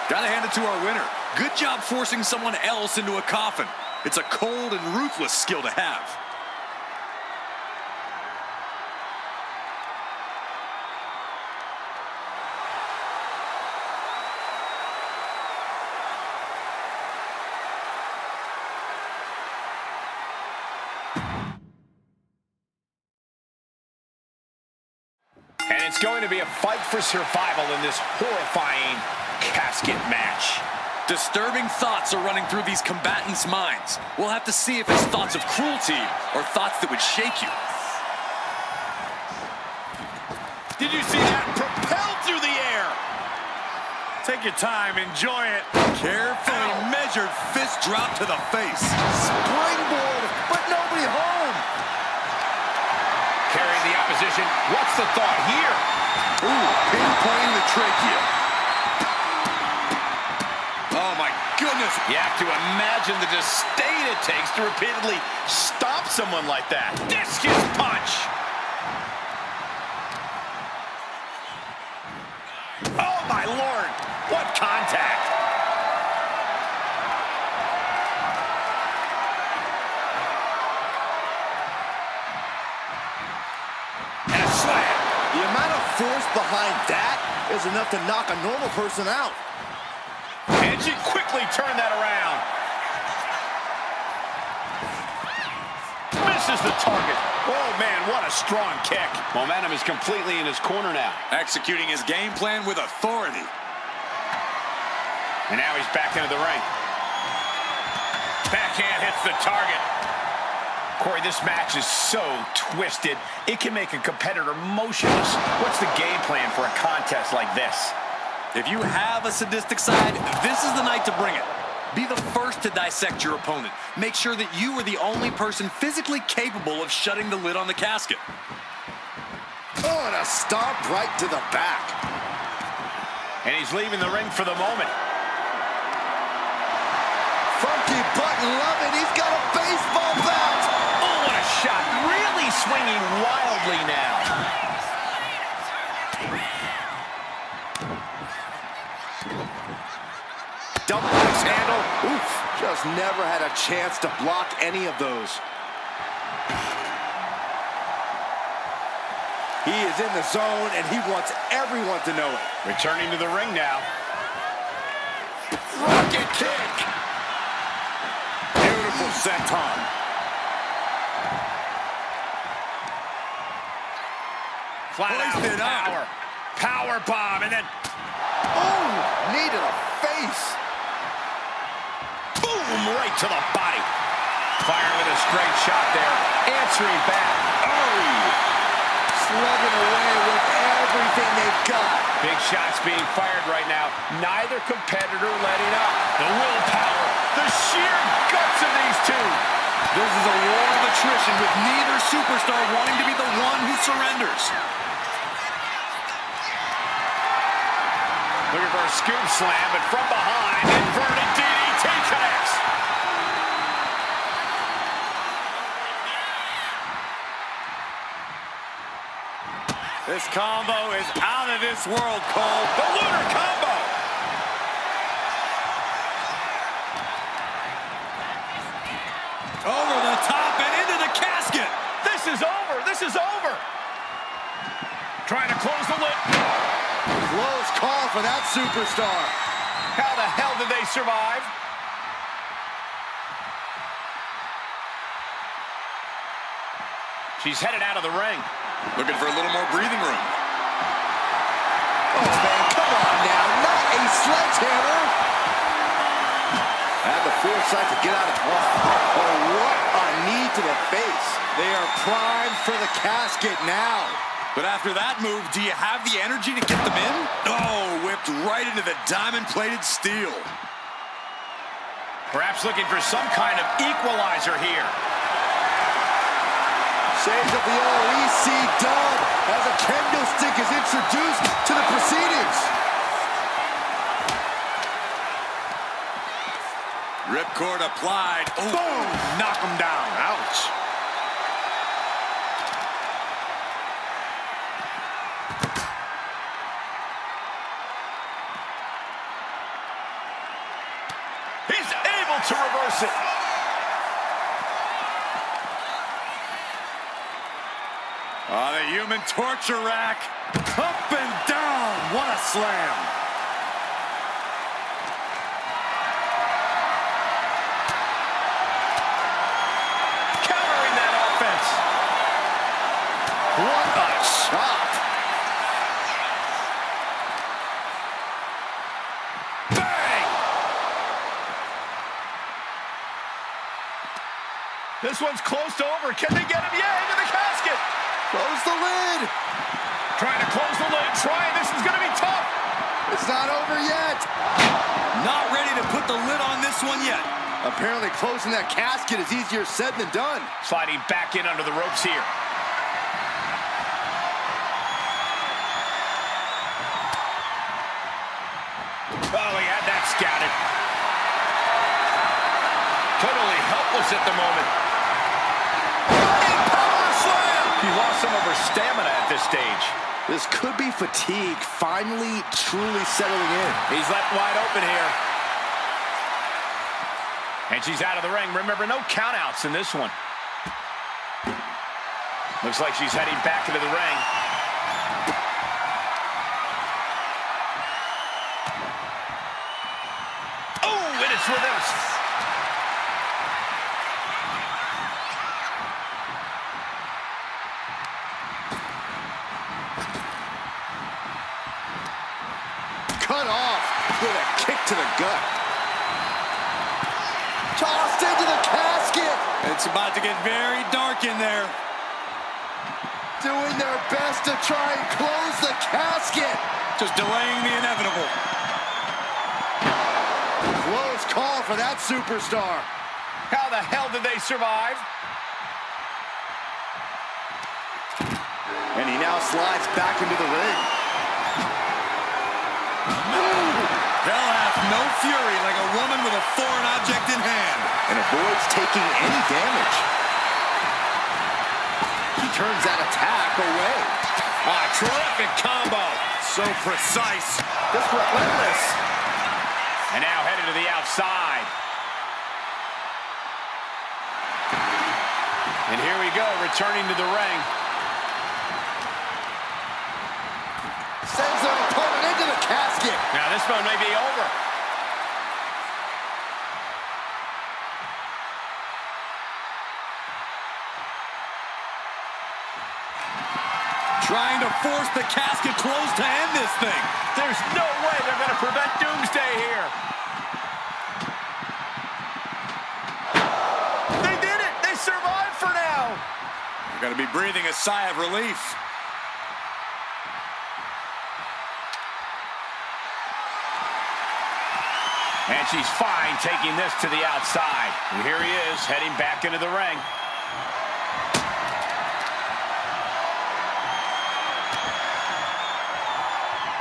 Gotta hand it to our winner. Good job forcing someone else into a coffin. It's a cold and ruthless skill to have. And it's going to be a fight for survival in this horrifying casket match. Disturbing thoughts are running through these combatants' minds. We'll have to see if it's thoughts of cruelty or thoughts that would shake you. Did you see that? Propelled through the air. Take your time, enjoy it. Carefully measured fist drop to the face. Springboard, but nobody home. Carrying the opposition. What's the thought here? Ooh, pinpointing the trachea. Oh, my goodness. You have to imagine the disdain it takes to repeatedly stop someone like that. Discus punch. Oh, my Lord. What contact. And a slam. The amount of force behind that is enough to knock a normal person out. And she quickly turned that around. Misses the target. Oh, man, what a strong kick. Momentum is completely in his corner now. Executing his game plan with authority. And now he's back into the ring. Backhand hits the target. Corey, this match is so twisted, it can make a competitor motionless. What's the game plan for a contest like this? If you have a sadistic side, this is the night to bring it. Be the first to dissect your opponent. Make sure that you are the only person physically capable of shutting the lid on the casket. Oh, and a stomp right to the back. And he's leaving the ring for the moment. Funky button, love it. He's got a baseball bat. Oh, what a shot. Really swinging wildly now. Double axe handle. Oof. Just never had a chance to block any of those. He is in the zone, and he wants everyone to know it. Returning to the ring now. Rocket kick. Beautiful senton. Flat Hoisted out power. Power bomb, and then Oh, knee to the face. boom, right to the body. Firing with a straight shot there. Answering back. Oh! Slugging away with everything they've got. Big shots being fired right now. Neither competitor letting up. The willpower, the sheer guts of these two. This is a war of attrition with neither superstar wanting to be the one who surrenders. Looking for a scoop slam, but from behind, inverted DDT connects. This combo is out of this world, Cole. The lunar combo. Over the top and into the casket. This is over. This is over. Trying to close the lid. Close call for that superstar. How the hell did they survive? She's headed out of the ring. Looking for a little more breathing room. Oh, man, come on now. Not a sledgehammer. Had the foresight to get out of it. Oh, what a knee to the face. They are primed for the casket now. But after that move, do you have the energy to get them in? Oh, whipped right into the diamond-plated steel. Perhaps looking for some kind of equalizer here. Shades of the OEC dub as a kendo stick is introduced to the proceedings. Ripcord applied. Ooh. Boom! Knock him down. Ouch. He's able to reverse it. Oh, the human torture rack. Up and down. What a slam. Countering that offense. What a shot. Bang! This one's close to over. Can they get him? Yeah, into the casket. Close the lid. Trying to close the lid. Trying. This is going to be tough. It's not over yet. Not ready to put the lid on this one yet. Apparently closing that casket is easier said than done. Sliding back in under the ropes here. Oh, he had that scouted. Totally helpless at the moment. Power slam! She lost some of her stamina at this stage. This could be fatigue finally truly settling in. He's left wide open here. And she's out of the ring. Remember, no countouts in this one. Looks like she's heading back into the ring. Oh, and it's reversed. Cut off with a kick to the gut. Tossed into the casket. It's about to get very dark in there. Doing their best to try and close the casket. Just delaying the inevitable. Close call for that superstar. How the hell did they survive? And he now slides back into the ring. Hell hath no fury like a woman with a foreign object in hand. And avoids taking any damage. He turns that attack away. Ah, terrific combo. So precise. Just relentless. And now headed to the outside. And here we go, returning to the ring. Sends their opponent into the casket. Now this one may be over. Trying to force the casket closed to end this thing. There's no way they're going to prevent Doomsday here. They did it. They survived for now. You're going to be breathing a sigh of relief. And she's fine taking this to the outside. And here he is, heading back into the ring.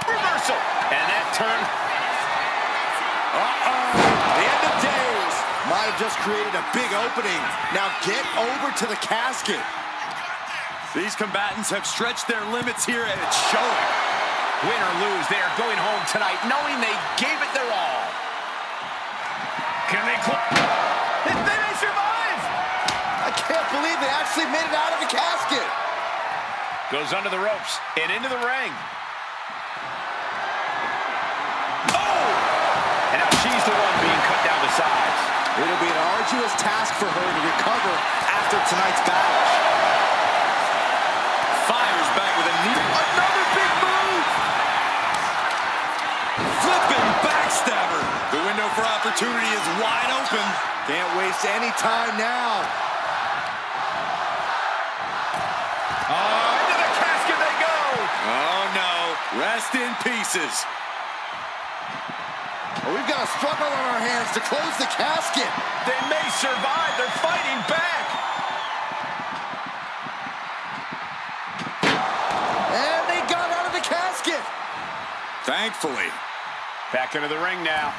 Reversal. And that turn. The end of days. Might have just created a big opening. Now get over to the casket. These combatants have stretched their limits here, and it's showing. Win or lose, they are going home tonight knowing they gave it their all. Can they They may survive! I can't believe they actually made it out of the casket. Goes under the ropes and into the ring. Oh! And now she's the one being cut down to size. It'll be an arduous task for her to recover after tonight's battle. Fires back with a knee. Another big move! Flipping backstabber. The window for opportunity is wide open. Can't waste any time now. Into the casket they go! Oh, no. Rest in pieces. Well, we've got a struggle on our hands to close the casket. They may survive. They're fighting back. And they got out of the casket. Thankfully. Back into the ring now.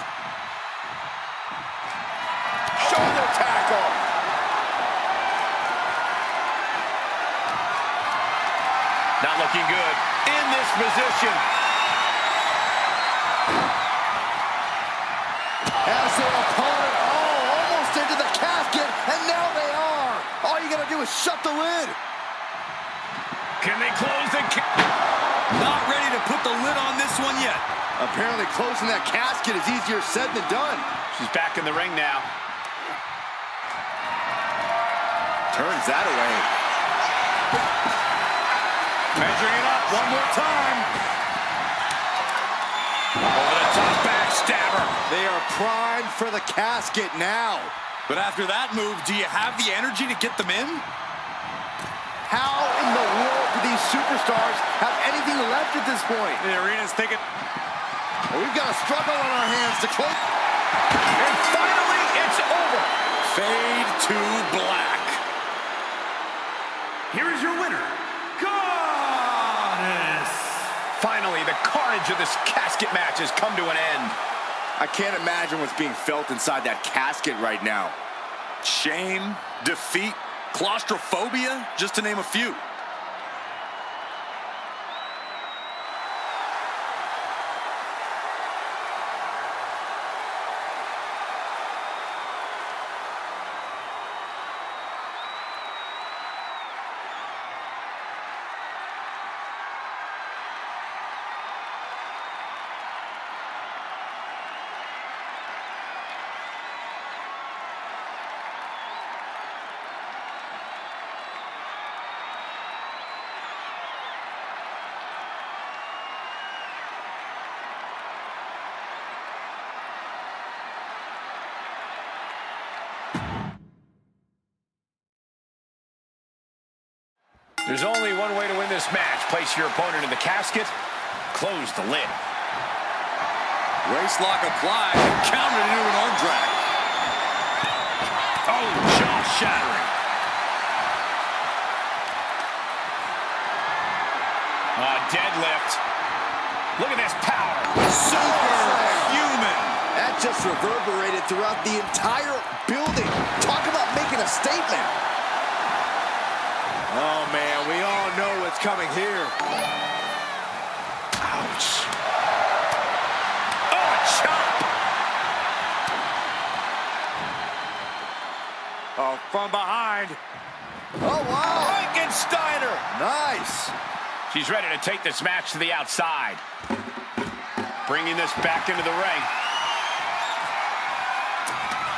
Shoulder tackle. Not looking good in this position. As their opponent, almost into the casket, and now they are. All you gotta do is shut the lid. Can they close the Not ready to put the lid on this one yet. Apparently closing that casket is easier said than done. She's back in the ring now. Turns that away. Measuring it up one more time. Over the top backstabber. They are primed for the casket now. But after that move, do you have the energy to get them in? How in the world do these superstars have anything left at this point? The arena's thinking. Well, we've got a struggle on our hands to close. And finally, it's over. Fade to black. Here is your winner, Goddess. Finally, the carnage of this casket match has come to an end. I can't imagine what's being felt inside that casket right now. Shame, defeat, claustrophobia, just to name a few. There's only one way to win this match. Place your opponent in the casket, close the lid. Waist lock applied, countered into an arm drag. Oh, jaw-shattering. Deadlift. Look at this power. Superhuman. That just reverberated throughout the entire building. Talk about making a statement. Oh, man, we all know what's coming here. Ouch. Oh, a chop. Oh, from behind. Oh, wow. Frankensteiner. Nice. She's ready to take this match to the outside. Bringing this back into the ring.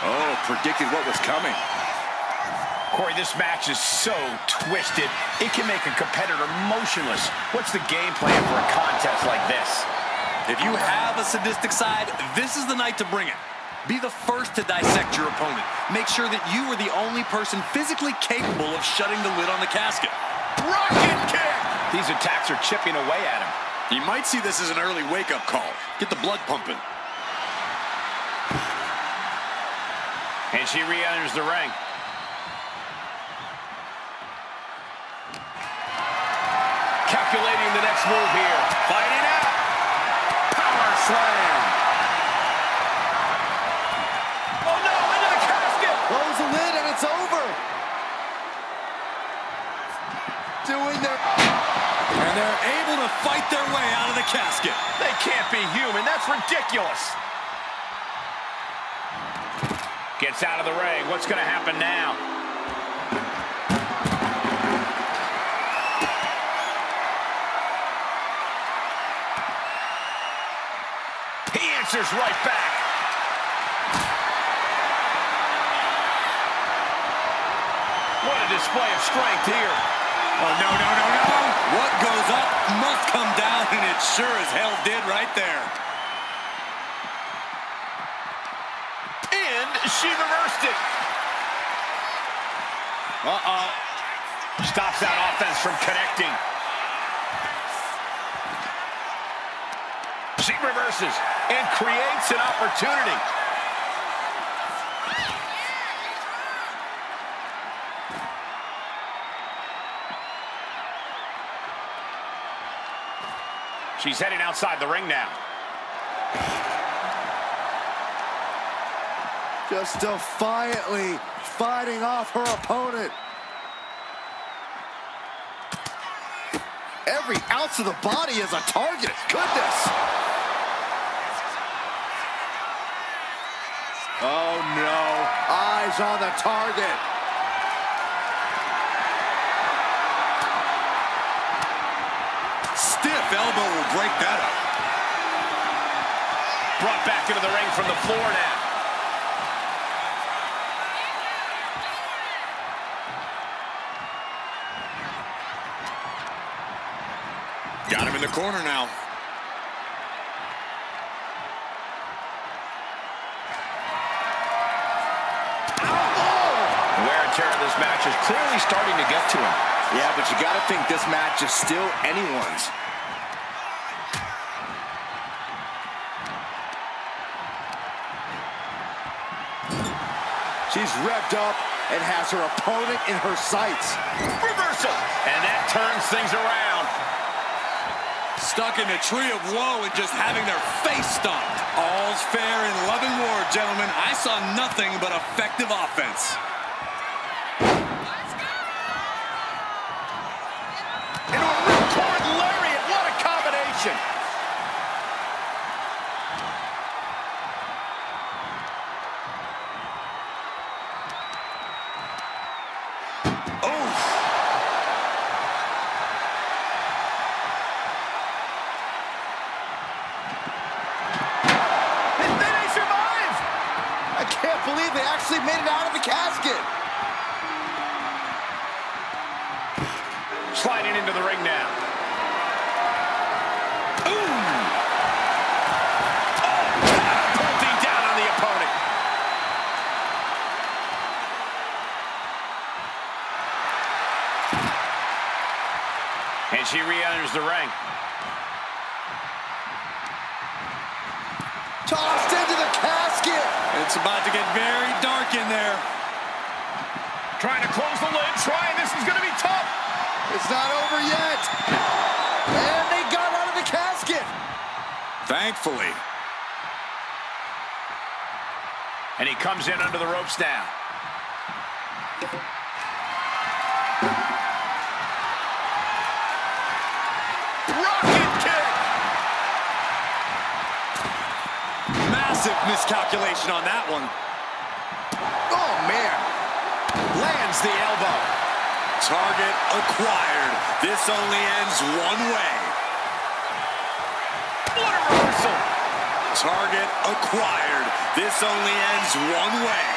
Oh, predicted what was coming. Corey, this match is so twisted, it can make a competitor motionless. What's the game plan for a contest like this? If you have a sadistic side, this is the night to bring it. Be the first to dissect your opponent. Make sure that you are the only person physically capable of shutting the lid on the casket. Rocket kick! These attacks are chipping away at him. You might see this as an early wake-up call. Get the blood pumping. And she re-enters the ring. Calculating the next move here. Fighting out. Power slam. Oh no, into the casket. Close the lid and it's over. Doing their... And they're able to fight their way out of the casket. They can't be human. That's ridiculous. Gets out of the ring. What's going to happen now? He answers right back. What a display of strength here. Oh, no, no, no, no. What goes up must come down, and it sure as hell did right there. And she reversed it. Uh-oh. Stops that offense from connecting. She reverses and creates an opportunity. She's heading outside the ring now. Just defiantly fighting off her opponent. Every ounce of the body is a target. Goodness. Oh, no. Eyes on the target. Stiff elbow will break that up. Brought back into the ring from the floor now. Got him in the corner now. Wear and tear of this match is clearly starting to get to him. Yeah, but you got to think this match is still anyone's. She's revved up and has her opponent in her sights. Reversal. And that turns things around. Stuck in a tree of woe and just having their face stomped. All's fair in love and war, gentlemen. I saw nothing but effective offense. Into a ripcord lariat. What a combination. I can't believe they actually made it out of the casket. Sliding into the ring now. Ooh! Oh, catapulting down on the opponent. And she re-enters the ring. Tossed into the casket. It's about to get very dark in there. Trying to close the lid. This is going to be tough. It's not over yet. And they got out of the casket. Thankfully. And he comes in under the ropes now. Rocket kick. Massive miscalculation on that one. Oh, man. Lands the elbow. Target acquired. This only ends one way. What a reversal. Target acquired. This only ends one way.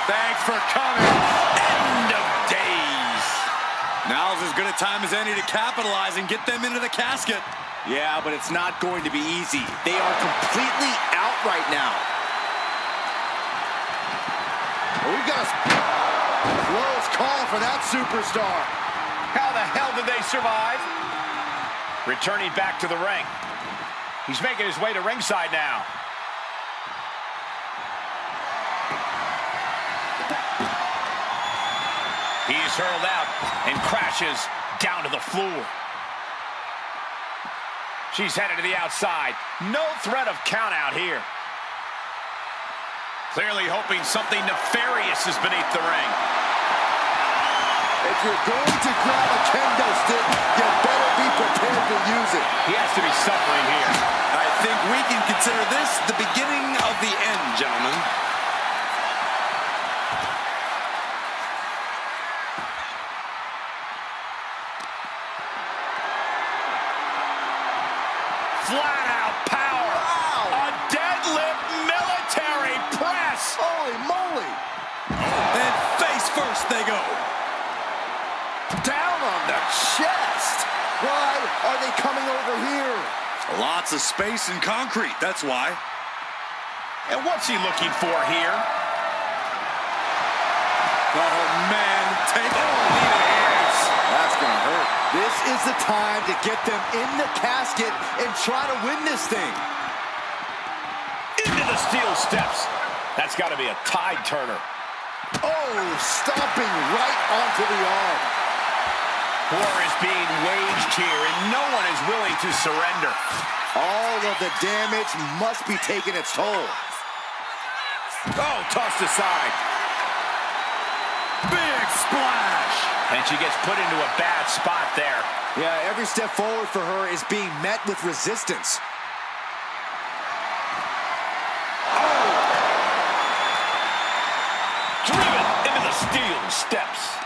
Thanks for coming. End of days. Now's as good a time as any to capitalize and get them into the casket. Yeah, but it's not going to be easy. They are completely out right now. We've got a close call for that superstar. How the hell did they survive? Returning back to the ring. He's making his way to ringside now. He's hurled out and crashes down to the floor. She's headed to the outside. No threat of count out here. Clearly hoping something nefarious is beneath the ring. If you're going to grab a kendo stick, you better be prepared to use it. He has to be suffering here. I think we can consider this the beginning of the end, gentlemen. Flat out power. Wow. A deadlift military press. Holy moly. And face first they go. Down on the chest. Why are they coming over here? Lots of space and concrete, that's why. And what's he looking for here? Oh, man. Take it. That's going to hurt. This is the time to get them in the casket and try to win this thing. Into the steel steps. That's got to be a tide turner. Oh, stomping right onto the arm. War is being waged here, and no one is willing to surrender. All of the damage must be taking its toll. Oh, tossed aside. Big splash. And she gets put into a bad spot there. Yeah, every step forward for her is being met with resistance. Driven into the steel steps.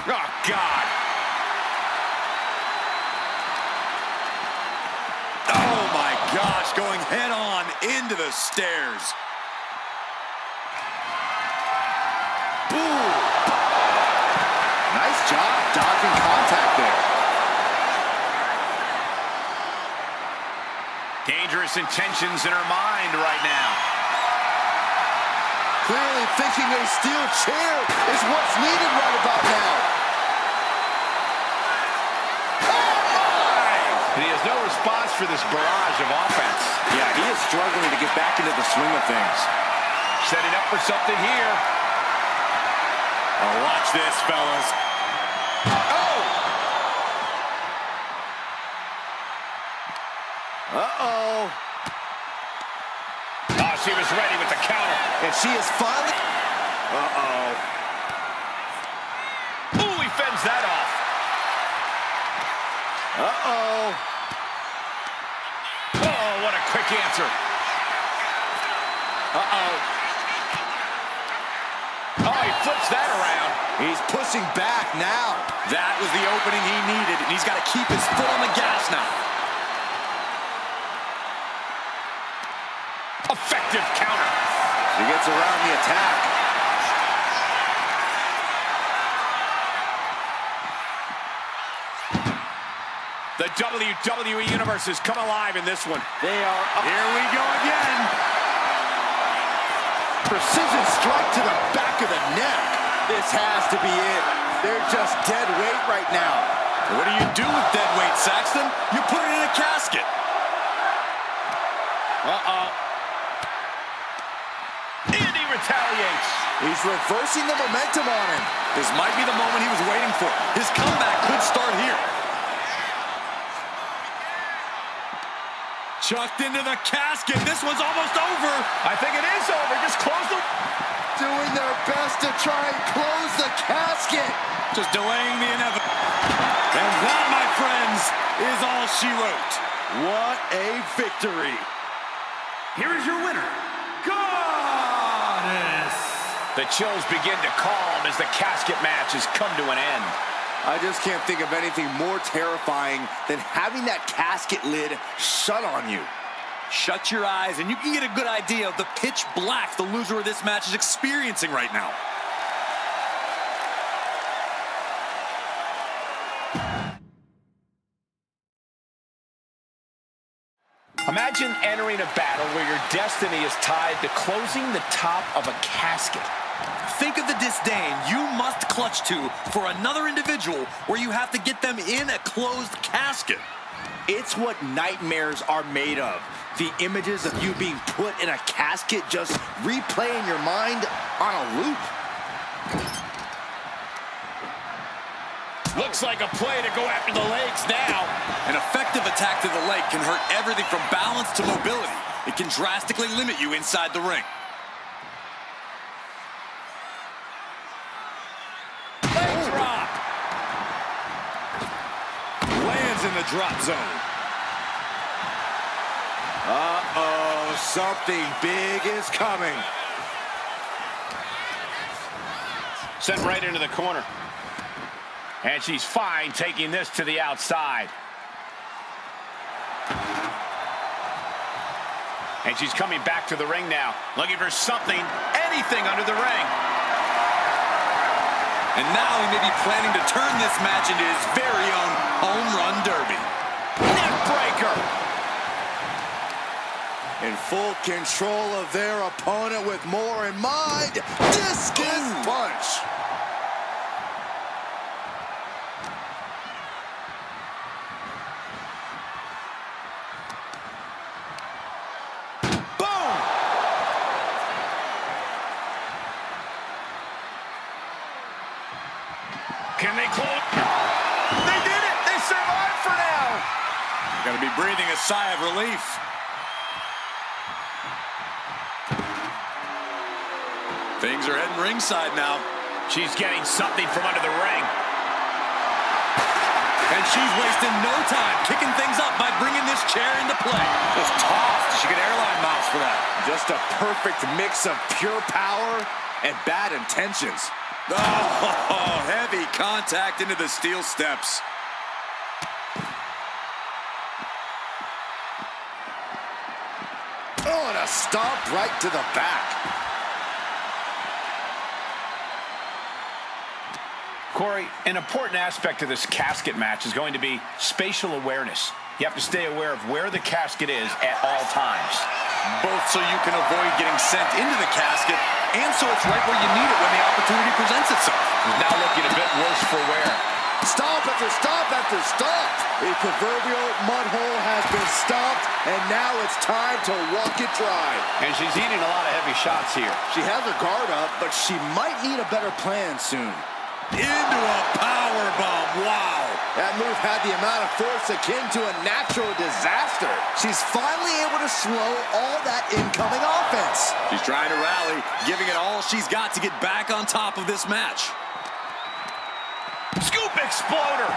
Oh, God. Oh, my gosh, going head on into the stairs. Ooh. Nice job dodging contact there. Dangerous intentions in her mind right now. Clearly thinking a steel chair is what's needed right about now. And he has no response for this barrage of offense. Yeah, he is struggling to get back into the swing of things. Setting up for something here. Oh, watch this, fellas. Oh! Uh-oh. Oh, she was ready with the counter. And she is finally... Uh-oh. Ooh, he fends that off. Uh-oh. Oh, what a quick answer. Uh-oh. Oh, he flips that around. He's pushing back now. That was the opening he needed, and he's got to keep his foot on the gas now. Effective counter. He gets around the attack. The WWE Universe has come alive in this one. They are up. Here we go again. Precision strike to the back of the neck. This has to be it. They're just dead weight right now. What do you do with dead weight, Saxton? You put it in a casket. Uh-oh. And he retaliates. He's reversing the momentum on him. This might be the moment he was waiting for. His comeback could start here. Chucked into the casket. This one's almost over. I think it is over. Just close the... Doing their best to try and close the casket. Just delaying the inevitable. And that, my friends, is all she wrote. What a victory. Here is your winner, Goddess. The chills begin to calm as the casket match has come to an end. I just can't think of anything more terrifying than having that casket lid shut on you. Shut your eyes, and you can get a good idea of the pitch black the loser of this match is experiencing right now. Imagine entering a battle where your destiny is tied to closing the top of a casket. Think of the disdain you must clutch to for another individual where you have to get them in a closed casket. It's what nightmares are made of. The images of you being put in a casket just replay in your mind on a loop. Looks like a play to go after the legs now. An effective attack to the leg can hurt everything from balance to mobility. It can drastically limit you inside the ring. Leg drop. Lands in the drop zone. Uh-oh, something big is coming. Sent right into the corner. And she's fine taking this to the outside. And she's coming back to the ring now, looking for something, anything under the ring. And now he may be planning to turn this match into his very own home run derby. Neck breaker. In full control of their opponent with more in mind. Discus punch. Boom! Can they close? They did it! They survived for now! Got to be breathing a sigh of relief. Things are heading ringside now. She's getting something from under the ring. And she's wasting no time kicking things up by bringing this chair into play. Just tossed. She get airline miles for that. Just a perfect mix of pure power and bad intentions. Oh, heavy contact into the steel steps. Oh, and a stomp right to the back. Corey, an important aspect of this casket match is going to be spatial awareness. You have to stay aware of where the casket is at all times. Both so you can avoid getting sent into the casket, and so it's right where you need it when the opportunity presents itself. He's now looking a bit worse for wear. Stomp after stomp after stomp. The proverbial mud hole has been stomped, and now it's time to walk it dry. And she's eating a lot of heavy shots here. She has her guard up, but she might need a better plan soon. Into a powerbomb. Wow. That move had the amount of force akin to a natural disaster. She's finally able to slow all that incoming offense. She's trying to rally, giving it all she's got to get back on top of this match. Scoop exploder.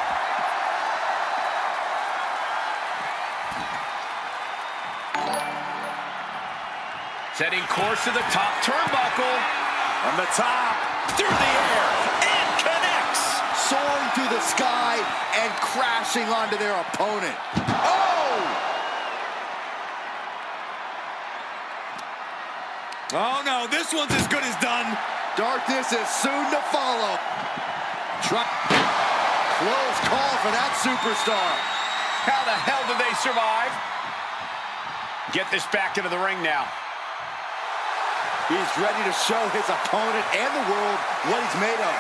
Setting course to the top turnbuckle. From the top, through the air, and connects. Soaring through the sky and crashing onto their opponent. Oh! Oh no, this one's as good as done. Darkness is soon to follow. Close call for that superstar. How the hell did they survive? Get this back into the ring now. He's ready to show his opponent and the world what he's made of.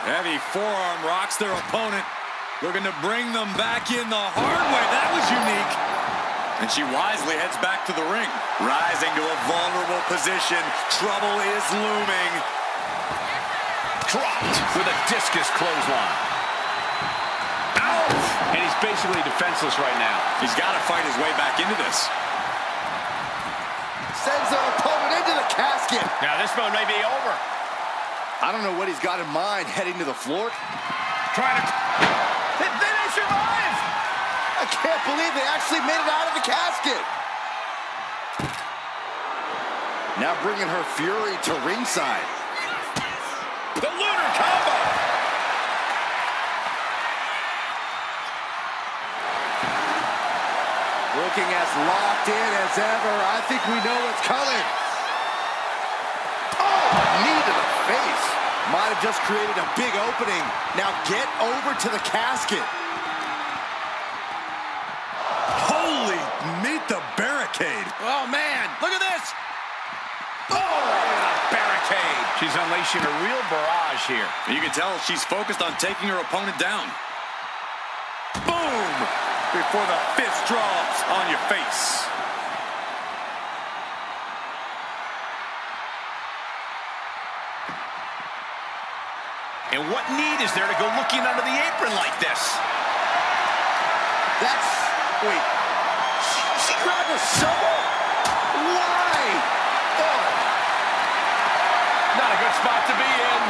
Heavy forearm rocks their opponent, looking to bring them back in the hard way. That was unique. And she wisely heads back to the ring, rising to a vulnerable position. Trouble is looming. Dropped with a discus clothesline. Ow! And he's basically defenseless right now. He's got to fight his way back into this. Sends their opponent into the casket. Now this one may be over. I don't know what he's got in mind heading to the floor. Trying to... Did they survive? I can't believe they actually made it out of the casket. Now bringing her fury to ringside. The lunar combo. Looking as locked in as ever. I think we know what's coming. Oh, knee to the face. Might have just created a big opening. Now get over to the casket. Holy, meet the barricade. Oh, man. Look at this. Oh, a barricade. She's unleashing a real barrage here. You can tell she's focused on taking her opponent down. Boom! Before the fist drops on your face. And what need is there to go looking under the apron like this? That's... Wait. She grabbed a shovel? Why? Oh. Not a good spot to be in.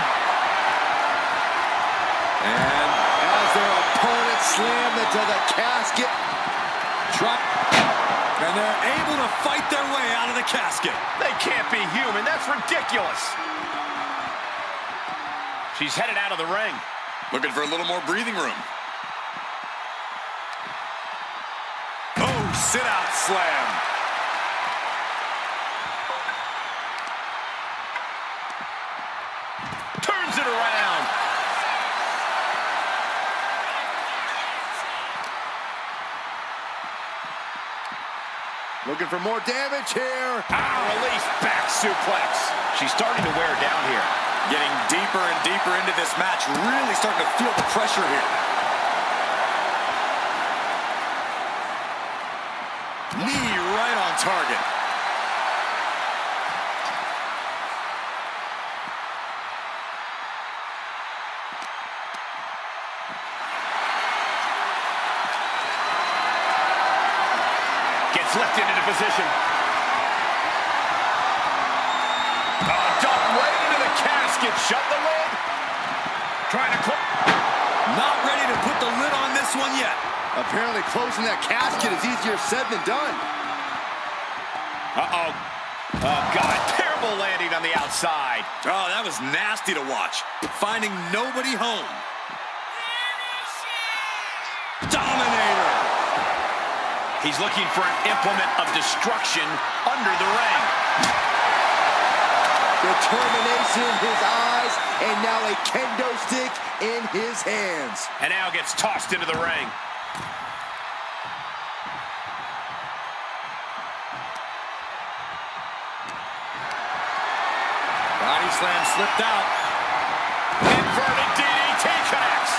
And as their opponent slammed into the casket. Drop. And they're able to fight their way out of the casket. They can't be human. That's ridiculous. She's headed out of the ring. Looking for a little more breathing room. Oh, sit-out slam. Turns it around. Looking for more damage here. Release back suplex. She's starting to wear down here. Getting deeper and deeper into this match. Really starting to feel the pressure here. Knee right on target. Gets lifted into position. Dump right into the casket. Shut the lid. Trying to close. Not ready to put the lid on this one yet. Apparently closing that casket is easier said than done. Uh-oh. Oh, God. Terrible landing on the outside. Oh, that was nasty to watch. Finding nobody home. Dominator. He's looking for an implement of destruction under the ring. The Determination in his eyes, and now a kendo stick in his hands. And now gets tossed into the ring. Body slam slipped out. Inverted DDT connects.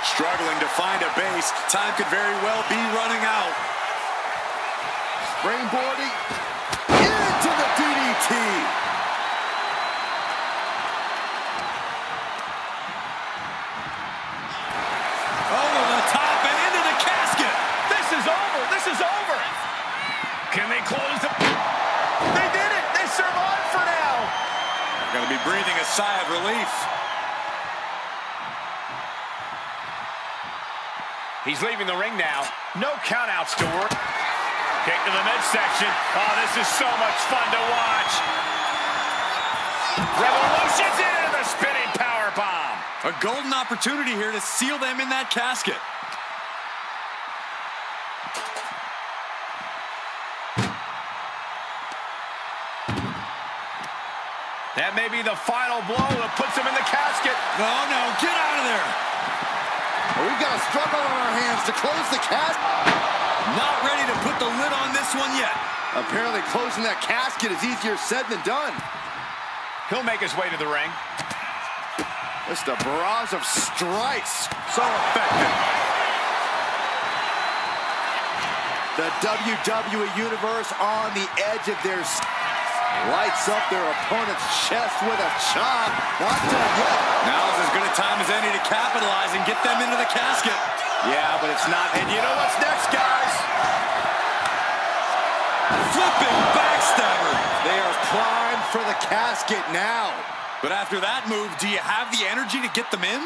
Struggling to find a base. Time could very well be running out. Springboarding into the DDT. Over the top and into the casket. This is over. This is over. Can they close the... They did it. They survived for now. Going to be breathing a sigh of relief. He's leaving the ring now. No countouts to work. Kick to the midsection. Oh, this is so much fun to watch. Revolutions into the spinning powerbomb. A golden opportunity here to seal them in that casket. That may be the final blow that puts him in the casket. Oh, no. Get out of there. Well, we've got a struggle on our hands to close the casket. Not ready to put the lid on this one yet. Apparently closing that casket is easier said than done. He'll make his way to the ring. Just a barrage of strikes. So effective. The WWE Universe on the edge of their lights up their opponent's chest with a chop. Not done yet. Now's as good a time as any to capitalize and get them into the casket. Yeah, but it's not. And you know what's next, guys? Flipping backstabber. They are primed for the casket now. But after that move, do you have the energy to get them in?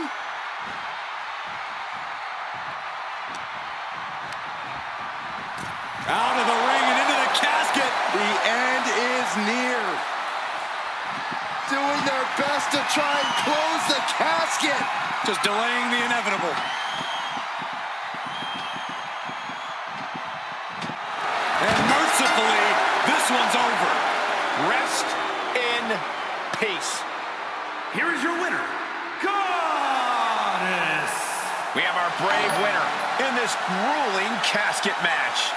Out of the ring and into the casket. The end is near. Doing their best to try and close the casket. Just delaying the inevitable. And mercifully, this one's over. Rest in peace. Here is your winner, Goddess. We have our brave winner in this grueling casket match.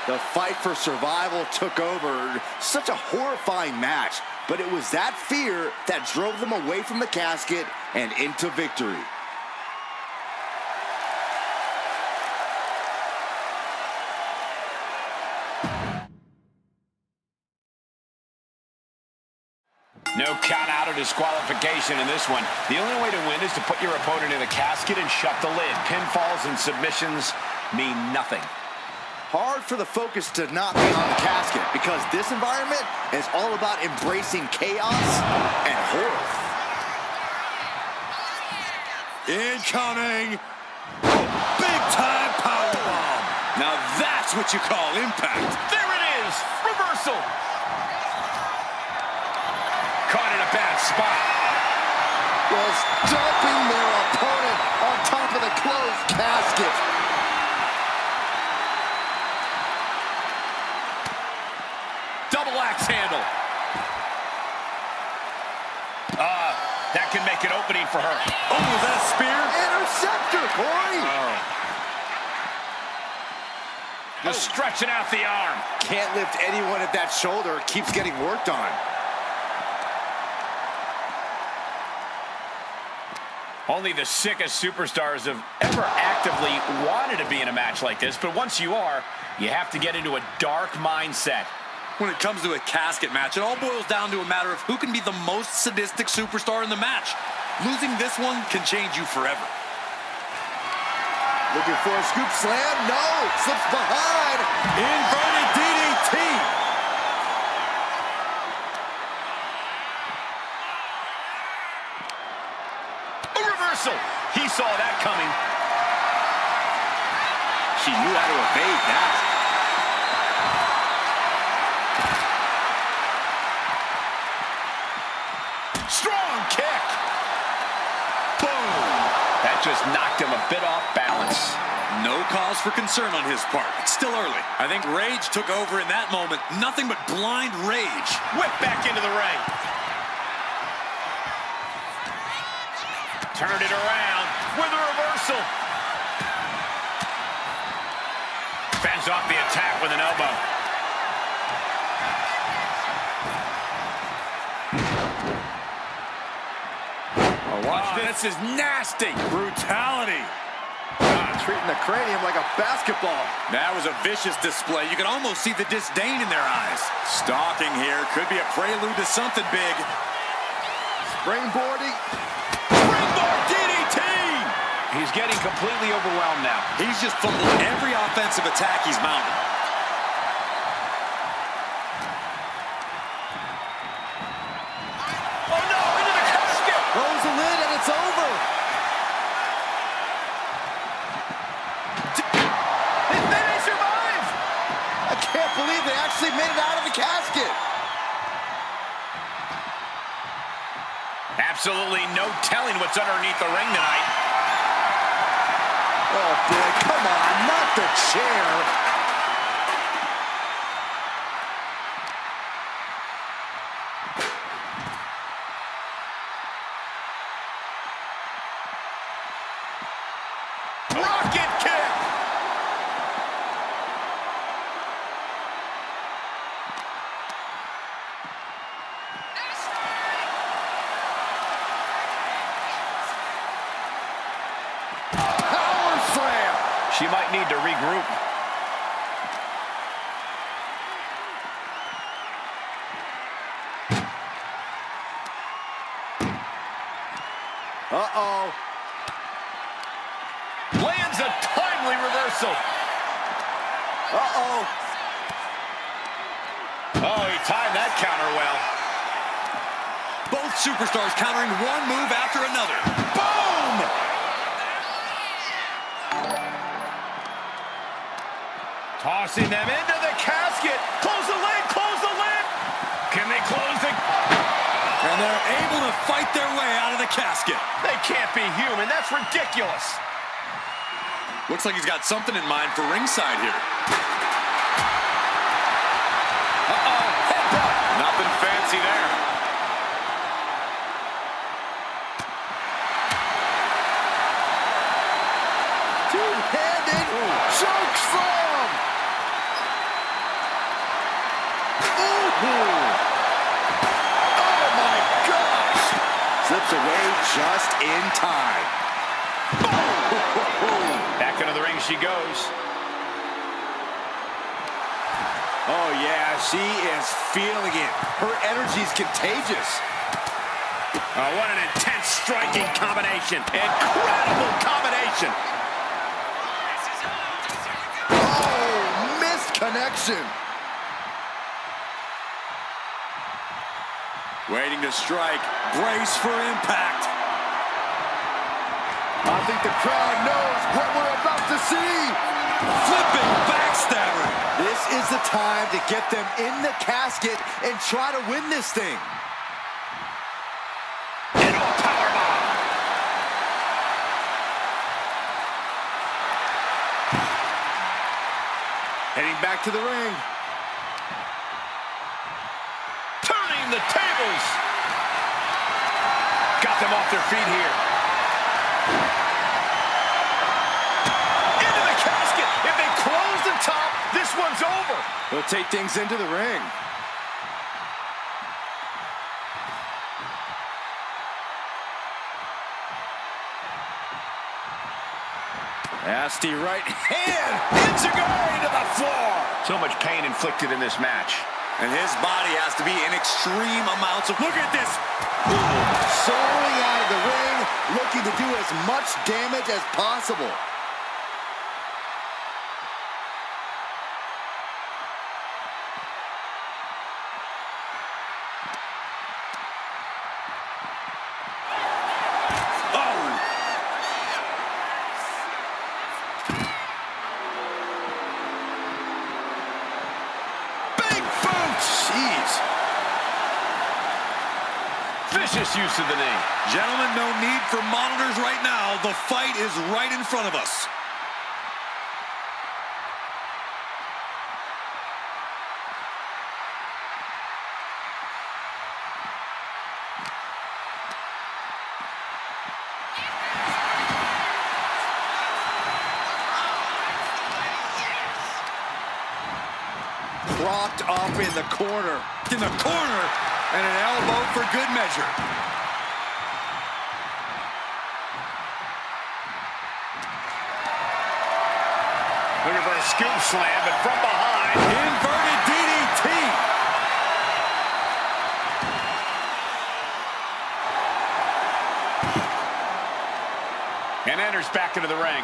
The fight for survival took over. Such a horrifying match, but it was that fear that drove them away from the casket and into victory. No count out or disqualification in this one. The only way to win is to put your opponent in the casket and shut the lid. Pinfalls and submissions mean nothing. Hard for the focus to not be on the casket because this environment is all about embracing chaos and horror. Incoming. Big time powerbomb. Now that's what you call impact. There it is. Reversal. Caught in a bad spot. Was dumping their opponent on top of the closed casket. Double axe handle. That can make an opening for her. Oh, was that a spear? Interceptor, Corey. Just stretching out the arm. Can't lift anyone at that shoulder. Keeps getting worked on. Only the sickest superstars have ever actively wanted to be in a match like this, but once you are, you have to get into a dark mindset. When it comes to a casket match, it all boils down to a matter of who can be the most sadistic superstar in the match. Losing this one can change you forever. Looking for a scoop slam. No, slips behind. Inverted DDT. A reversal. He saw that coming. She knew how to evade that. Strong kick. Boom. That just knocked him a bit off balance. No cause for concern on his part. It's still early. I think rage took over in that moment. Nothing but blind rage. Whip back into the ring. Turned it around with a reversal. Fends off the attack with an elbow. Oh, watch this. This is nasty. Brutality. Treating the cranium like a basketball. That was a vicious display. You can almost see the disdain in their eyes. Stalking here could be a prelude to something big. Springboarding. Springboard DDT! He's getting completely overwhelmed now. He's just fumbling every offensive attack he's mounted. Oh no, into the casket! Close the lid and it's over. They survived. I can't believe they actually made it out of the casket. Absolutely no telling what's underneath the ring tonight. Oh boy, come on, not the chair. Rocket kick! Power slam. She might need to regroup. Uh-oh. Lands a timely reversal. Uh-oh. Oh, he timed that counter well. Both superstars countering one move after another. Boom! Tossing them into the casket. Close the lid, close the lid. Can they close the... And they're able to fight their way out of the casket. They can't be human. That's ridiculous. Looks like he's got something in mind for ringside here. Uh-oh, headbutt. Nothing fancy there. Two-handed choke slam. Ooh. Oh my gosh. Slips away just in time. Back into the ring she goes. Oh yeah, she is feeling it. Her energy's contagious. Oh, what an intense striking combination. Incredible combination. Oh, missed connection. Waiting to strike. Brace for impact. I think the crowd knows what we're about to see. Flipping backstabber. This is the time to get them in the casket and try to win this thing. Into a powerbomb. Heading back to the ring. Turning the tables. Got them off their feet here. Into the casket. If they close the top, this one's over. They'll take things into the ring. Nasty right hand. Enziguri to the floor. So much pain inflicted in this match. And his body has to be in extreme amounts of... Look at this. Soaring out of the ring, looking to do as much damage as possible. Vicious use of the knee. Gentlemen, no need for monitors right now. The fight is right in front of us. propped up in the corner. In the corner, and an elbow for good measure. Looking for a scoop slam, but from behind. Inverted DDT. And enters back into the ring.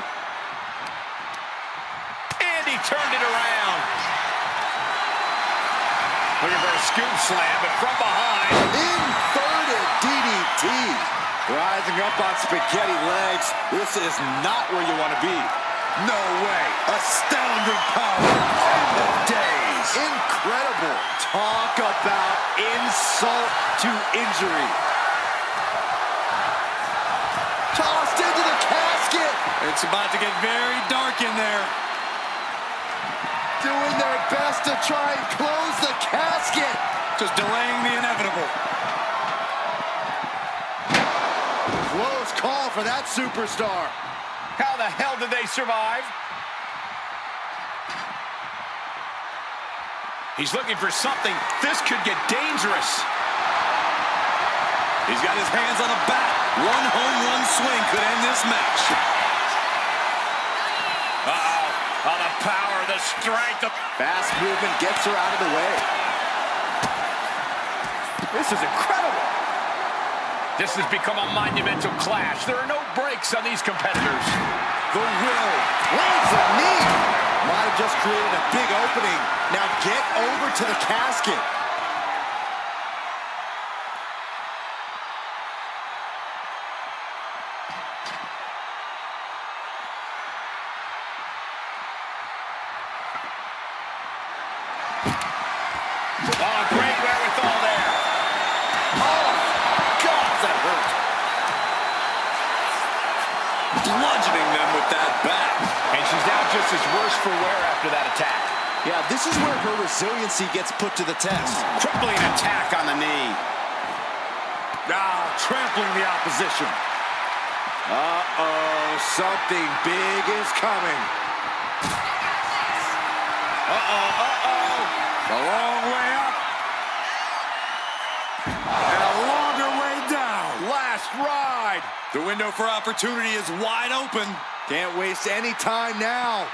And he turned it around. Looking for a scoop slam, but from behind. Inverted DDT. Rising up on spaghetti legs. This is not where you want to be. No way. Astounding power. End of days. Incredible. Talk about insult to injury. Tossed into the casket. It's about to get very dark in there. Doing their best to try and close the casket. Just delaying the inevitable. Close call for that superstar. How the hell did they survive? He's looking for something. This could get dangerous. He's got his hands on a bat. One home run swing could end this match. Uh-oh. Oh, the power, the strength. Fast movement gets her out of the way. This is incredible. This has become a monumental clash. There are no breaks on these competitors. The will lands a knee. Might have just created a big opening. Now get over to the casket. Oh, great wherewithal there. Oh, God, that hurt. Bludgeoning them with that bat. And she's now just as worse for wear after that attack. Yeah, this is where her resiliency gets put to the test. Crippling attack on the knee. Now trampling the opposition. Uh-oh, something big is coming. A long way up. And a longer way down. Last ride. The window for opportunity is wide open. Can't waste any time now.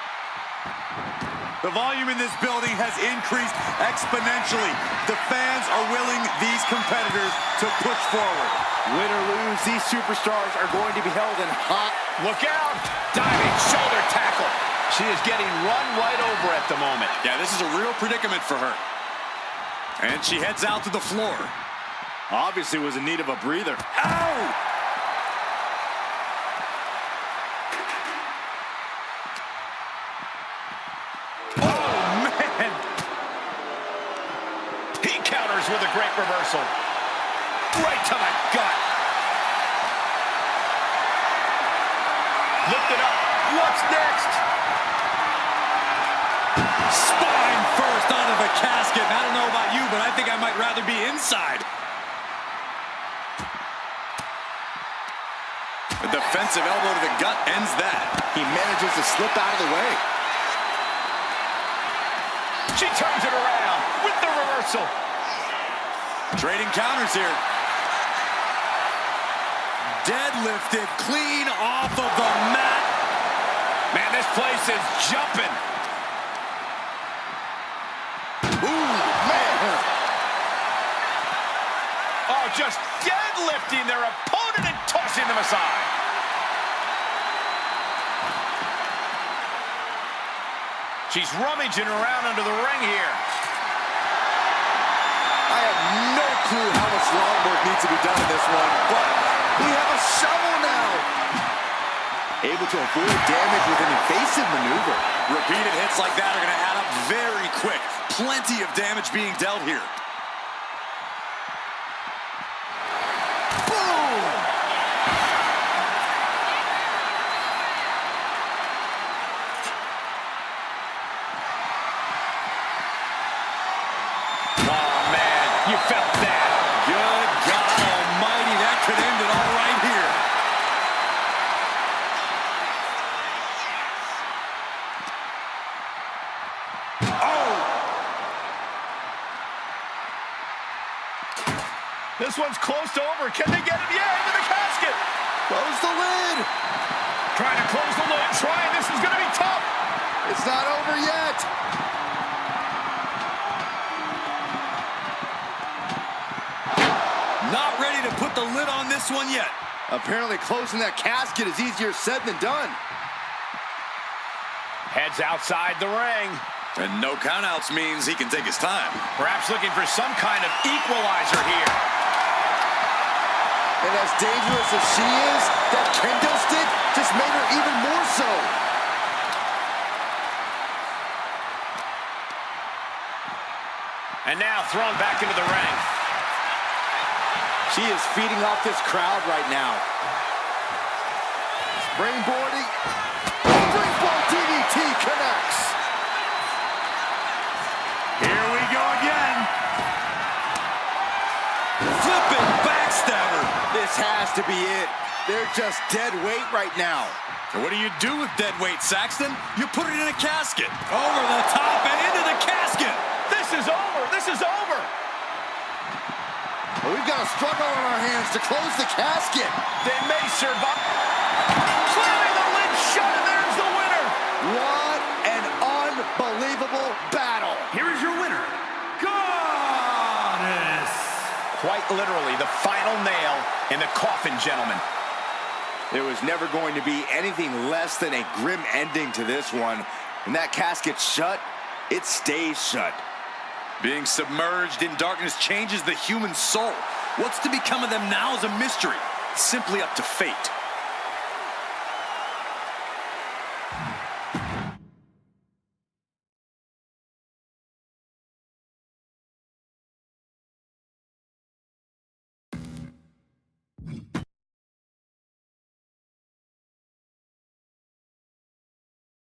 The volume in this building has increased exponentially. The fans are willing these competitors to push forward. Win or lose, these superstars are going to be held in hot. Look out! Diving shoulder tackle. She is getting run right over at the moment. Yeah, this is a real predicament for her. And she heads out to the floor. Obviously was in need of a breather. Ow! Oh, man! He counters with a great reversal. Right to the gut. Lift it up. What's next? Spine first out of the casket. I don't know about you, but I think I might rather be inside. A defensive elbow to the gut ends that. He manages to slip out of the way. She turns it around with the reversal. Trading counters here. Deadlifted clean off of the mat. Man, this place is jumping. Ooh, man. Oh, just deadlifting their opponent and tossing them aside. She's rummaging around under the ring here. I have no clue how much lawn work needs to be done in this one, but we have a shovel now. Able to avoid damage with an evasive maneuver. Repeated hits like that are going to add up very quick. Plenty of damage being dealt here. Boom! Oh, man, you felt that. Good God almighty, that could end it all right here. This one's close to over. Can they get him? Yeah, into the casket. Close the lid. Trying to close the lid. Trying. This is going to be tough. It's not over yet. Not ready to put the lid on this one yet. Apparently closing that casket is easier said than done. Heads outside the ring. And no countouts means he can take his time. Perhaps looking for some kind of equalizer here. And as dangerous as she is, that kendo stick just made her even more so. And now thrown back into the ring. She is feeding off this crowd right now. Springboarding. Springboard DDT connects. Here we go again. Flipping backstabber. This has to be it. They're just dead weight right now. And what do you do with dead weight, Saxton? You put it in a casket. Over the top and into the casket. This is over. This is over. We've got a struggle on our hands to close the casket. They may survive. Slamming the lid shut, and there's the winner. What an unbelievable battle. Here is your winner, Goddess. Quite literally, the final nail in the coffin, gentlemen. There was never going to be anything less than a grim ending to this one. When that casket's shut, it stays shut. Being submerged in darkness changes the human soul. What's to become of them now is a mystery. Simply up to fate.